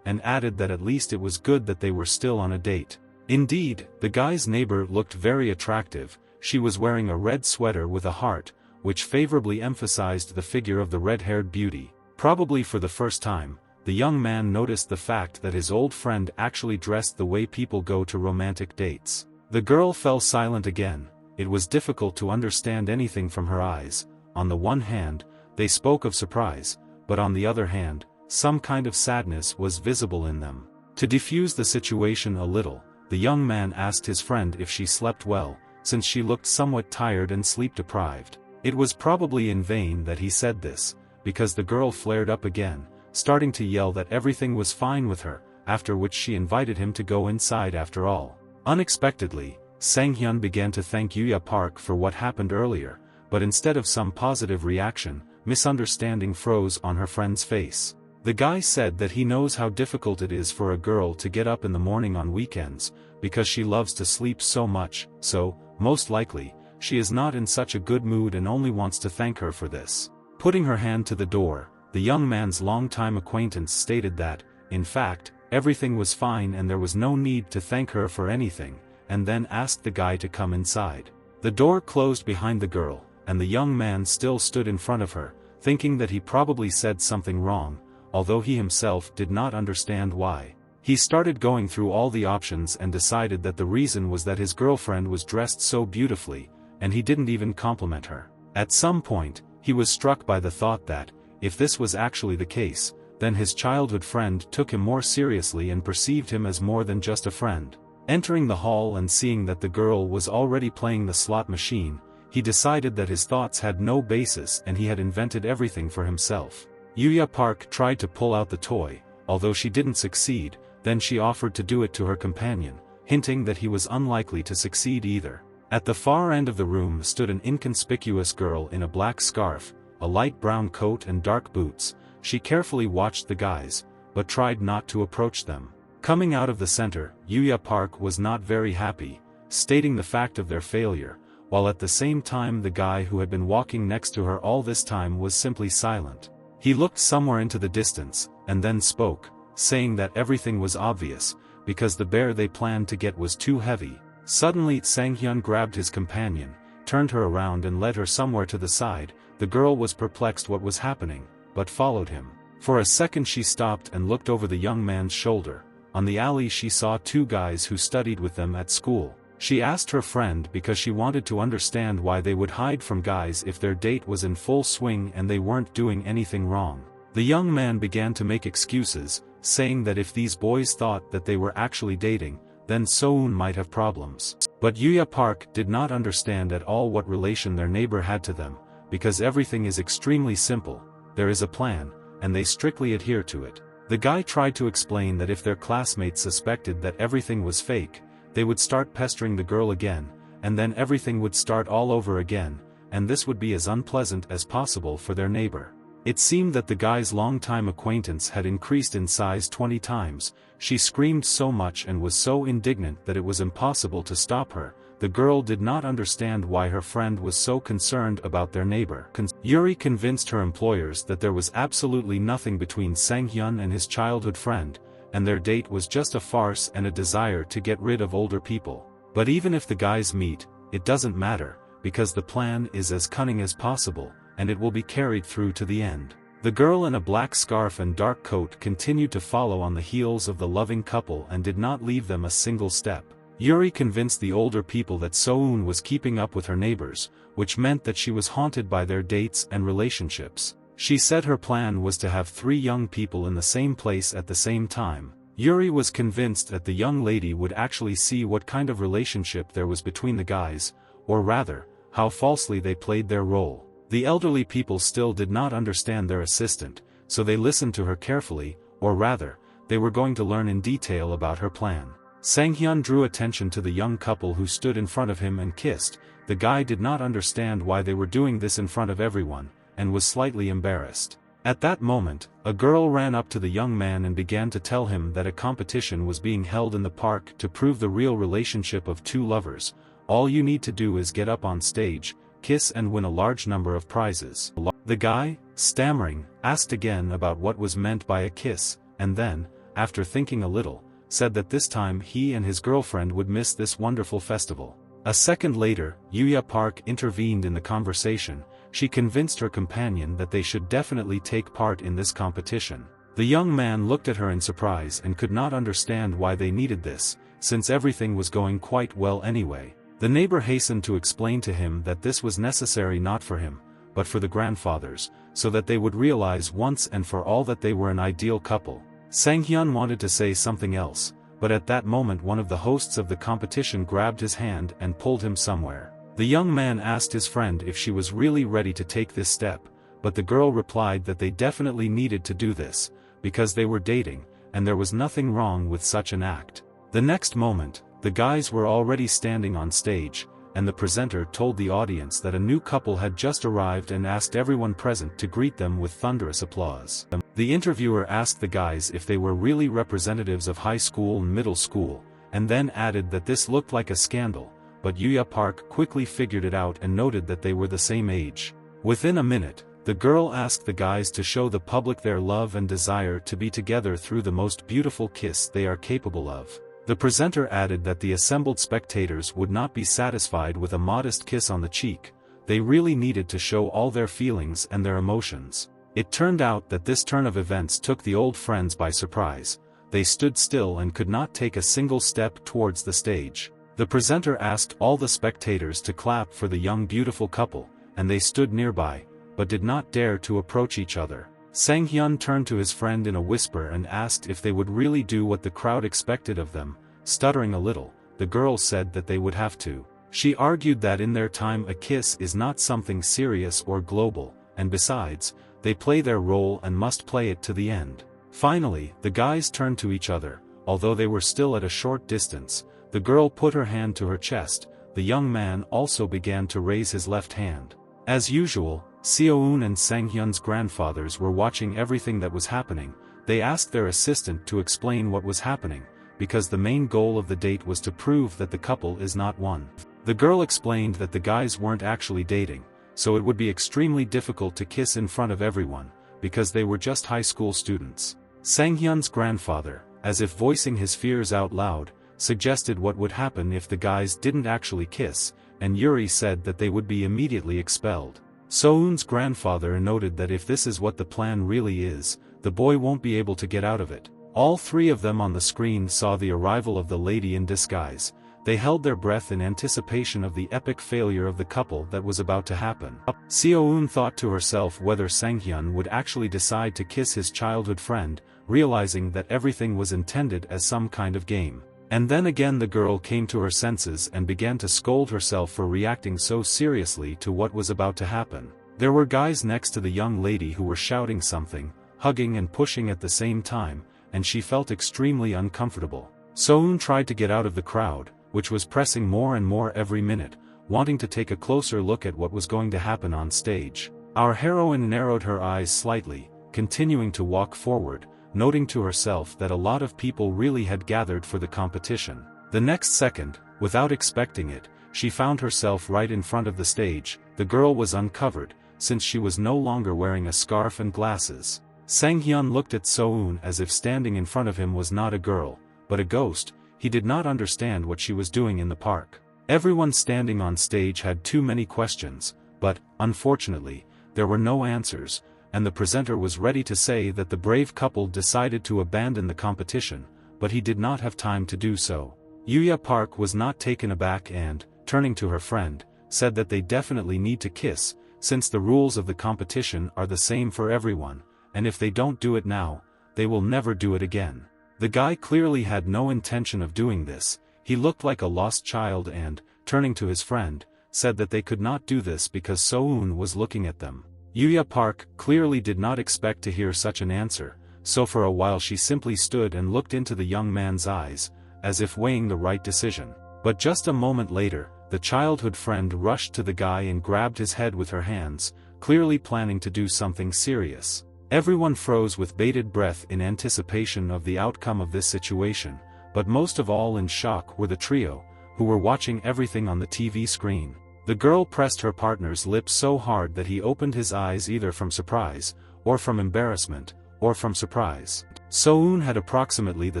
and added that at least it was good that they were still on a date. Indeed, the guy's neighbor looked very attractive. She was wearing a red sweater with a heart, which favorably emphasized the figure of the red-haired beauty. Probably for the first time, the young man noticed the fact that his old friend actually dressed the way people go to romantic dates. The girl fell silent again. It was difficult to understand anything from her eyes. On the one hand, they spoke of surprise, but on the other hand, some kind of sadness was visible in them. To defuse the situation a little, the young man asked his friend if she slept well, since she looked somewhat tired and sleep-deprived. It was probably in vain that he said this, because the girl flared up again, starting to yell that everything was fine with her, after which she invited him to go inside after all. Unexpectedly, Sang-hyun began to thank Yuya Park for what happened earlier, but instead of some positive reaction, misunderstanding froze on her friend's face. The guy said that he knows how difficult it is for a girl to get up in the morning on weekends, because she loves to sleep so much, so, most likely, she is not in such a good mood and only wants to thank her for this. Putting her hand to the door, the young man's longtime acquaintance stated that, in fact, everything was fine and there was no need to thank her for anything, and then asked the guy to come inside. The door closed behind the girl, and the young man still stood in front of her, thinking that he probably said something wrong, although he himself did not understand why. He started going through all the options and decided that the reason was that his girlfriend was dressed so beautifully, and he didn't even compliment her. At some point, he was struck by the thought that, if this was actually the case, then his childhood friend took him more seriously and perceived him as more than just a friend. Entering the hall and seeing that the girl was already playing the slot machine, he decided that his thoughts had no basis and he had invented everything for himself. Yuya Park tried to pull out the toy, although she didn't succeed. Then she offered to do it to her companion, hinting that he was unlikely to succeed either. At the far end of the room stood an inconspicuous girl in a black scarf, a light brown coat and dark boots. She carefully watched the guys, but tried not to approach them. Coming out of the center, Yuya Park was not very happy, stating the fact of their failure, while at the same time the guy who had been walking next to her all this time was simply silent. He looked somewhere into the distance, and then spoke, saying that everything was obvious, because the bear they planned to get was too heavy. Suddenly Sang-hyun grabbed his companion, turned her around and led her somewhere to the side. The girl was perplexed what was happening, but followed him. For a second she stopped and looked over the young man's shoulder. On the alley she saw two guys who studied with them at school. She asked her friend because she wanted to understand why they would hide from guys if their date was in full swing and they weren't doing anything wrong. The young man began to make excuses, saying that if these boys thought that they were actually dating, then Soon might have problems. But Yuya Park did not understand at all what relation their neighbor had to them, because everything is extremely simple. There is a plan, and they strictly adhere to it. The guy tried to explain that if their classmates suspected that everything was fake, they would start pestering the girl again, and then everything would start all over again, and this would be as unpleasant as possible for their neighbor. It seemed that the guy's longtime acquaintance had increased in size 20 times. She screamed so much and was so indignant that it was impossible to stop her. The the girl did not understand why her friend was so concerned about their neighbor. Yuri convinced her employers that there was absolutely nothing between Sang-hyun and his childhood friend, and their date was just a farce and a desire to get rid of older people. But even if the guys meet, it doesn't matter, because the plan is as cunning as possible, and it will be carried through to the end. The girl in a black scarf and dark coat continued to follow on the heels of the loving couple and did not leave them a single step. Yuri convinced the older people that So-eun was keeping up with her neighbors, which meant that she was haunted by their dates and relationships. She said her plan was to have 3 young people in the same place at the same time. Yuri was convinced that the young lady would actually see what kind of relationship there was between the guys, or rather, how falsely they played their role. The elderly people still did not understand their assistant, so they listened to her carefully, or rather, they were going to learn in detail about her plan. Sang-hyun drew attention to the young couple who stood in front of him and kissed. The guy did not understand why they were doing this in front of everyone, and was slightly embarrassed. At that moment, a girl ran up to the young man and began to tell him that a competition was being held in the park to prove the real relationship of 2 lovers. All you need to do is get up on stage, kiss and win a large number of prizes. The guy, stammering, asked again about what was meant by a kiss, and then, after thinking a little, said that this time he and his girlfriend would miss this wonderful festival. A second later, Yuya Park intervened in the conversation. She convinced her companion that they should definitely take part in this competition. The young man looked at her in surprise and could not understand why they needed this, since everything was going quite well anyway. The neighbor hastened to explain to him that this was necessary not for him, but for the grandfathers, so that they would realize once and for all that they were an ideal couple. Sang-hyun wanted to say something else, but at that moment one of the hosts of the competition grabbed his hand and pulled him somewhere. The young man asked his friend if she was really ready to take this step, but the girl replied that they definitely needed to do this, because they were dating, and there was nothing wrong with such an act. The next moment, the guys were already standing on stage, and the presenter told the audience that a new couple had just arrived and asked everyone present to greet them with thunderous applause. The interviewer asked the guys if they were really representatives of high school and middle school, and then added that this looked like a scandal, but Yuya Park quickly figured it out and noted that they were the same age. Within a minute, the girl asked the guys to show the public their love and desire to be together through the most beautiful kiss they are capable of. The presenter added that the assembled spectators would not be satisfied with a modest kiss on the cheek. They really needed to show all their feelings and their emotions. It turned out that this turn of events took the old friends by surprise. They stood still and could not take a single step towards the stage. The presenter asked all the spectators to clap for the young beautiful couple, and they stood nearby, but did not dare to approach each other. Sang-hyun turned to his friend in a whisper and asked if they would really do what the crowd expected of them. Stuttering a little, the girl said that they would have to. She argued that in their time a kiss is not something serious or global, and besides, they play their role and must play it to the end. Finally, the guys turned to each other. Although they were still at a short distance, the girl put her hand to her chest. The young man also began to raise his left hand. As usual, Seo-eun and Sang-hyun's grandfathers were watching everything that was happening. They asked their assistant to explain what was happening, because the main goal of the date was to prove that the couple is not one. The girl explained that the guys weren't actually dating, so it would be extremely difficult to kiss in front of everyone, because they were just high school students. Sang-hyun's grandfather, as if voicing his fears out loud, suggested what would happen if the guys didn't actually kiss, and Yuri said that they would be immediately expelled. So-eun's grandfather noted that if this is what the plan really is, the boy won't be able to get out of it. All 3 of them on the screen saw the arrival of the lady in disguise. They held their breath in anticipation of the epic failure of the couple that was about to happen. Seo-eun thought to herself whether Sang-hyun would actually decide to kiss his childhood friend, realizing that everything was intended as some kind of game. And then again the girl came to her senses and began to scold herself for reacting so seriously to what was about to happen. There were guys next to the young lady who were shouting something, hugging and pushing at the same time, and she felt extremely uncomfortable. So-eun tried to get out of the crowd, which was pressing more and more every minute, wanting to take a closer look at what was going to happen on stage. Our heroine narrowed her eyes slightly, continuing to walk forward, noting to herself that a lot of people really had gathered for the competition. The next second, without expecting it, she found herself right in front of the stage. The girl was uncovered, since she was no longer wearing a scarf and glasses. Sang-hyun looked at So-eun as if standing in front of him was not a girl, but a ghost. He did not understand what she was doing in the park. Everyone standing on stage had too many questions, but, unfortunately, there were no answers, and the presenter was ready to say that the brave couple decided to abandon the competition, but he did not have time to do so. Yuya Park was not taken aback and, turning to her friend, said that they definitely need to kiss, since the rules of the competition are the same for everyone, and if they don't do it now, they will never do it again. The guy clearly had no intention of doing this. He looked like a lost child and, turning to his friend, said that they could not do this because So-eun was looking at them. Yuya Park clearly did not expect to hear such an answer, so for a while she simply stood and looked into the young man's eyes, as if weighing the right decision. But just a moment later, the childhood friend rushed to the guy and grabbed his head with her hands, clearly planning to do something serious. Everyone froze with bated breath in anticipation of the outcome of this situation, but most of all in shock were the trio, who were watching everything on the TV screen. The girl pressed her partner's lips so hard that he opened his eyes either from surprise, or from embarrassment, or from surprise. So-eun had approximately the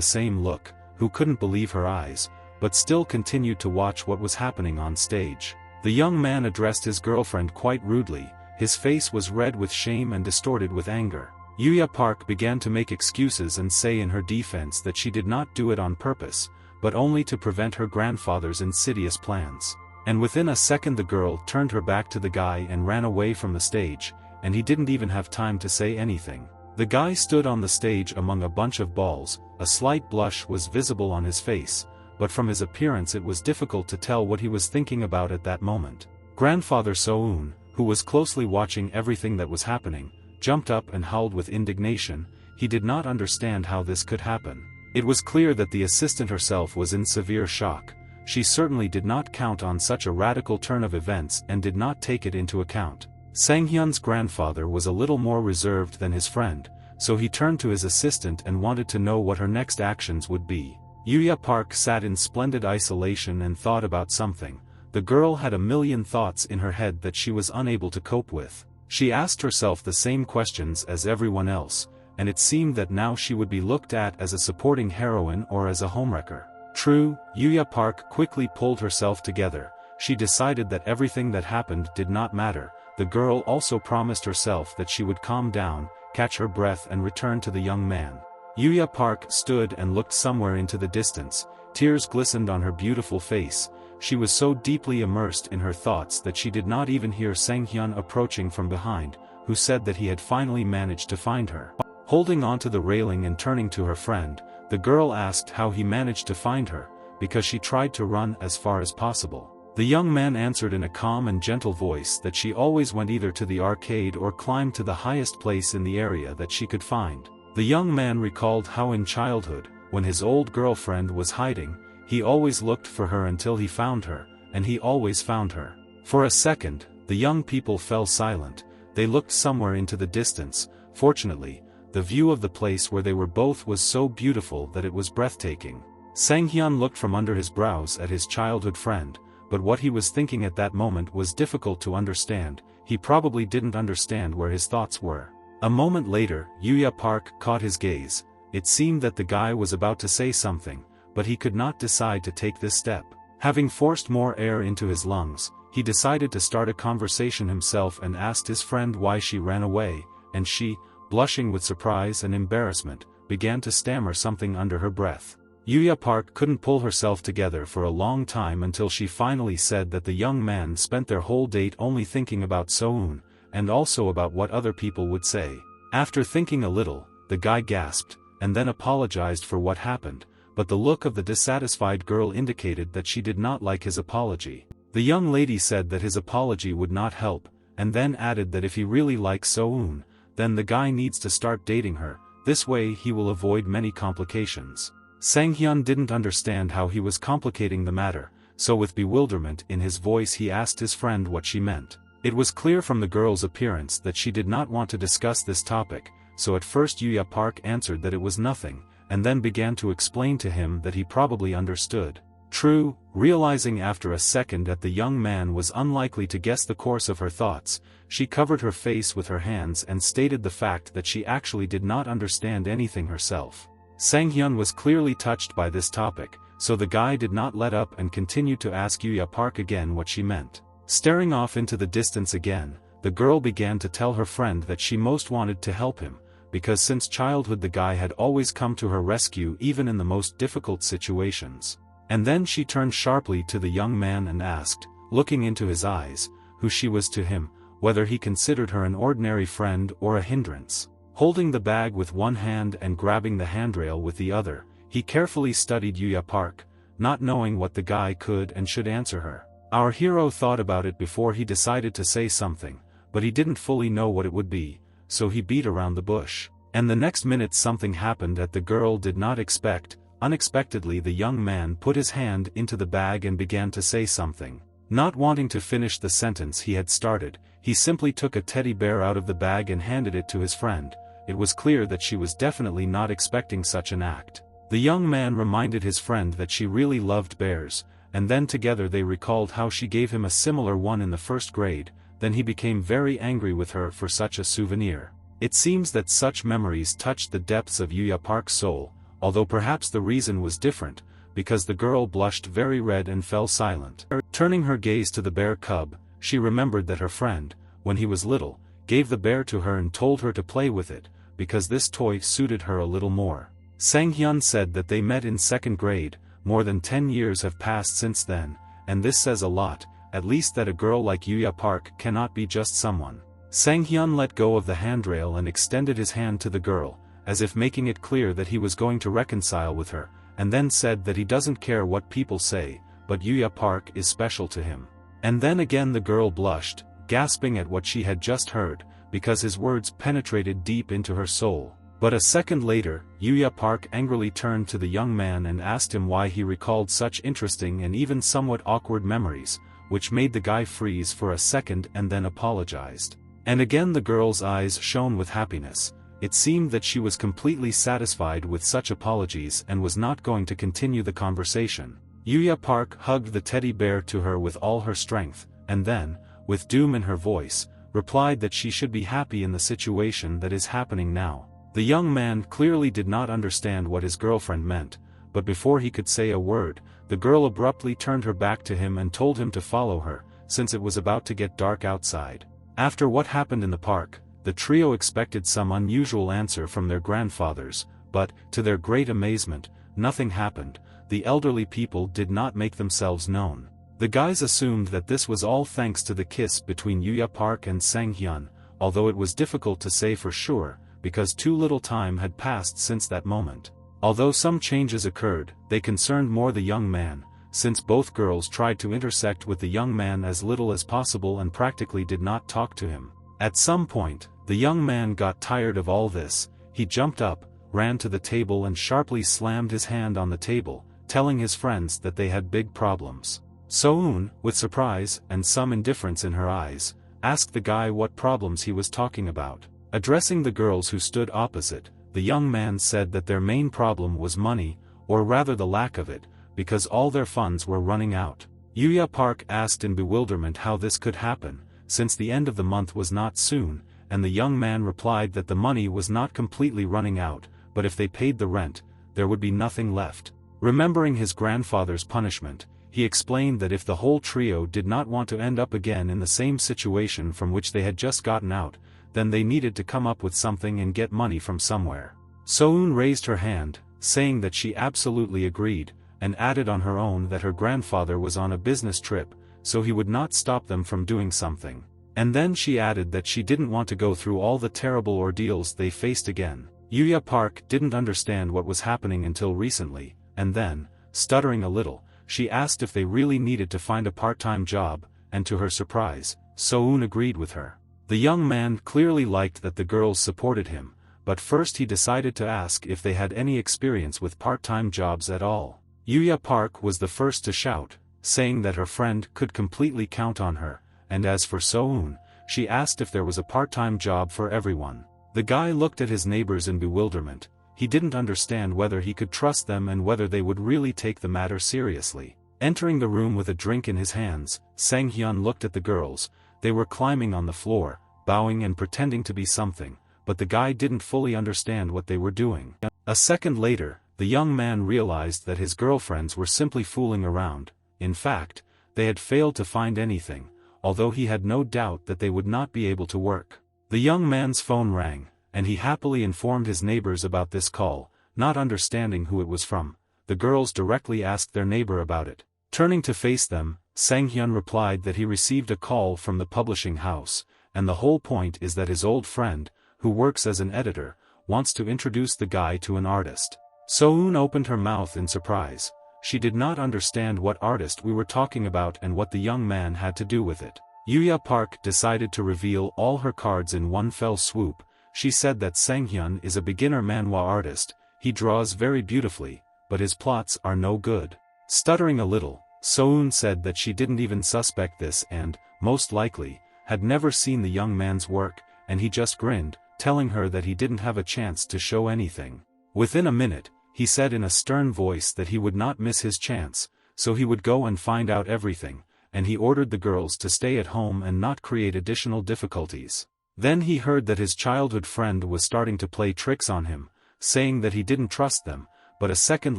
same look, who couldn't believe her eyes, but still continued to watch what was happening on stage. The young man addressed his girlfriend quite rudely. His face was red with shame and distorted with anger. Yuya Park began to make excuses and say in her defense that she did not do it on purpose, but only to prevent her grandfather's insidious plans. And within a second the girl turned her back to the guy and ran away from the stage, and he didn't even have time to say anything. The guy stood on the stage among a bunch of balls. A slight blush was visible on his face, but from his appearance it was difficult to tell what he was thinking about at that moment. Grandfather So-eun, who was closely watching everything that was happening, jumped up and howled with indignation. He did not understand how this could happen. It was clear that the assistant herself was in severe shock. She certainly did not count on such a radical turn of events and did not take it into account. Sang-hyun's grandfather was a little more reserved than his friend, so he turned to his assistant and wanted to know what her next actions would be. Yuya Park sat in splendid isolation and thought about something. The girl had a million thoughts in her head that she was unable to cope with. She asked herself the same questions as everyone else, and it seemed that now she would be looked at as a supporting heroine or as a homewrecker. True, Yuya Park quickly pulled herself together. She decided that everything that happened did not matter. The girl also promised herself that she would calm down, catch her breath and return to the young man. Yuya Park stood and looked somewhere into the distance. Tears glistened on her beautiful face. She was so deeply immersed in her thoughts that she did not even hear Sang-hyun approaching from behind, who said that he had finally managed to find her. Holding onto the railing and turning to her friend, the girl asked how he managed to find her, because she tried to run as far as possible. The young man answered in a calm and gentle voice that she always went either to the arcade or climbed to the highest place in the area that she could find. The young man recalled how in childhood, when his old girlfriend was hiding, he always looked for her until he found her, and he always found her. For a second, the young people fell silent. They looked somewhere into the distance. Fortunately, the view of the place where they were both was so beautiful that it was breathtaking. Sang-hyun looked from under his brows at his childhood friend, but what he was thinking at that moment was difficult to understand. He probably didn't understand where his thoughts were. A moment later, Yuya Park caught his gaze. It seemed that the guy was about to say something, but he could not decide to take this step. Having forced more air into his lungs, he decided to start a conversation himself and asked his friend why she ran away, and she, blushing with surprise and embarrassment, began to stammer something under her breath. Yuya Park couldn't pull herself together for a long time until she finally said that the young man spent their whole date only thinking about So-eun, and also about what other people would say. After thinking a little, the guy gasped, and then apologized for what happened, but the look of the dissatisfied girl indicated that she did not like his apology. The young lady said that his apology would not help, and then added that if he really likes So-eun, then the guy needs to start dating her. This way he will avoid many complications. Sang-hyun didn't understand how he was complicating the matter, so with bewilderment in his voice he asked his friend what she meant. It was clear from the girl's appearance that she did not want to discuss this topic, so at first Yuya Park answered that it was nothing, and then began to explain to him that he probably understood. True, realizing after a second that the young man was unlikely to guess the course of her thoughts, she covered her face with her hands and stated the fact that she actually did not understand anything herself. Sang-hyun was clearly touched by this topic, so the guy did not let up and continued to ask Yuya Park again what she meant. Staring off into the distance again, the girl began to tell her friend that she most wanted to help him, because since childhood the guy had always come to her rescue even in the most difficult situations. And then she turned sharply to the young man and asked, looking into his eyes, who she was to him, whether he considered her an ordinary friend or a hindrance. Holding the bag with one hand and grabbing the handrail with the other, he carefully studied Yuya Park, not knowing what the guy could and should answer her. Our hero thought about it before he decided to say something, but he didn't fully know what it would be, so he beat around the bush. And the next minute something happened that the girl did not expect. Unexpectedly the young man put his hand into the bag and began to say something. Not wanting to finish the sentence he had started, he simply took a teddy bear out of the bag and handed it to his friend. It was clear that she was definitely not expecting such an act. The young man reminded his friend that she really loved bears, and then together they recalled how she gave him a similar one in the first grade. Then he became very angry with her for such a souvenir. It seems that such memories touched the depths of Yuya Park's soul, although perhaps the reason was different, because the girl blushed very red and fell silent. Turning her gaze to the bear cub, she remembered that her friend, when he was little, gave the bear to her and told her to play with it, because this toy suited her a little more. Sang-hyun said that they met in second grade. More than 10 years have passed since then, and this says a lot, at least that a girl like Yuya Park cannot be just someone. Sang-hyun let go of the handrail and extended his hand to the girl, as if making it clear that he was going to reconcile with her, and then said that he doesn't care what people say, but Yuya Park is special to him. And then again the girl blushed, gasping at what she had just heard, because his words penetrated deep into her soul. But a second later, Yuya Park angrily turned to the young man and asked him why he recalled such interesting and even somewhat awkward memories, which made the guy freeze for a second and then apologized. And again the girl's eyes shone with happiness. It seemed that she was completely satisfied with such apologies and was not going to continue the conversation. Yuya Park hugged the teddy bear to her with all her strength, and then, with doom in her voice, replied that she should be happy in the situation that is happening now. The young man clearly did not understand what his girlfriend meant, but before he could say a word, the girl abruptly turned her back to him and told him to follow her, since it was about to get dark outside. After what happened in the park, the trio expected some unusual answer from their grandfathers, but, to their great amazement, nothing happened. The elderly people did not make themselves known. The guys assumed that this was all thanks to the kiss between Yuya Park and Sang-hyun, although it was difficult to say for sure, because too little time had passed since that moment. Although some changes occurred, they concerned more the young man, since both girls tried to intersect with the young man as little as possible and practically did not talk to him. At some point, the young man got tired of all this. He jumped up, ran to the table and sharply slammed his hand on the table, telling his friends that they had big problems. So-eun, with surprise and some indifference in her eyes, asked the guy what problems he was talking about. Addressing the girls who stood opposite, the young man said that their main problem was money, or rather the lack of it, because all their funds were running out. Yuya Park asked in bewilderment how this could happen, since the end of the month was not soon, and the young man replied that the money was not completely running out, but if they paid the rent, there would be nothing left. Remembering his grandfather's punishment, he explained that if the whole trio did not want to end up again in the same situation from which they had just gotten out, then they needed to come up with something and get money from somewhere. So-eun raised her hand, saying that she absolutely agreed, and added on her own that her grandfather was on a business trip, so he would not stop them from doing something. And then she added that she didn't want to go through all the terrible ordeals they faced again. Yuya Park didn't understand what was happening until recently, and then, stuttering a little, she asked if they really needed to find a part-time job, and to her surprise, So-eun agreed with her. The young man clearly liked that the girls supported him, but first he decided to ask if they had any experience with part-time jobs at all. Yuya Park was the first to shout, saying that her friend could completely count on her, and as for So-eun, she asked if there was a part-time job for everyone. The guy looked at his neighbors in bewilderment. He didn't understand whether he could trust them and whether they would really take the matter seriously. Entering the room with a drink in his hands, Sang-hyun looked at the girls. They were climbing on the floor, bowing and pretending to be something, but the guy didn't fully understand what they were doing. A second later, the young man realized that his girlfriends were simply fooling around. In fact, they had failed to find anything, although he had no doubt that they would not be able to work. The young man's phone rang, and he happily informed his neighbors about this call. Not understanding who it was from, the girls directly asked their neighbor about it. Turning to face them, Sang-hyun replied that he received a call from the publishing house, and the whole point is that his old friend, who works as an editor, wants to introduce the guy to an artist. So-eun opened her mouth in surprise. She did not understand what artist we were talking about and what the young man had to do with it. Yuya Park decided to reveal all her cards in one fell swoop. She said that Sang-hyun is a beginner manhwa artist. He draws very beautifully, but his plots are no good. Stuttering a little, So-eun said that she didn't even suspect this and, most likely, had never seen the young man's work, and he just grinned, telling her that he didn't have a chance to show anything. Within a minute, he said in a stern voice that he would not miss his chance, so he would go and find out everything, and he ordered the girls to stay at home and not create additional difficulties. Then he heard that his childhood friend was starting to play tricks on him, saying that he didn't trust them, but a second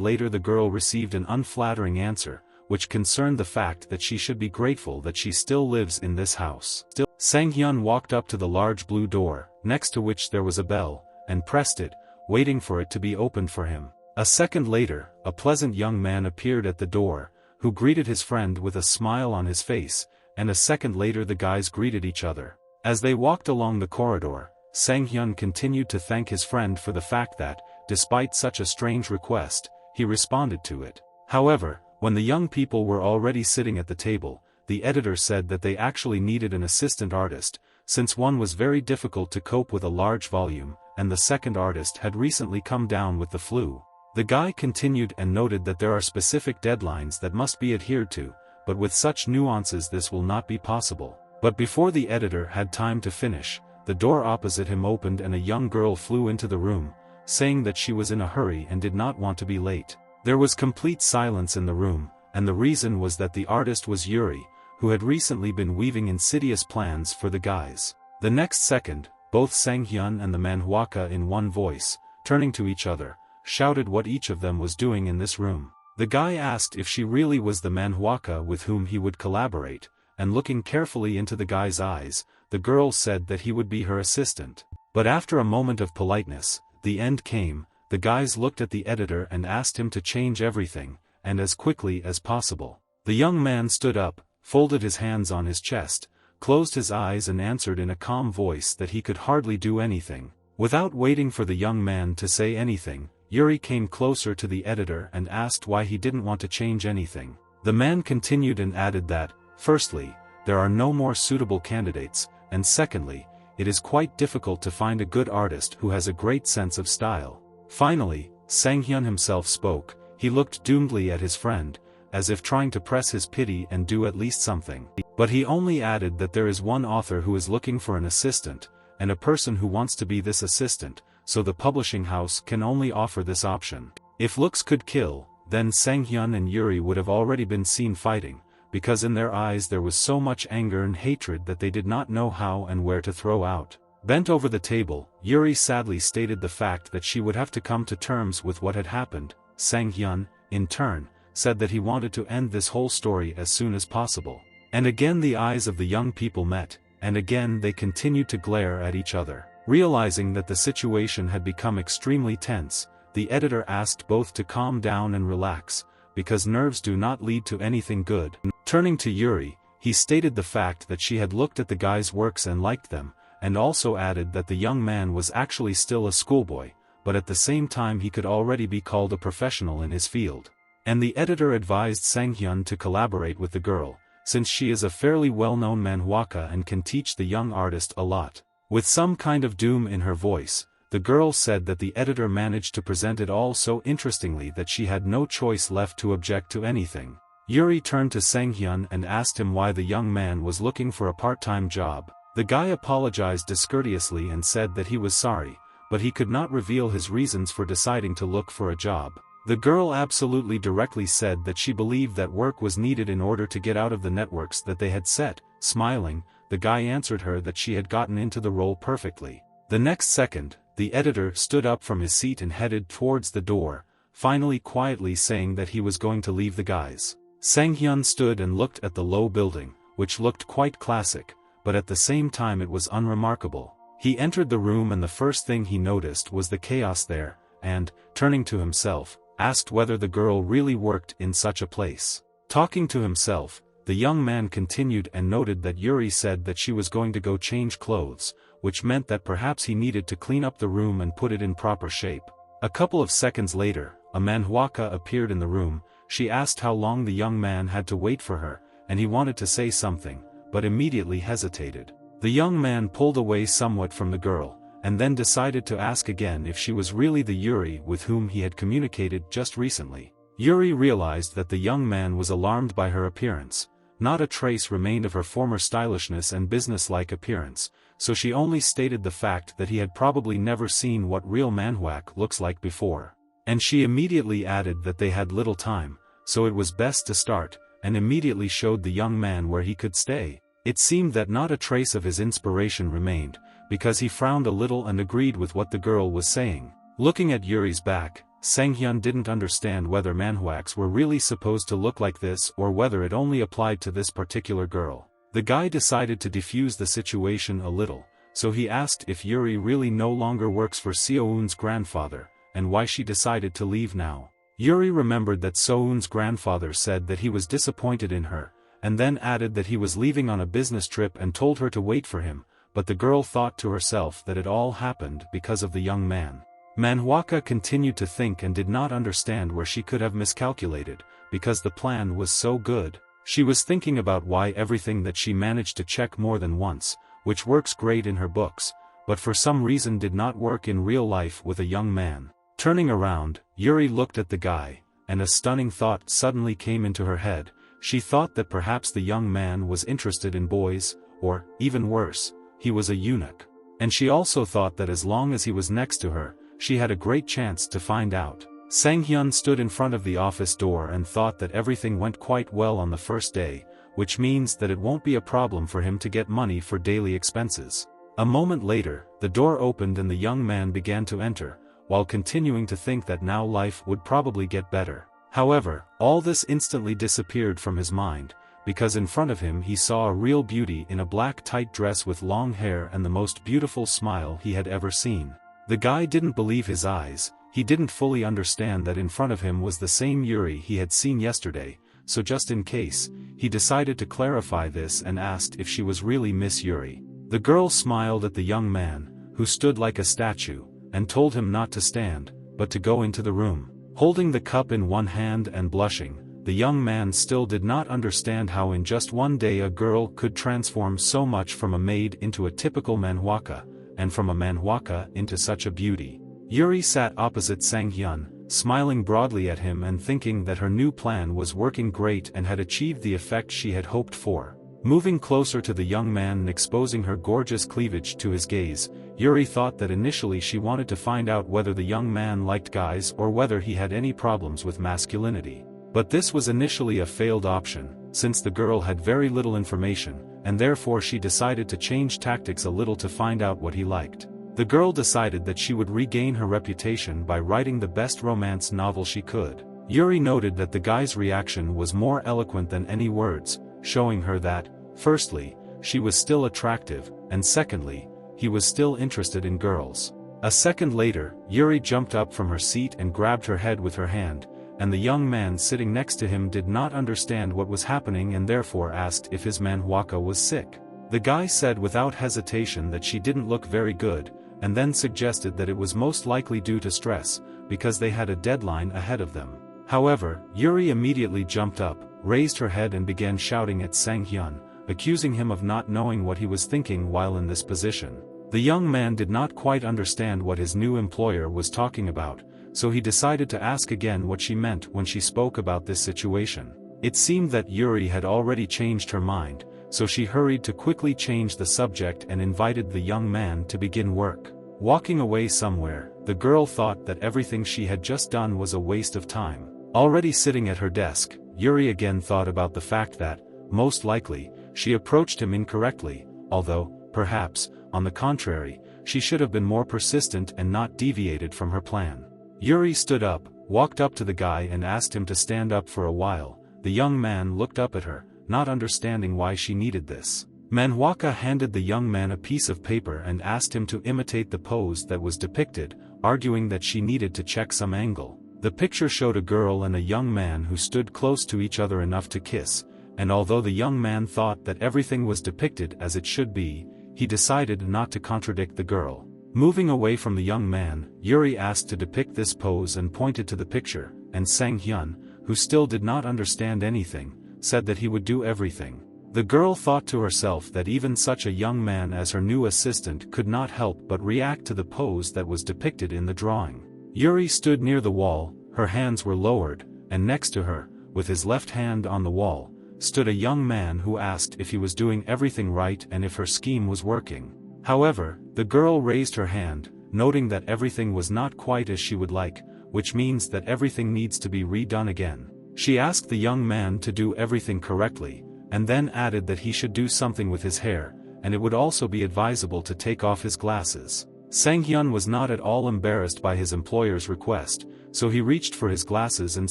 later the girl received an unflattering answer, which concerned the fact that she should be grateful that she still lives in this house. Sang-hyun walked up to the large blue door, next to which there was a bell, and pressed it, waiting for it to be opened for him. A second later, a pleasant young man appeared at the door, who greeted his friend with a smile on his face, and a second later the guys greeted each other. As they walked along the corridor, Sang-hyun continued to thank his friend for the fact that, despite such a strange request, he responded to it. However, when the young people were already sitting at the table, the editor said that they actually needed an assistant artist, since one was very difficult to cope with a large volume, and the second artist had recently come down with the flu. The guy continued and noted that there are specific deadlines that must be adhered to, but with such nuances this will not be possible. But before the editor had time to finish, the door opposite him opened and a young girl flew into the room, saying that she was in a hurry and did not want to be late. There was complete silence in the room, and the reason was that the artist was Yuri, who had recently been weaving insidious plans for the guys. The next second, both Sang-hyun and the manhwaka in one voice, turning to each other, shouted what each of them was doing in this room. The guy asked if she really was the manhwaka with whom he would collaborate, and looking carefully into the guy's eyes, the girl said that he would be her assistant. But after a moment of politeness, the end came. The guys looked at the editor and asked him to change everything, and as quickly as possible. The young man stood up, folded his hands on his chest, closed his eyes and answered in a calm voice that he could hardly do anything. Without waiting for the young man to say anything, Yuri came closer to the editor and asked why he didn't want to change anything. The man continued and added that, firstly, there are no more suitable candidates, and secondly, it is quite difficult to find a good artist who has a great sense of style. Finally, Sang-hyun himself spoke. He looked doomedly at his friend, as if trying to press his pity and do at least something. But he only added that there is one author who is looking for an assistant, and a person who wants to be this assistant, so the publishing house can only offer this option. If looks could kill, then Sang-hyun and Yuri would have already been seen fighting, because in their eyes there was so much anger and hatred that they did not know how and where to throw out. Bent over the table, Yuri sadly stated the fact that she would have to come to terms with what had happened. Sang-hyun, in turn, said that he wanted to end this whole story as soon as possible. And again the eyes of the young people met, and again they continued to glare at each other. Realizing that the situation had become extremely tense, the editor asked both to calm down and relax, because nerves do not lead to anything good. Turning to Yuri, he stated the fact that she had looked at the guy's works and liked them, and also added that the young man was actually still a schoolboy, but at the same time he could already be called a professional in his field. And the editor advised Sang-hyun to collaborate with the girl, since she is a fairly well-known manhwaka and can teach the young artist a lot. With some kind of doom in her voice, the girl said that the editor managed to present it all so interestingly that she had no choice left to object to anything. Yuri turned to Sang-hyun and asked him why the young man was looking for a part-time job. The guy apologized discourteously and said that he was sorry, but he could not reveal his reasons for deciding to look for a job. The girl absolutely directly said that she believed that work was needed in order to get out of the networks that they had set. Smiling, the guy answered her that she had gotten into the role perfectly. The next second, the editor stood up from his seat and headed towards the door, finally quietly saying that he was going to leave the guys. Sang-hyun stood and looked at the low building, which looked quite classic, but at the same time it was unremarkable. He entered the room and the first thing he noticed was the chaos there, and, turning to himself, asked whether the girl really worked in such a place. Talking to himself, the young man continued and noted that Yuri said that she was going to go change clothes, which meant that perhaps he needed to clean up the room and put it in proper shape. A couple of seconds later, a manhwaka appeared in the room. She asked how long the young man had to wait for her, and he wanted to say something, but immediately hesitated. The young man pulled away somewhat from the girl, and then decided to ask again if she was really the Yuri with whom he had communicated just recently. Yuri realized that the young man was alarmed by her appearance. Not a trace remained of her former stylishness and businesslike appearance, so she only stated the fact that he had probably never seen what real manhwak looks like before. And she immediately added that they had little time, so it was best to start, and immediately showed the young man where he could stay. It seemed that not a trace of his inspiration remained, because he frowned a little and agreed with what the girl was saying. Looking at Yuri's back, Sang-hyun didn't understand whether manhwaks were really supposed to look like this or whether it only applied to this particular girl. The guy decided to defuse the situation a little, so he asked if Yuri really no longer works for Seo-eun's grandfather, and why she decided to leave now. Yuri remembered that Seo-eun's grandfather said that he was disappointed in her, and then added that he was leaving on a business trip and told her to wait for him, but the girl thought to herself that it all happened because of the young man. Manhwaka continued to think and did not understand where she could have miscalculated, because the plan was so good. She was thinking about why everything that she managed to check more than once, which works great in her books, but for some reason did not work in real life with a young man. Turning around, Yuri looked at the guy, and a stunning thought suddenly came into her head. She thought that perhaps the young man was interested in boys, or, even worse, he was a eunuch. And she also thought that as long as he was next to her, she had a great chance to find out. Sang-hyun stood in front of the office door and thought that everything went quite well on the first day, which means that it won't be a problem for him to get money for daily expenses. A moment later, the door opened and the young man began to enter, while continuing to think that now life would probably get better. However, all this instantly disappeared from his mind, because in front of him he saw a real beauty in a black tight dress with long hair and the most beautiful smile he had ever seen. The guy didn't believe his eyes. He didn't fully understand that in front of him was the same Yuri he had seen yesterday, so just in case, he decided to clarify this and asked if she was really Miss Yuri. The girl smiled at the young man, who stood like a statue, and told him not to stand, but to go into the room. Holding the cup in one hand and blushing, the young man still did not understand how in just one day a girl could transform so much from a maid into a typical manhwaka, and from a manhwaka into such a beauty. Yuri sat opposite Sang-hyun, smiling broadly at him and thinking that her new plan was working great and had achieved the effect she had hoped for. Moving closer to the young man and exposing her gorgeous cleavage to his gaze, Yuri thought that initially she wanted to find out whether the young man liked guys or whether he had any problems with masculinity. But this was initially a failed option, since the girl had very little information, and therefore she decided to change tactics a little to find out what he liked. The girl decided that she would regain her reputation by writing the best romance novel she could. Yuri noted that the guy's reaction was more eloquent than any words, showing her that, firstly, she was still attractive, and secondly, he was still interested in girls. A second later, Yuri jumped up from her seat and grabbed her head with her hand, and the young man sitting next to him did not understand what was happening and therefore asked if his manhwaka was sick. The guy said without hesitation that she didn't look very good, and then suggested that it was most likely due to stress, because they had a deadline ahead of them. However, Yuri immediately jumped up, raised her head and began shouting at Sang-hyun, accusing him of not knowing what he was thinking while in this position. The young man did not quite understand what his new employer was talking about, so he decided to ask again what she meant when she spoke about this situation. It seemed that Yuri had already changed her mind, so she hurried to quickly change the subject and invited the young man to begin work. Walking away somewhere, the girl thought that everything she had just done was a waste of time. Already sitting at her desk, Yuri again thought about the fact that, most likely, she approached him incorrectly, although, perhaps, on the contrary, she should have been more persistent and not deviated from her plan. Yuri stood up, walked up to the guy and asked him to stand up for a while. The young man looked up at her, not understanding why she needed this. Manhwa handed the young man a piece of paper and asked him to imitate the pose that was depicted, arguing that she needed to check some angle. The picture showed a girl and a young man who stood close to each other enough to kiss, and although the young man thought that everything was depicted as it should be, he decided not to contradict the girl. Moving away from the young man, Yuri asked to depict this pose and pointed to the picture, and Sang-hyun, who still did not understand anything, said that he would do everything. The girl thought to herself that even such a young man as her new assistant could not help but react to the pose that was depicted in the drawing. Yuri stood near the wall, her hands were lowered, and next to her, with his left hand on the wall, stood a young man who asked if he was doing everything right and if her scheme was working. However, the girl raised her hand, noting that everything was not quite as she would like, which means that everything needs to be redone again. She asked the young man to do everything correctly, and then added that he should do something with his hair, and it would also be advisable to take off his glasses. Sang-hyun was not at all embarrassed by his employer's request, so he reached for his glasses and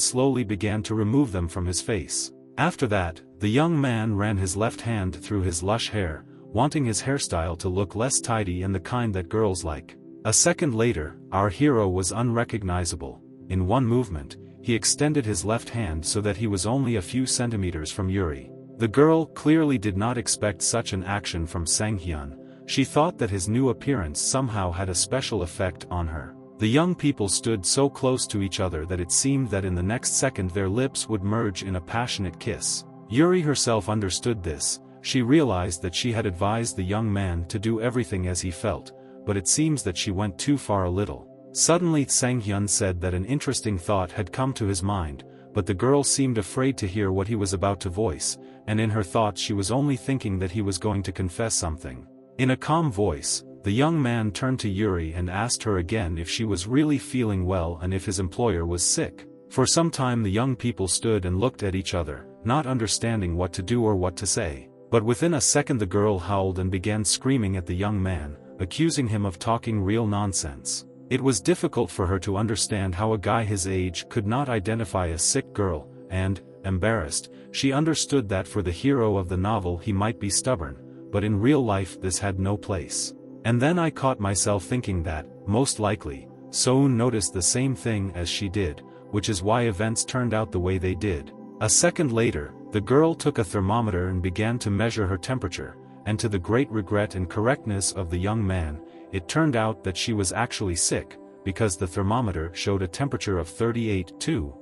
slowly began to remove them from his face. After that, the young man ran his left hand through his lush hair, wanting his hairstyle to look less tidy and the kind that girls like. A second later, our hero was unrecognizable. In one movement, he extended his left hand so that he was only a few centimeters from Yuri. The girl clearly did not expect such an action from Sang-hyun. She thought that his new appearance somehow had a special effect on her. The young people stood so close to each other that it seemed that in the next second their lips would merge in a passionate kiss. Yuri herself understood this. She realized that she had advised the young man to do everything as he felt, but it seems that she went too far a little. Suddenly Sang-hyun said that an interesting thought had come to his mind, but the girl seemed afraid to hear what he was about to voice, and in her thoughts she was only thinking that he was going to confess something. In a calm voice, the young man turned to Yuri and asked her again if she was really feeling well and if his employer was sick. For some time the young people stood and looked at each other, not understanding what to do or what to say. But within a second the girl howled and began screaming at the young man, accusing him of talking real nonsense. It was difficult for her to understand how a guy his age could not identify a sick girl, and, embarrassed, she understood that for the hero of the novel he might be stubborn, but in real life this had no place. And then I caught myself thinking that, most likely, Soon noticed the same thing as she did, which is why events turned out the way they did. A second later, the girl took a thermometer and began to measure her temperature, and to the great regret and correctness of the young man, it turned out that she was actually sick, because the thermometer showed a temperature of 38.2.